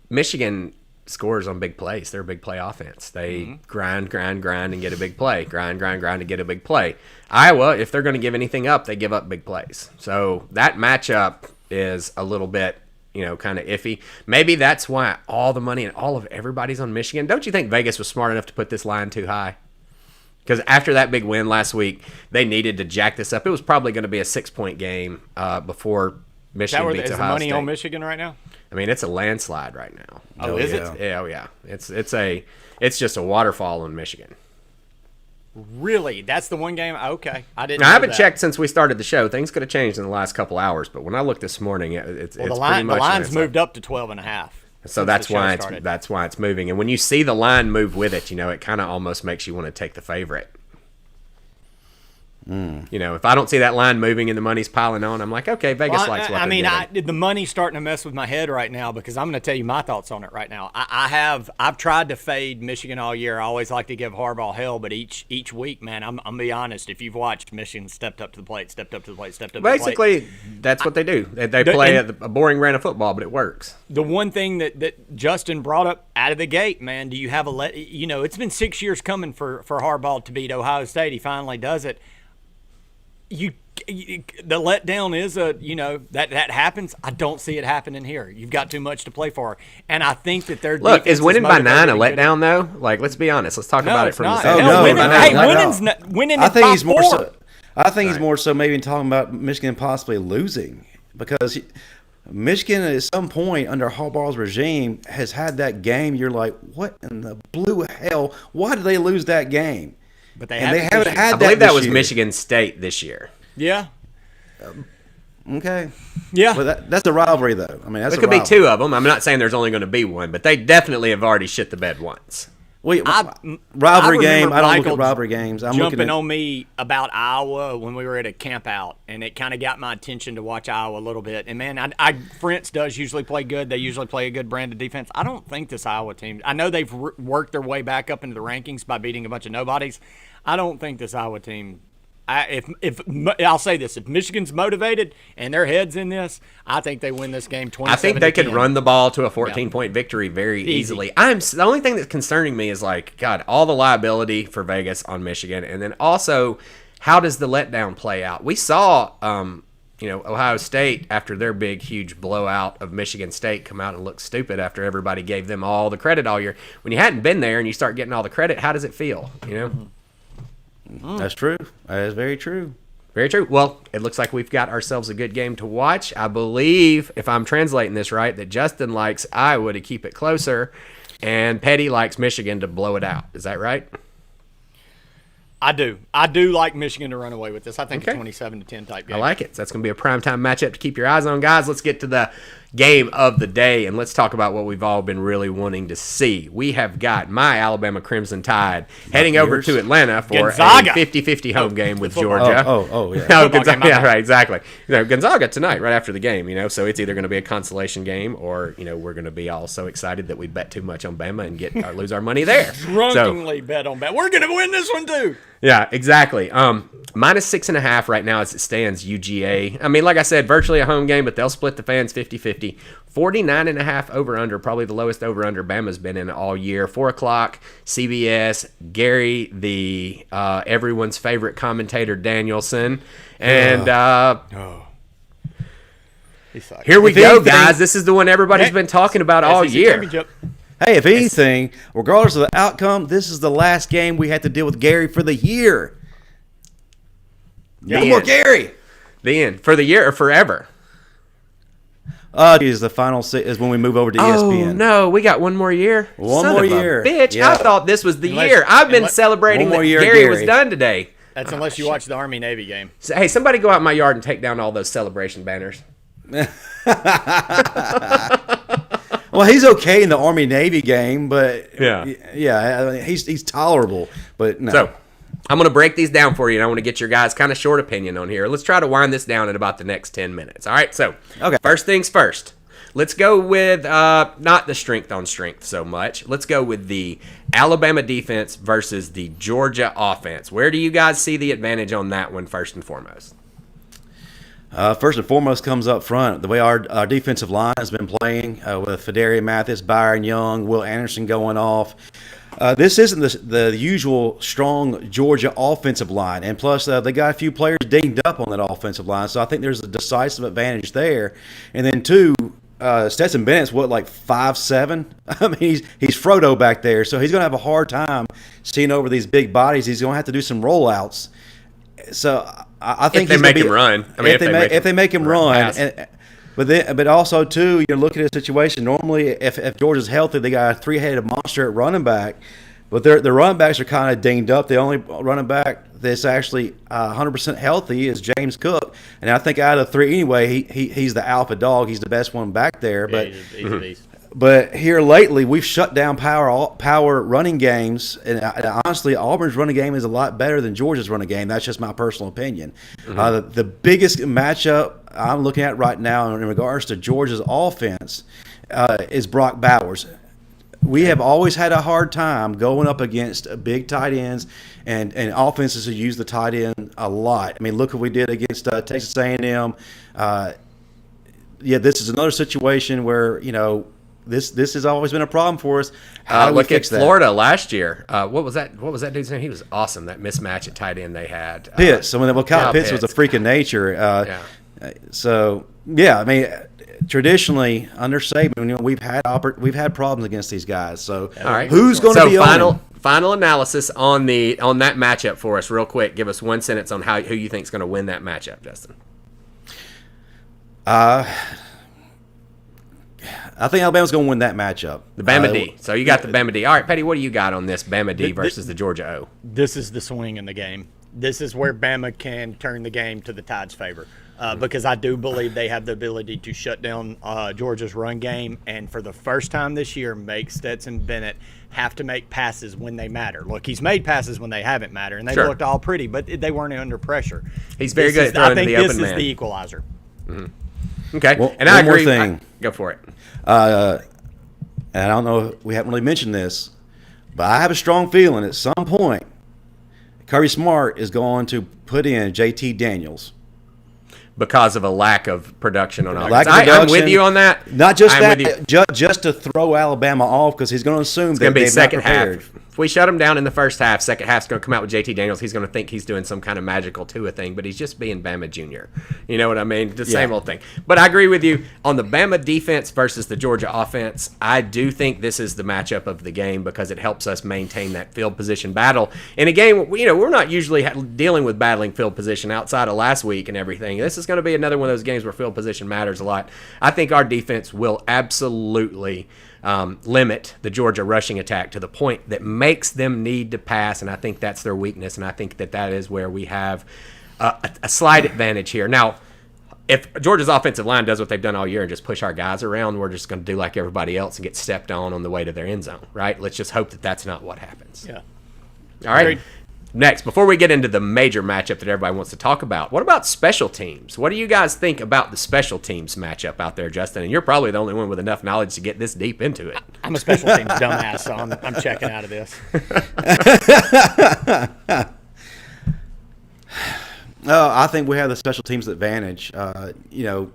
Michigan scores on big plays. They're a big play offense. They grind, and get a big play. Grind, and get a big play. Iowa, if they're going to give anything up, they give up big plays. So that matchup is a little bit, kind of iffy. Maybe that's why all the money and all of everybody's on Michigan. Don't you think Vegas was smart enough to put this line too high? Because after that big win last week, they needed to jack this up. It was probably going to be a 6-point game before Michigan beats Ohio State. Is the money on Michigan right now? I mean, it's a landslide right now. Oh, is it? Yeah, oh yeah. It's just a waterfall in Michigan. Really? That's the one game? Okay. I didn't Now, I know haven't that. checked since we started the show. Things could have changed in the last couple hours, but when I looked this morning, it's Well, pretty the much line's it's moved up to 12.5. So that's why it's moving. And when you see the line move with it, it kind of almost makes you want to take the favorite. If I don't see that line moving and the money's piling on, I'm like, okay, Vegas likes what they're getting. The money's starting to mess with my head right now because I'm going to tell you my thoughts on it right now. I've tried to fade Michigan all year. I always like to give Harbaugh hell, but each week, man, I'm going to be honest. If you've watched, Michigan stepped up to the plate. Basically, that's what they do. They play a boring brand of football, but it works. The one thing that Justin brought up out of the gate, man, do you have it's been 6 years coming for Harbaugh to beat Ohio State. He finally does it. The letdown is that happens. I don't see it happening here. You've got too much to play for, and I think that their look is winning by 9 a letdown though. Like, let's be honest. Let's talk about it from the side. Winning. I think he's more so. I think he's more so maybe talking about Michigan possibly losing because Michigan at some point under Harbaugh's regime has had that game. You're like, what in the blue hell? Why did they lose that game? But they haven't had that. I believe that was Michigan State this year. Yeah. Okay. Yeah. Well, that's a rivalry, though. I mean, that's it could be two of them. I'm not saying there's only going to be one, but they definitely have already shit the bed once. Rivalry game. I don't look at rivalry games. I'm jumping on me about Iowa when we were at a camp out, and it kind of got my attention to watch Iowa a little bit. And man, France does usually play good. They usually play a good brand of defense. I don't think this Iowa team. I know they've worked their way back up into the rankings by beating a bunch of nobodies. I don't think this Iowa team. If I'll say this, if Michigan's motivated and their head's in this, I think they win this game 27-10. I think they could run the ball to a 14-point victory very easily. The only thing that's concerning me is God, all the liability for Vegas on Michigan, and then also how does the letdown play out? We saw, Ohio State after their big, huge blowout of Michigan State come out and look stupid after everybody gave them all the credit all year. When you hadn't been there and you start getting all the credit, how does it feel? That's true. That is very true. Very true. Well, it looks like we've got ourselves a good game to watch. I believe, if I'm translating this right, that Justin likes Iowa to keep it closer, and Petty likes Michigan to blow it out. Is that right? I do. I do like Michigan to run away with this. I think it's 27-10 type game. I like it. So that's going to be a primetime matchup to keep your eyes on. Guys, let's get to the game of the day, and let's talk about what we've all been really wanting to see. We have got my Alabama Crimson Tide heading over to Atlanta for Gonzaga. a 50-50 home game with Georgia. Yeah. No, Gonzaga, yeah, right, exactly. Gonzaga tonight, right after the game, so it's either going to be a consolation game or, we're going to be all so excited that we bet too much on Bama and lose our money there. Drunkenly bet on Bama. We're going to win this one too. Yeah, exactly. -6.5 right now as it stands, UGA. I mean, like I said, virtually a home game, but they'll split the fans 50-50. 49.5 over-under, probably the lowest over-under Bama's been in all year. 4 o'clock, CBS, Gary, the everyone's favorite commentator, Danielson. And here we go, guys. This is the one everybody's been talking about all year. Hey, if anything, regardless of the outcome, this is the last game we had to deal with Gary for the year. No more Gary. The end. For the year or forever? Is the final is when we move over to ESPN. Oh, no. We got one more year? One more year. Bitch, yeah. I thought this was the year. I've been celebrating that Gary was done today. That's unless you watch the Army-Navy game. So, hey, somebody go out in my yard and take down all those celebration banners. Well, he's okay in the Army-Navy game, but yeah, he's tolerable. But no. So I'm going to break these down for you, and I want to get your guys' kind of short opinion on here. Let's try to wind this down in about the next 10 minutes. All right, so First things first. Let's go with not the strength on strength so much. Let's go with the Alabama defense versus the Georgia offense. Where do you guys see the advantage on that one first and foremost? First and foremost comes up front. The way our defensive line has been playing with Fedarian Mathis, Byron Young, Will Anderson going off. This isn't the usual strong Georgia offensive line. And plus, they got a few players dinged up on that offensive line. So I think there's a decisive advantage there. And then, two, Stetson Bennett's, 5'7"? I mean, he's Frodo back there. So he's going to have a hard time seeing over these big bodies. He's going to have to do some rollouts. So I think if they make him run. I mean, if they make him run, but also too, you're looking at a situation. Normally, if Georgia's healthy, they got a 3-headed monster at running back. But their running backs are kind of dinged up. The only running back that's actually 100% healthy is James Cook. And I think out of the three anyway, he's the alpha dog. He's the best one back there. But he's a beast. But here lately, we've shut down power running games, and honestly, Auburn's running game is a lot better than Georgia's running game. That's just my personal opinion. The biggest matchup I'm looking at right now in regards to Georgia's offense is Brock Bowers. We have always had a hard time going up against big tight ends and offenses who use the tight end a lot. I mean, look what we did against Texas A&M. This is another situation where, This has always been a problem for us. How do we fix that? Florida last year. What was that dude's name? He was awesome. That mismatch at tight end they had. Pitts. Kyle Pitts was a freak of nature. So I mean, traditionally under Saban, we've had problems against these guys. So all right, who's going to be final analysis on that matchup for us, real quick. Give us one sentence on who you think is going to win that matchup, Justin. I think Alabama's going to win that matchup. The Bama D. So you got the Bama D. All right, Petty, what do you got on this Bama D versus the Georgia O? This is the swing in the game. This is where Bama can turn the game to the Tide's favor because I do believe they have the ability to shut down Georgia's run game and for the first time this year make Stetson Bennett have to make passes when they matter. Look, he's made passes when they haven't mattered, and they looked all pretty, but they weren't under pressure. He's very good at throwing to the open man. I think this is the equalizer. Okay, well, and I agree. More thing. Go for it. And I don't know, we haven't really mentioned this, but I have a strong feeling at some point Kirby Smart is going to put in JT Daniels. Because of a lack of production on offense. I'm with you on that. Not just just to throw Alabama off because he's going to assume that they've not prepared. Half. If we shut him down in the first half, second half's going to come out with JT Daniels. He's going to think he's doing some kind of magical Tua thing, but he's just being Bama Jr. You know what I mean? The same old thing. But I agree with you. On the Bama defense versus the Georgia offense, I do think this is the matchup of the game because it helps us maintain that field position battle. In a game, we're not usually dealing with battling field position outside of last week and everything. This is going to be another one of those games where field position matters a lot. I think our defense will absolutely limit the Georgia rushing attack to the point that makes them need to pass, and I think that's their weakness, and I think that is where we have a slight advantage here. Now, if Georgia's offensive line does what they've done all year and just push our guys around, we're just going to do like everybody else and get stepped on the way to their end zone, right? Let's just hope that that's not what happens. Yeah. All right. Agreed. Next, before we get into the major matchup that everybody wants to talk about, what about special teams? What do you guys think about the special teams matchup out there, Justin? And you're probably the only one with enough knowledge to get this deep into it. I'm a special teams dumbass, so I'm checking out of this. No, I think we have the special teams advantage. Even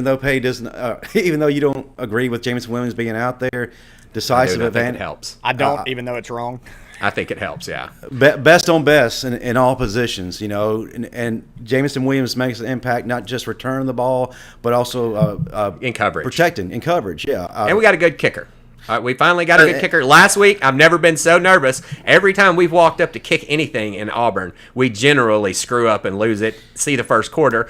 though Pay doesn't, even though you don't agree with Jameson Williams being out there, decisive advantage helps. I don't, even though it's wrong. I think it helps, yeah. Best on best in all positions, and Jameson Williams makes an impact, not just returning the ball, but also in coverage. Protecting, in coverage, yeah. And we got a good kicker. We finally got a good kicker. Last week, I've never been so nervous. Every time we've walked up to kick anything in Auburn, we generally screw up and lose it, see the first quarter,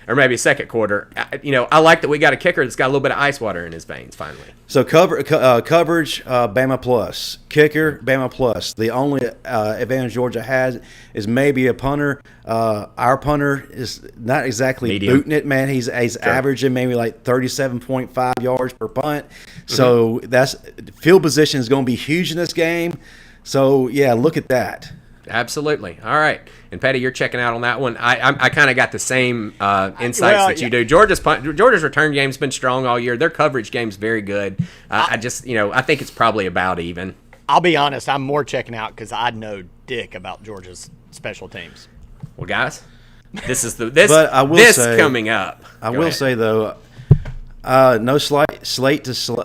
or maybe second quarter. I like that we got a kicker that's got a little bit of ice water in his veins finally. So coverage, Bama plus. Kicker, Bama plus. The only advantage Georgia has is maybe a punter. Our punter is not exactly medium. Booting it, man. He's averaging maybe like 37.5 yards per punt. So that's field position is going to be huge in this game. So, yeah, look at that. Absolutely. All right. And, Patty, you're checking out on that one. I kind of got the same insights that you do. Georgia's return game's been strong all year. Their coverage game's very good. I think it's probably about even. I'll be honest. I'm more checking out because I know dick about Georgia's special teams. Well, guys, this is coming up. I will say, though, no slate to spit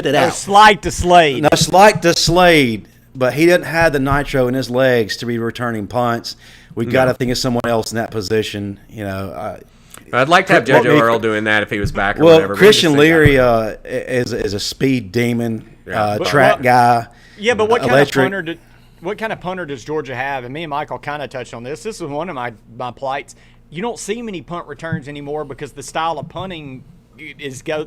it out. No slight to Slade. No slight to Slade. But he doesn't have the nitro in his legs to be returning punts. We got to think of someone else in that position. I'd like to have JoJo Earl doing that if he was back or whatever. Christian Leary is a speed demon, track guy. Yeah, but what kind of punter does Georgia have? And me and Michael kind of touched on this. This is one of my plights. You don't see many punt returns anymore because the style of punting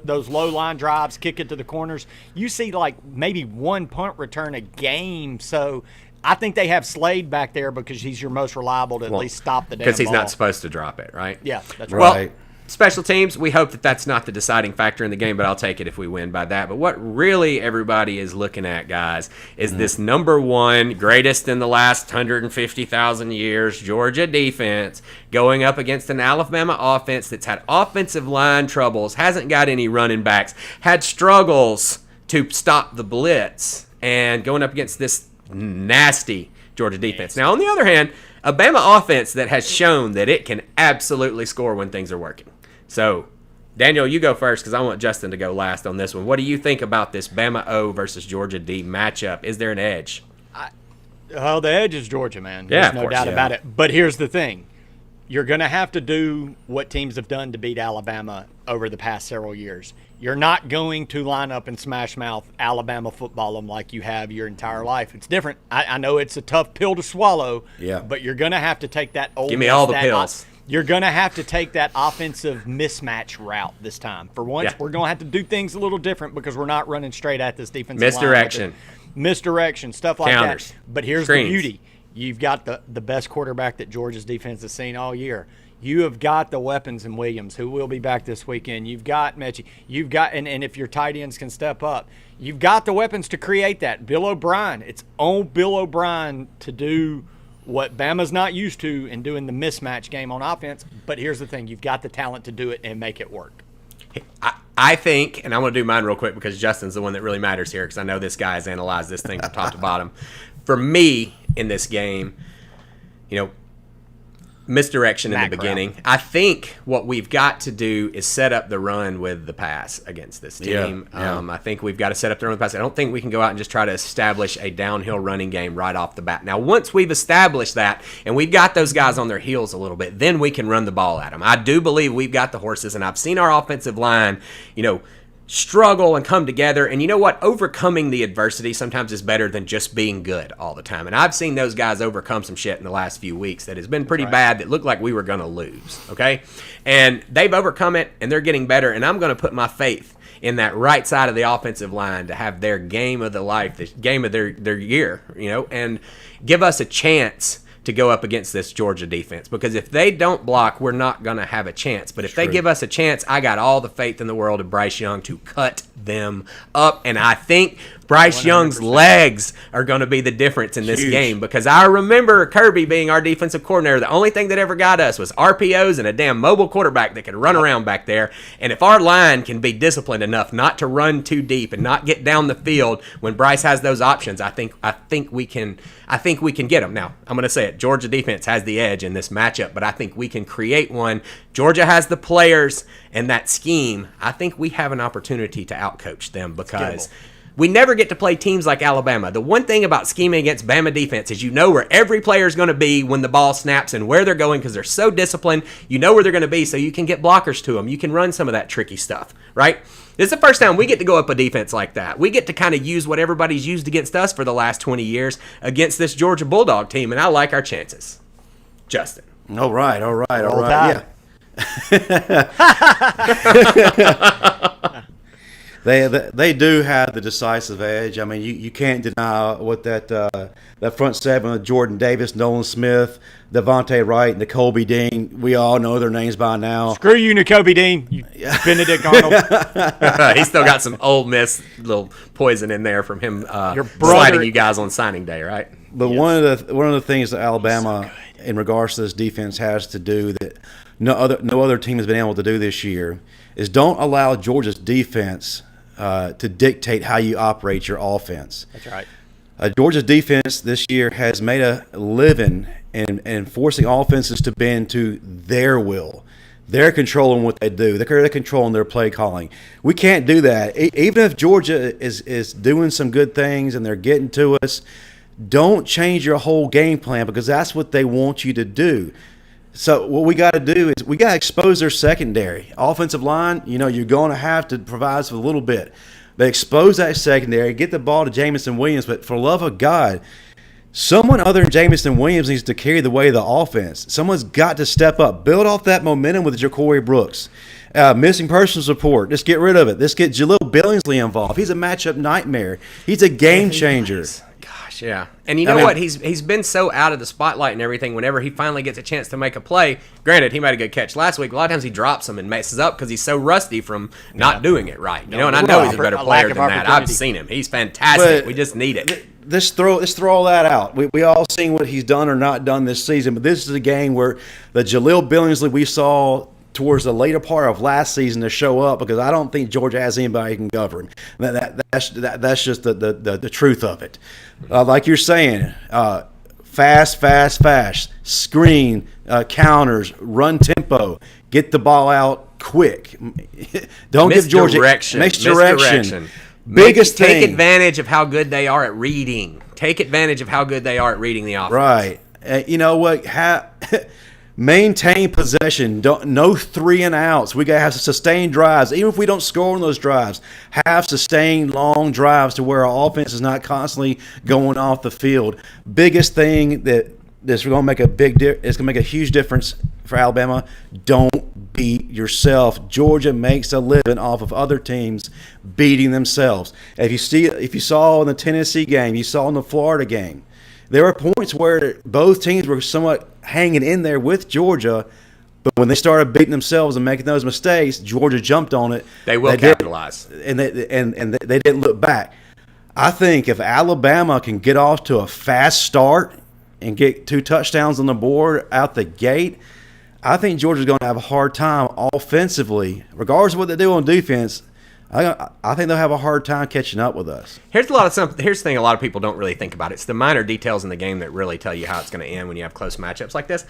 those low line drives, kick it to the corners. You see like maybe one punt return a game. So I think they have Slade back there because he's your most reliable to at least stop the damn ball. Because he's not supposed to drop it, right? Yeah, that's Well, right. special teams, we hope that that's not the deciding factor in the game, but I'll take it if we win by that. But what really everybody is looking at, guys, is this number one, greatest in the last 150,000 years, Georgia defense going up against an Alabama offense that's had offensive line troubles, hasn't got any running backs, had struggles to stop the blitz, and going up against this nasty Georgia defense. Now, on the other hand, a Bama offense that has shown that it can absolutely score when things are working. So, Daniel, you go first because I want Justin to go last on this one. What do you think about this Bama O versus Georgia D matchup? Is there an edge? The edge is Georgia, man. Yeah, There's of no course, doubt about it. But here's the thing. You're going to have to do what teams have done to beat Alabama over the past several years. You're not going to line up and smash mouth Alabama football them like you have your entire life. It's different. I know it's a tough pill to swallow, but you're going to have to take that old. Give me all the pills. You're going to have to take that offensive mismatch route this time. For once, we're going to have to do things a little different because we're not running straight at this defensive line. Misdirection, stuff like Counters. that. But here's Screens. the beauty. You've got the best quarterback that Georgia's defense has seen all year. You have got the weapons in Williams, who will be back this weekend. You've got Mechie. You've got, and if your tight ends can step up, you've got the weapons to create that. Bill O'Brien, it's on Bill O'Brien to do what Bama's not used to in doing the mismatch game on offense. But here's the thing. You've got the talent to do it and make it work. I think, and I'm going to do mine real quick because Justin's the one that really matters here because I know this guy has analyzed this thing from top to bottom. For me, in this game, misdirection in the beginning. I think what we've got to do is set up the run with the pass against this team. I think we've got to set up the run with the pass. I don't think we can go out and just try to establish a downhill running game right off the bat. Now, once we've established that and we've got those guys on their heels a little bit, then we can run the ball at them. I do believe we've got the horses, and I've seen our offensive line, struggle and come together. And you know what? Overcoming the adversity sometimes is better than just being good all the time. And I've seen those guys overcome some shit in the last few weeks that has been pretty bad, that looked like we were going to lose, okay? And they've overcome it, and they're getting better. And I'm going to put my faith in that right side of the offensive line to have their game of the life, the game of their year, and give us a chance to go up against this Georgia defense. Because if they don't block, we're not going to have a chance. But if they give us a chance, I got all the faith in the world in Bryce Young to cut them up. And I think Bryce 100%. Young's legs are going to be the difference in this game, because I remember Kirby being our defensive coordinator. The only thing that ever got us was RPOs and a damn mobile quarterback that could run around back there. And if our line can be disciplined enough not to run too deep and not get down the field when Bryce has those options, I think we can get them. Now, I'm going to say it. Georgia defense has the edge in this matchup, but I think we can create one. Georgia has the players and that scheme. I think we have an opportunity to outcoach them, because we never get to play teams like Alabama. The one thing about scheming against Bama defense is where every player is going to be when the ball snaps and where they're going, because they're so disciplined. You know where they're going to be, so you can get blockers to them. You can run some of that tricky stuff, right? This is the first time we get to go up a defense like that. We get to kind of use what everybody's used against us for the last 20 years against this Georgia Bulldog team, and I like our chances. Justin. All right. Yeah. They do have the decisive edge. I mean, you can't deny what that front seven of Jordan Davis, Nolan Smith, Devontae Wright, N'Kobe Dean. We all know their names by now. Screw you, N'Kobe Dean. You Benedict Arnold. He's still got some Ole Miss little poison in there from him sliding you guys on signing day, right? But one of the things that Alabama, in regards to this defense, has to do that no other team has been able to do this year is don't allow Georgia's defense to dictate how you operate your offense. That's right. Georgia's defense this year has made a living in forcing offenses to bend to their will. They're controlling what they do. They're controlling their play calling. We can't do that. Even if Georgia is doing some good things and they're getting to us, don't change your whole game plan, because that's what they want you to do. So what we got to do is we got to expose their secondary. Offensive line, you're going to have to provide us with a little bit. But expose that secondary, get the ball to Jamison Williams. But for the love of God, someone other than Jamison Williams needs to carry the weight of the offense. Someone's got to step up. Build off that momentum with Jacory Brooks. Missing person support. Just get rid of it. Let's get Jaleel Billingsley involved. He's a matchup nightmare. He's a game changer. Gosh, yeah. And you know what? He's been so out of the spotlight and everything whenever he finally gets a chance to make a play. Granted, he made a good catch last week. A lot of times he drops them and messes up because he's so rusty from not doing it right. You know, and I know he's a better player than that. I've seen him. He's fantastic. We just need it. Let's throw all that out. We all seen what he's done or not done this season, but this is a game where the Jaleel Billingsley we saw towards the later part of last season to show up, because I don't think Georgia has anybody who can govern. That's just the truth of it. Like you're saying, fast, screen, counters, run tempo, get the ball out quick. Don't give Georgia misdirection. Biggest thing. Take advantage of how good they are at reading. Take advantage of how good they are at reading the offense. Right. You know what? Maintain possession. No 3 and outs. We gotta have sustained drives. Even if we don't score on those drives, have sustained long drives to where our offense is not constantly going off the field. Biggest thing that's going to make it's going to make a huge difference for Alabama. Don't beat yourself. Georgia makes a living off of other teams beating themselves. If you saw in the Tennessee game, you saw in the Florida game, there were points where both teams were somewhat hanging in there with Georgia, but when they started beating themselves and making those mistakes, Georgia jumped on it. They will capitalize. And they didn't look back. I think if Alabama can get off to a fast start and get 2 touchdowns on the board out the gate, I think Georgia's going to have a hard time offensively. Regardless of what they do on defense, I think they'll have a hard time catching up with us. Here's the thing a lot of people don't really think about. It's the minor details in the game that really tell you how it's going to end when you have close matchups like this.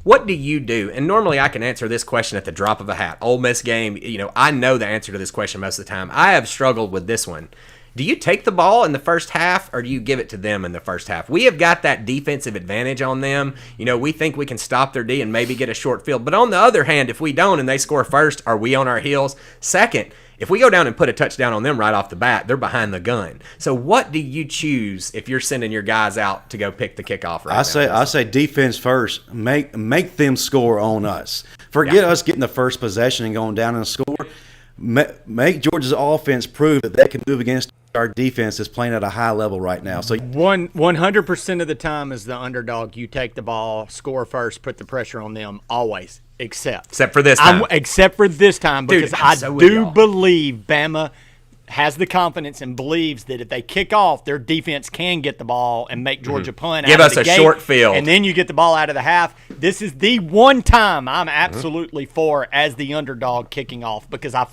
What do you do? And normally I can answer this question at the drop of a hat. Ole Miss game, I know the answer to this question most of the time. I have struggled with this one. Do you take the ball in the first half, or do you give it to them in the first half? We have got that defensive advantage on them. We think we can stop their D and maybe get a short field. But on the other hand, if we don't and they score first, are we on our heels? Second, if we go down and put a touchdown on them right off the bat, they're behind the gun. So what do you choose if you're sending your guys out to go pick the kickoff right now? I say defense first. Make them score on us. Forget us getting the first possession and going down and score. Make Georgia's offense prove that they can move against our defense is playing at a high level right now. So 100% of the time as the underdog, you take the ball, score first, put the pressure on them, always. Except for this time. Because I do believe Bama has the confidence and believes that if they kick off, their defense can get the ball and make Georgia punt Give out of the us gate, a short field. and then you get the ball out of the half. This is the one time I'm absolutely for as the underdog kicking off, because I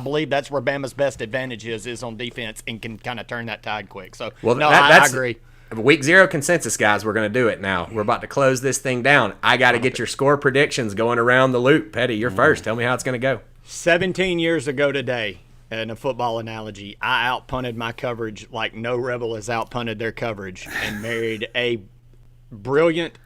believe that's where Bama's best advantage is on defense and can kind of turn that tide quick. So, I agree. Week 0 consensus, guys. We're going to do it now. We're about to close this thing down. I got to get your score predictions going around the loop. Petty, you're first. Tell me how it's going to go. 17 years ago today, in a football analogy, I outpunted my coverage like no Rebel has outpunted their coverage and married a brilliant,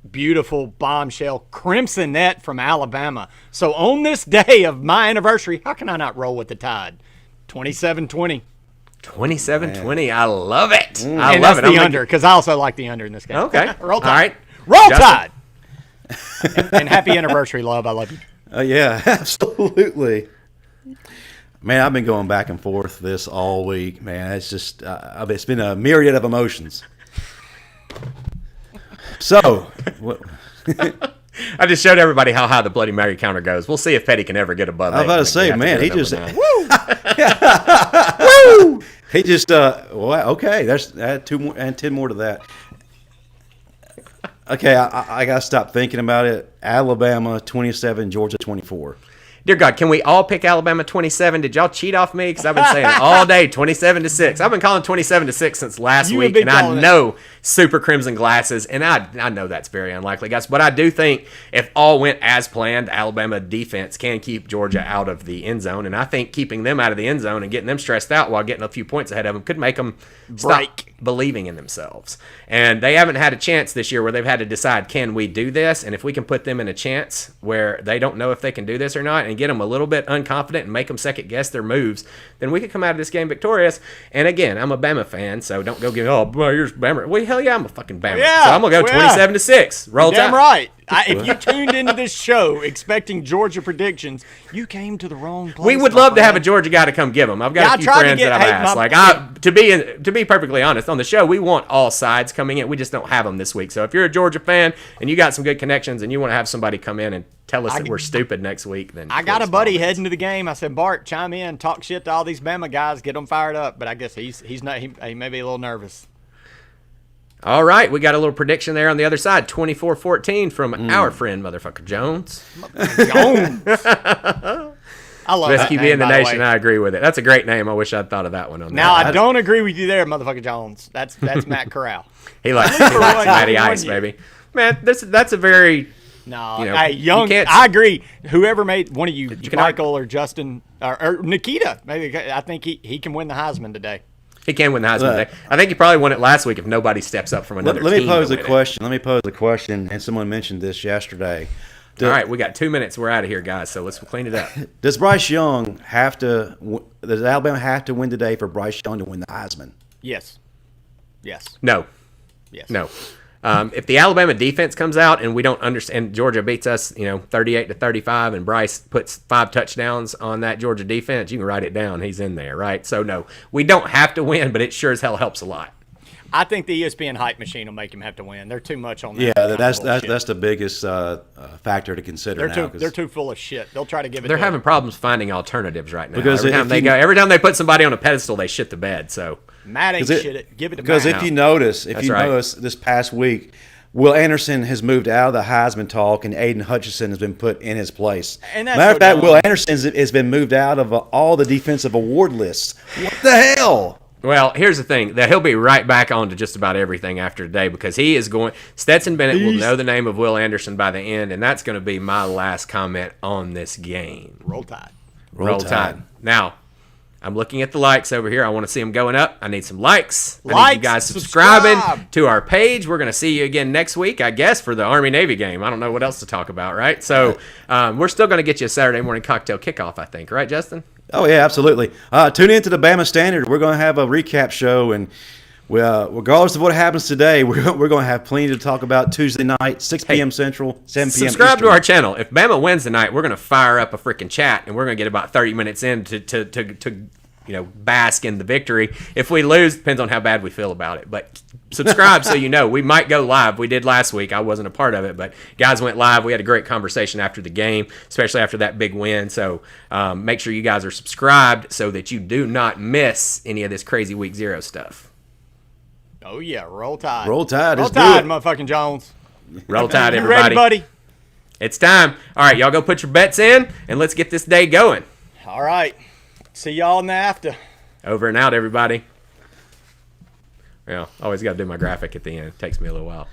beautiful bombshell crimson net from Alabama. So on this day of my anniversary, how can I not roll with the Tide? 27-20. 27-20. I love it. I love it. The under, because I also like the under in this game. Okay. Roll Tide. All right. Roll Tide. and happy anniversary, love. I love you. Yeah, absolutely. Man, I've been going back and forth this all week, man. It's just, it's been a myriad of emotions. So, I just showed everybody how high the Bloody Mary counter goes. We'll see if Petty can ever get above it. I was about to say, man, he just, woo! He just, okay, there's 2 more and 10 more to that. Okay, I got to stop thinking about it. Alabama 27, Georgia 24. Dear God, can we all pick Alabama 27? Did y'all cheat off me? Because I've been saying it all day, 27-6. I've been calling 27-6 since last week, and I know Super Crimson glasses, and I know that's very unlikely, guys. But I do think if all went as planned, Alabama defense can keep Georgia out of the end zone, and I think keeping them out of the end zone and getting them stressed out while getting a few points ahead of them could make them stop believing in themselves. And they haven't had a chance this year where they've had to decide, can we do this? And if we can put them in a chance where they don't know if they can do this or not and get them a little bit unconfident and make them second guess their moves, then we could come out of this game victorious. And again, I'm a Bama fan, so don't go give, here's Bama. Well, hell yeah, I'm a fucking Bama. Yeah, so I'm going to go 27-6. Roll Tide. Damn right. If you tuned into this show expecting Georgia predictions, you came to the wrong place. We would love to have a Georgia guy to come give them. I've got a few friends that I've asked. To be perfectly honest, on the show we want all sides coming in. We just don't have them this week. So if you're a Georgia fan and you got some good connections and you want to have somebody come in and tell us that we're stupid next week, then I got a buddy heading to the game. I said, Bart, chime in, talk shit to all these Bama guys, get them fired up. But I guess he's not. He may be a little nervous. All right, we got a little prediction there on the other side, 24-14 from our friend, Motherfucker Jones. Jones. I love Best that QB name, in the by nation. way. I agree with it. That's a great name. I wish I'd thought of that one. Now, I don't agree with you there, Motherfucker Jones. That's Matt Corral. He likes Matty Ice, baby. Man, that's a very... No, you know, hey, Young. I agree. Whoever made one of you, Michael or Justin or Nakita, maybe I think he can win the Heisman today. He can win the Heisman today. I think he probably won it last week if nobody steps up from another team. Let me pose a question. And someone mentioned this yesterday. All right, we got 2 minutes. We're out of here, guys. So let's clean it up. Does Bryce Young have to? Does Alabama have to win today for Bryce Young to win the Heisman? Yes. No. Yes. No. If the Alabama defense comes out and we don't understand, Georgia beats us, 38-35, and Bryce puts 5 touchdowns on that Georgia defense, you can write it down. He's in there, right? So no, we don't have to win, but it sure as hell helps a lot. I think the ESPN hype machine will make him have to win. They're too much on that. Yeah, that's the biggest factor to consider. They're too full of shit. They'll try to give it. They're having problems finding alternatives right now. Because every time they put somebody on a pedestal, they shit the bed. So Matt ain't shit it. Give it to Matt. Because if you notice this past week, Will Anderson has moved out of the Heisman talk, and Aiden Hutchinson has been put in his place. Matter of fact, Will Anderson has been moved out of all the defensive award lists. What the hell? Well, here's the thing. That he'll be right back on to just about everything after today because he is going – Stetson Bennett will know the name of Will Anderson by the end, and that's going to be my last comment on this game. Roll Tide. Roll Tide. Now, I'm looking at the likes over here. I want to see them going up. I need some likes. I need you guys subscribing to our page. We're going to see you again next week, I guess, for the Army-Navy game. I don't know what else to talk about, right? So we're still going to get you a Saturday morning cocktail kickoff, I think. Right, Justin? Oh, yeah, absolutely. Tune in to the Bama Standard. We're going to have a recap show, and regardless of what happens today, we're going to have plenty to talk about Tuesday night, 6 p.m. Central, 7 p.m. Subscribe Eastern. to our channel. If Bama wins tonight, we're going to fire up a freaking chat, and we're going to get about 30 minutes in to bask in the victory. If we lose, depends on how bad we feel about it. But subscribe so you know. We might go live. We did last week. I wasn't a part of it, but guys went live. We had a great conversation after the game, especially after that big win. So make sure you guys are subscribed so that you do not miss any of this crazy Week 0 stuff. Oh, yeah. Roll Tide. Roll Tide. Roll Tide, motherfucking Jones. Roll Tide, You everybody. ready, buddy? It's time. All right, y'all go put your bets in, and let's get this day going. All right. See y'all in the after. Over and out, everybody. Well, always got to do my graphic at the end. It takes me a little while.